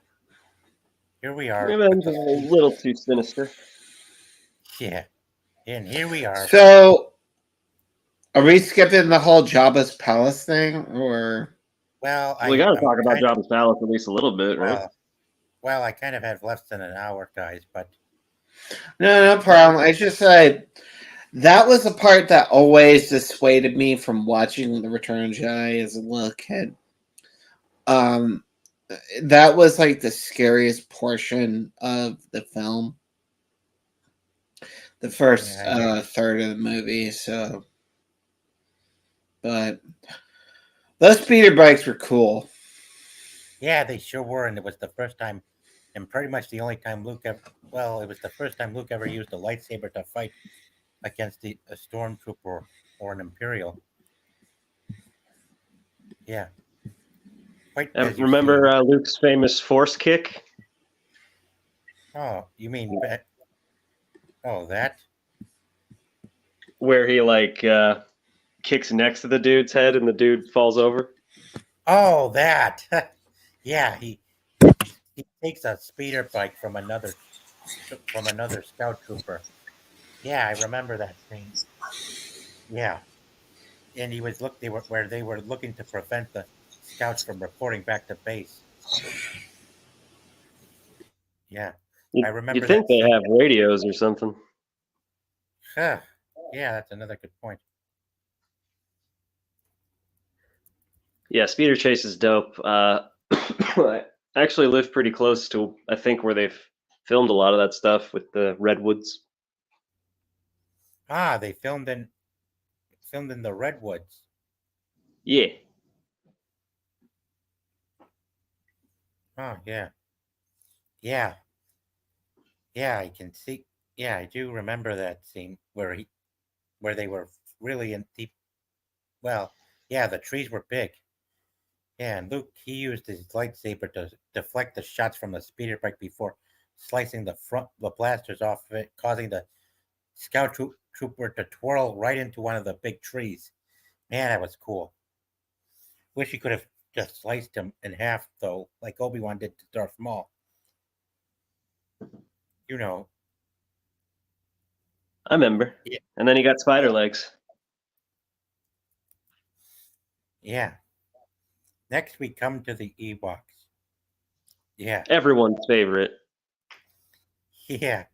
Here we are. Revenge is a little too sinister. Yeah. And here we are. So, are we skipping the whole Jabba's palace thing, or? Well, We got to I'm talk about kind of- Jabba's palace at least a little bit, right? Well, I kind of have less than an hour, guys, but No problem. I just said that was the part that always dissuaded me from watching The Return of the Jedi as a little kid. That was like the scariest portion of the film. The first third of the movie, so. But those speeder bikes were cool. yeah, they sure were, and it was the first time, and pretty much the only time Luke ever. Well, it was the first time Luke ever used a lightsaber to fight against a stormtrooper or an Imperial. Yeah. Quite. as you Remember say. Luke's famous force kick? Oh, you mean that? Oh, that. Where he like kicks next to the dude's head and the dude falls over? Oh, that. Yeah, he takes a speeder bike from another scout trooper. Yeah, I remember that scene. Yeah, and he was they were looking to prevent the scouts from reporting back to base. Yeah, I remember You think that they scene. have radios or something? Huh. Yeah, that's another good point. Yeah, Speeder Chase is dope. I actually live pretty close to, I think, where they've filmed a lot of that stuff with the redwoods. Ah, they filmed in the redwoods. Yeah. Oh, yeah. Yeah. Yeah, I can see. Yeah, I do remember that scene where they were really in deep. Well, yeah, the trees were big. Yeah, and Luke, he used his lightsaber to deflect the shots from the speeder bike before slicing the blasters off of it, causing the scout trooper to twirl right into one of the big trees. Man, that was cool. Wish he could have just sliced him in half, though, like Obi-Wan did to Darth Maul. You know. I remember. Yeah. And then he got spider legs. Yeah. Next, we come to the Ewoks. Yeah. Everyone's favorite. Yeah.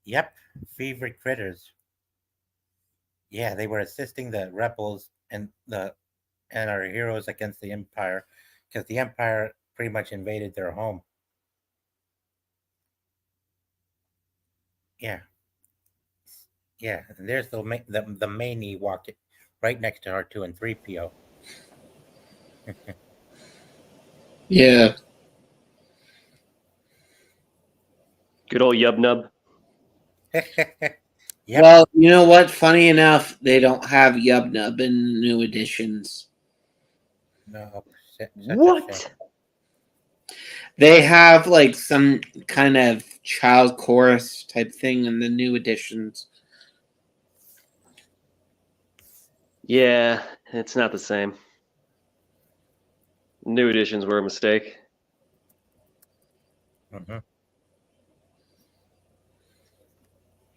Yep. Favorite critters. Yeah, they were assisting the rebels and our heroes against the Empire, because the Empire pretty much invaded their home. Yeah. Yeah, and there's the main Ewok right next to R2 and 3PO. Yeah. Good old Yub Nub. Yep. Well, you know what? Funny enough, they don't have Yub Nub in new editions. No. What? They have like some kind of child chorus type thing in the new editions. Yeah, it's not the same. New editions were a mistake. Hmm.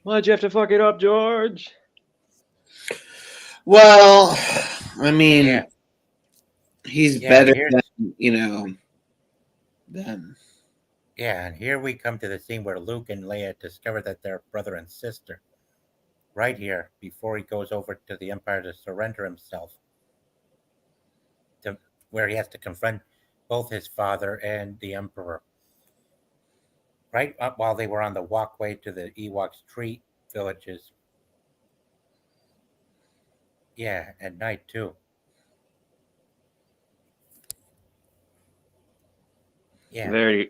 Why'd you have to fuck it up, George? Well, I mean, Yeah. he's Yeah, and better here's than, you know, than. yeah, and here we come to the scene where Luke and Leia discover that they're brother and sister. Right here, before he goes over to the Empire to surrender himself, to where he has to confront both his father and the Emperor. Right up while they were on the walkway to the Ewoks tree villages. Yeah, at night too. Yeah, Very,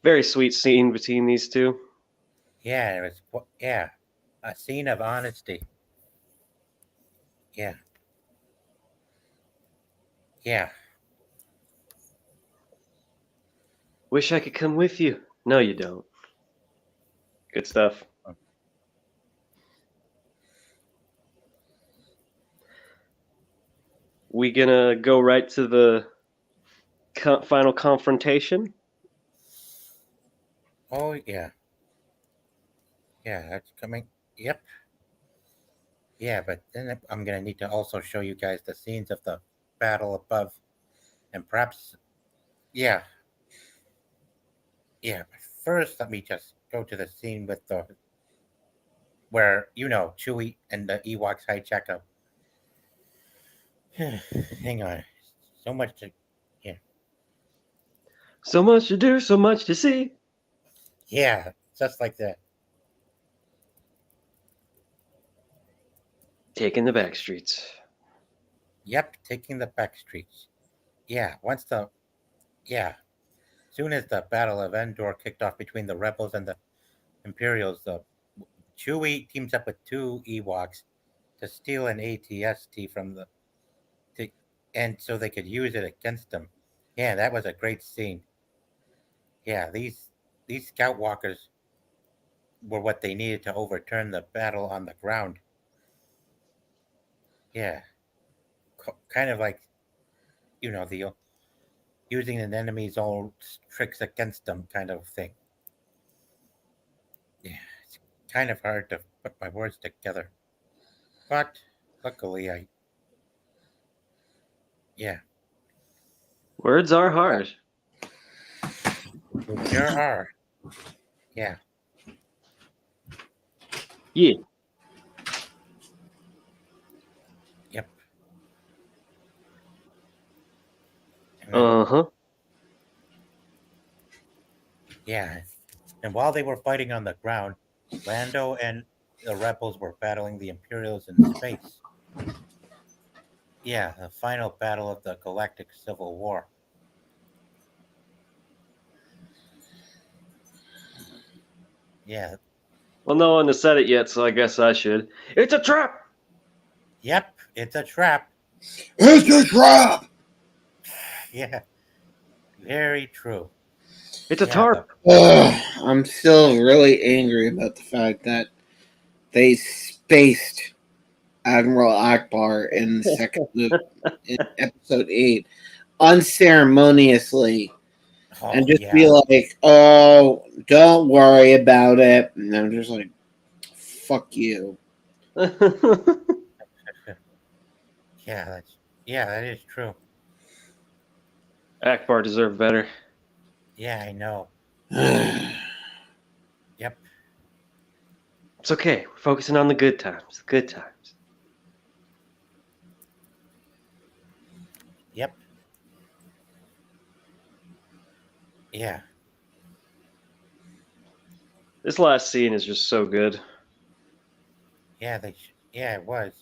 very sweet scene between these two. yeah, it was yeah, a scene of honesty. Yeah, yeah, Wish I could come with you. No, you don't. Good stuff. We gonna go right to the final confrontation? oh yeah, yeah, that's coming. Yep, yeah, but then I'm gonna need to also show you guys the scenes of the battle above, and perhaps, yeah, yeah. But first, let me just go to the scene with the where Chewie and the Ewoks hijack a. Hang on, so much to, yeah, So much to do, so much to see. yeah, just like that. Taking the back streets. Yep, taking the back streets. Yeah, yeah, soon as the Battle of Endor kicked off between the rebels and the Imperials, the Chewie teams up with two Ewoks to steal an ATST from the and so they could use it against them. Yeah, that was a great scene. Yeah, these Scout Walkers were what they needed to overturn the battle on the ground. Yeah, kind of like the using an enemy's old tricks against them kind of thing. Yeah, it's kind of hard to put my words together, but luckily yeah, Words are hard. they sure are. Yeah, Yeah. yep. And then, Uh-huh. yeah, and while they were fighting on the ground, Lando and the rebels were battling the Imperials in space. Yeah, the final battle of the Galactic Civil War. Yeah, Well, no one has said it yet, so I guess I should. It's a trap! yep, it's a trap. It's a trap. Yeah, very true. It's a Yeah, tarp! I'm still really angry about the fact that they spaced Admiral Akbar in the second in episode 8 unceremoniously and oh just be yeah, like, "Oh, don't worry about it," and I'm just like, "Fuck you." yeah, that is true. Akbar deserved better. Yeah, I know. Yep, It's okay. We're focusing on the good times. The good times. yep, yeah, This last scene is just so good. yeah. Yeah, it was.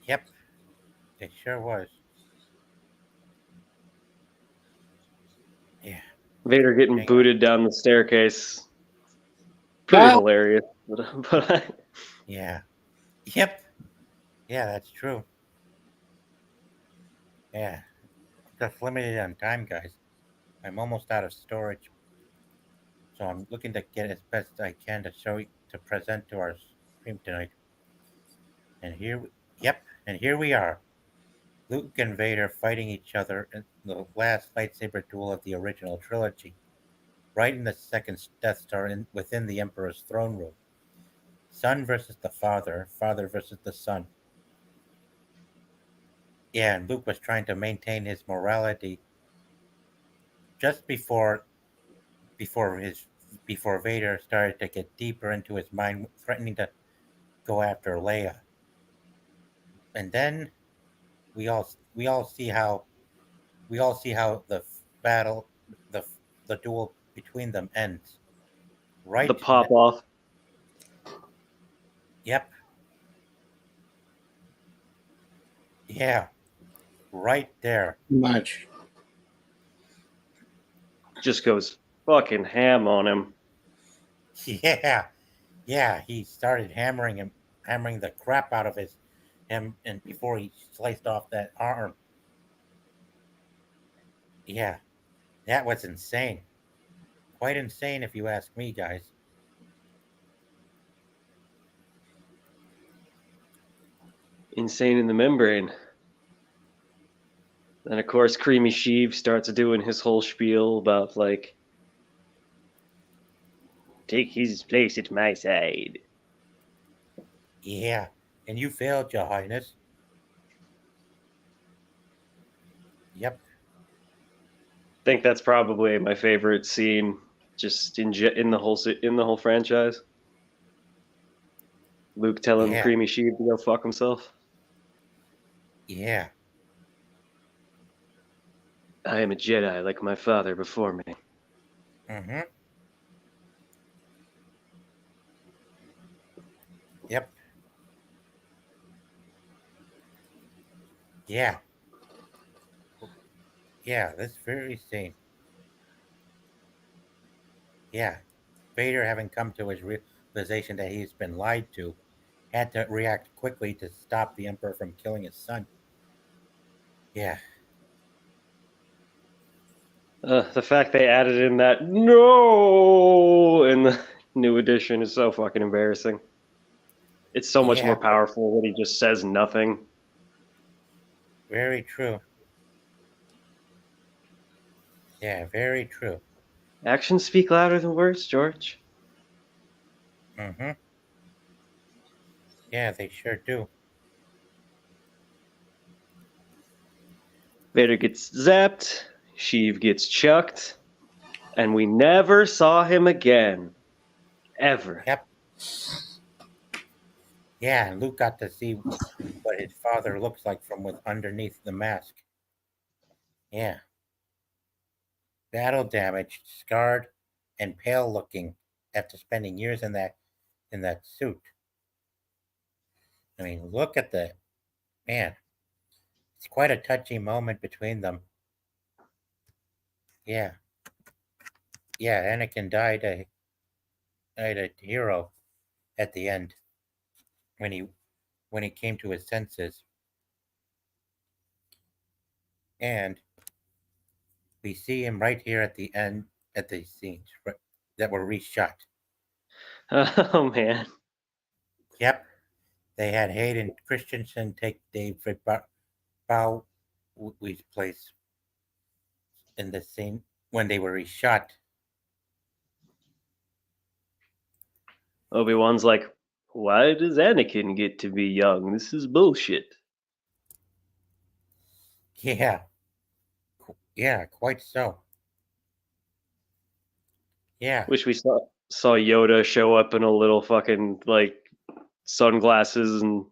Yep, it sure was. Yeah, Vader getting hang on. booted down the staircase. Pretty hilarious. But Yeah, yep, yeah, that's true. Yeah, just limited on time, guys. I'm almost out of storage. So I'm looking to get as best I can to present to our stream tonight. And here we are. Luke and Vader fighting each other in the last lightsaber duel of the original trilogy, right in the second Death Star within the Emperor's throne room. Son versus the father, father versus the son. Yeah, and Luke was trying to maintain his morality just before his before Vader started to get deeper into his mind, threatening to go after Leia. And then we all see how the battle, the the duel between them ends. Right. The pop off. Yep. Yeah. Right there. Much. Just goes fucking ham on him. Yeah. Yeah. He started hammering the crap out of him, and before he sliced off that arm. Yeah. That was insane. Quite insane, if you ask me, guys. Insane in the membrane. And of course, Creamy Sheev starts doing his whole spiel about like, take his place at my side. Yeah. And you failed, Your Highness. Yep. I think that's probably my favorite scene, just in the whole franchise. Luke telling Yeah. Creamy Sheev to go fuck himself. Yeah. I am a Jedi like my father before me. Mm-hmm. Yep. Yeah. Yeah, this very scene. Yeah. Vader, having come to his realization that he's been lied to, had to react quickly to stop the Emperor from killing his son. Yeah. The fact they added in that no in the new edition is so fucking embarrassing. It's so much Yeah. more powerful when he just says nothing. Very true. Yeah, very true. Actions speak louder than words, George. Mm-hmm. Yeah, they sure do. Vader gets zapped, Sheev gets chucked, and we never saw him again. Ever. Yep. Yeah, and Luke got to see what his father looks like from underneath the mask. Yeah. Battle damaged, scarred, and pale looking after spending years in that suit. I mean, look at the man. It's quite a touchy moment between them. Yeah. Yeah, Anakin died a hero at the end when he came to his senses. And we see him right here at the end at the scenes that were reshot. Oh man. Yep. They had Hayden Christensen take David Bowie's place in the scene when they were reshot. Obi-Wan's like, why does Anakin get to be young? This is bullshit. Yeah. Yeah, quite so. Yeah. Wish we saw Yoda show up in a little fucking like sunglasses and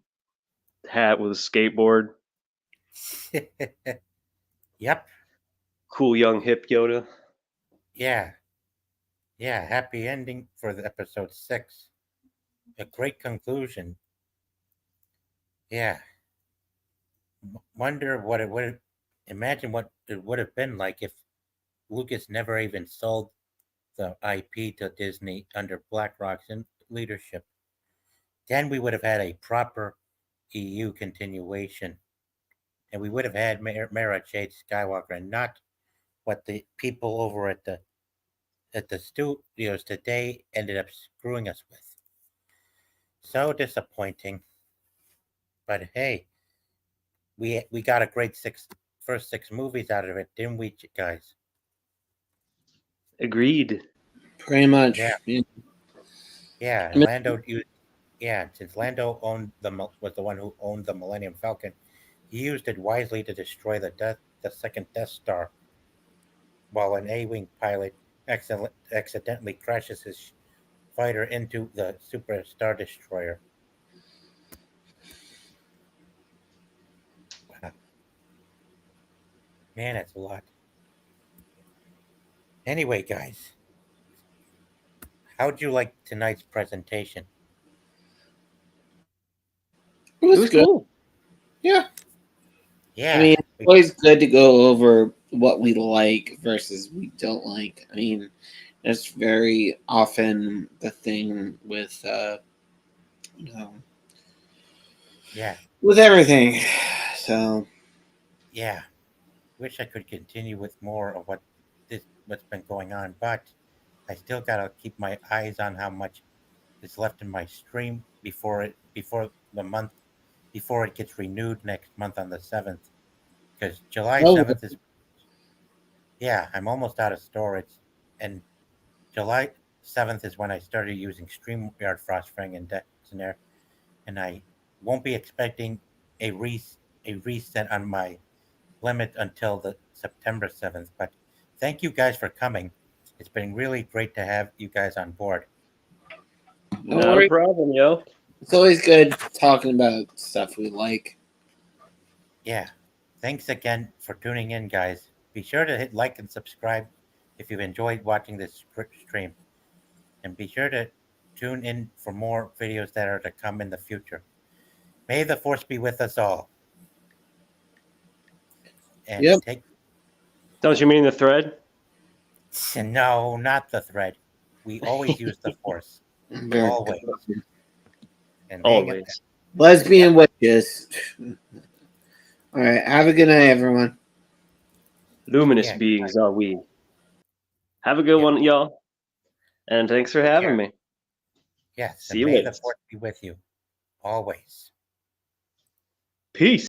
hat with a skateboard. Yep. Cool young hip Yoda. Yeah. Yeah, happy ending for the episode 6. A great conclusion. Yeah. Wonder what it would imagine what it would have been like if Lucas never even sold the IP to Disney under BlackRock's leadership. Then we would have had a proper EU continuation, and we would have had Mara Jade Skywalker, and not what the people over at the that the studios today ended up screwing us with. So disappointing. But hey, we got a great first six movies out of it, didn't we, guys? Agreed. Pretty much. Yeah. Yeah, I and mean- Lando used. Yeah, since Lando was the one who owned the Millennium Falcon, he used it wisely to destroy the second Death Star, while an A-wing pilot accidentally crashes his fighter into the Super Star Destroyer. Wow. Man, that's a lot. Anyway, guys, how'd you like tonight's presentation? It It was was good. cool. Yeah. Yeah, I mean, it's always good to go over what we like versus we don't like. I mean, that's very often the thing with, you know, yeah, with everything. So, yeah. Wish I could continue with more of what's been going on, but I still gotta keep my eyes on how much is left in my stream before it gets renewed next month on the 7th, because July Oh. 7th is, yeah, I'm almost out of storage, and July 7th is when I started using StreamYard, Frostfang, and Dexinair, and I won't be expecting a reset on my limit until the September 7th. But thank you guys for coming. It's been really great to have you guys on board. no Not a worries. problem, yo. It's always good talking about stuff we like. Yeah. Thanks again for tuning in, guys. Be sure to hit like and subscribe if you've enjoyed watching this stream. And be sure to tune in for more videos that are to come in the future. May the force be with us all. And Yep. Don't you mean the thread? No, not the thread. We always use the force. Very Always. good. And Always. Lesbian witches. All right. Have a good night, everyone. Luminous Yeah. beings are we. Have a good Yeah. one, y'all. And thanks for having care. me. Yes, See and you may later. the force be with you always. Peace.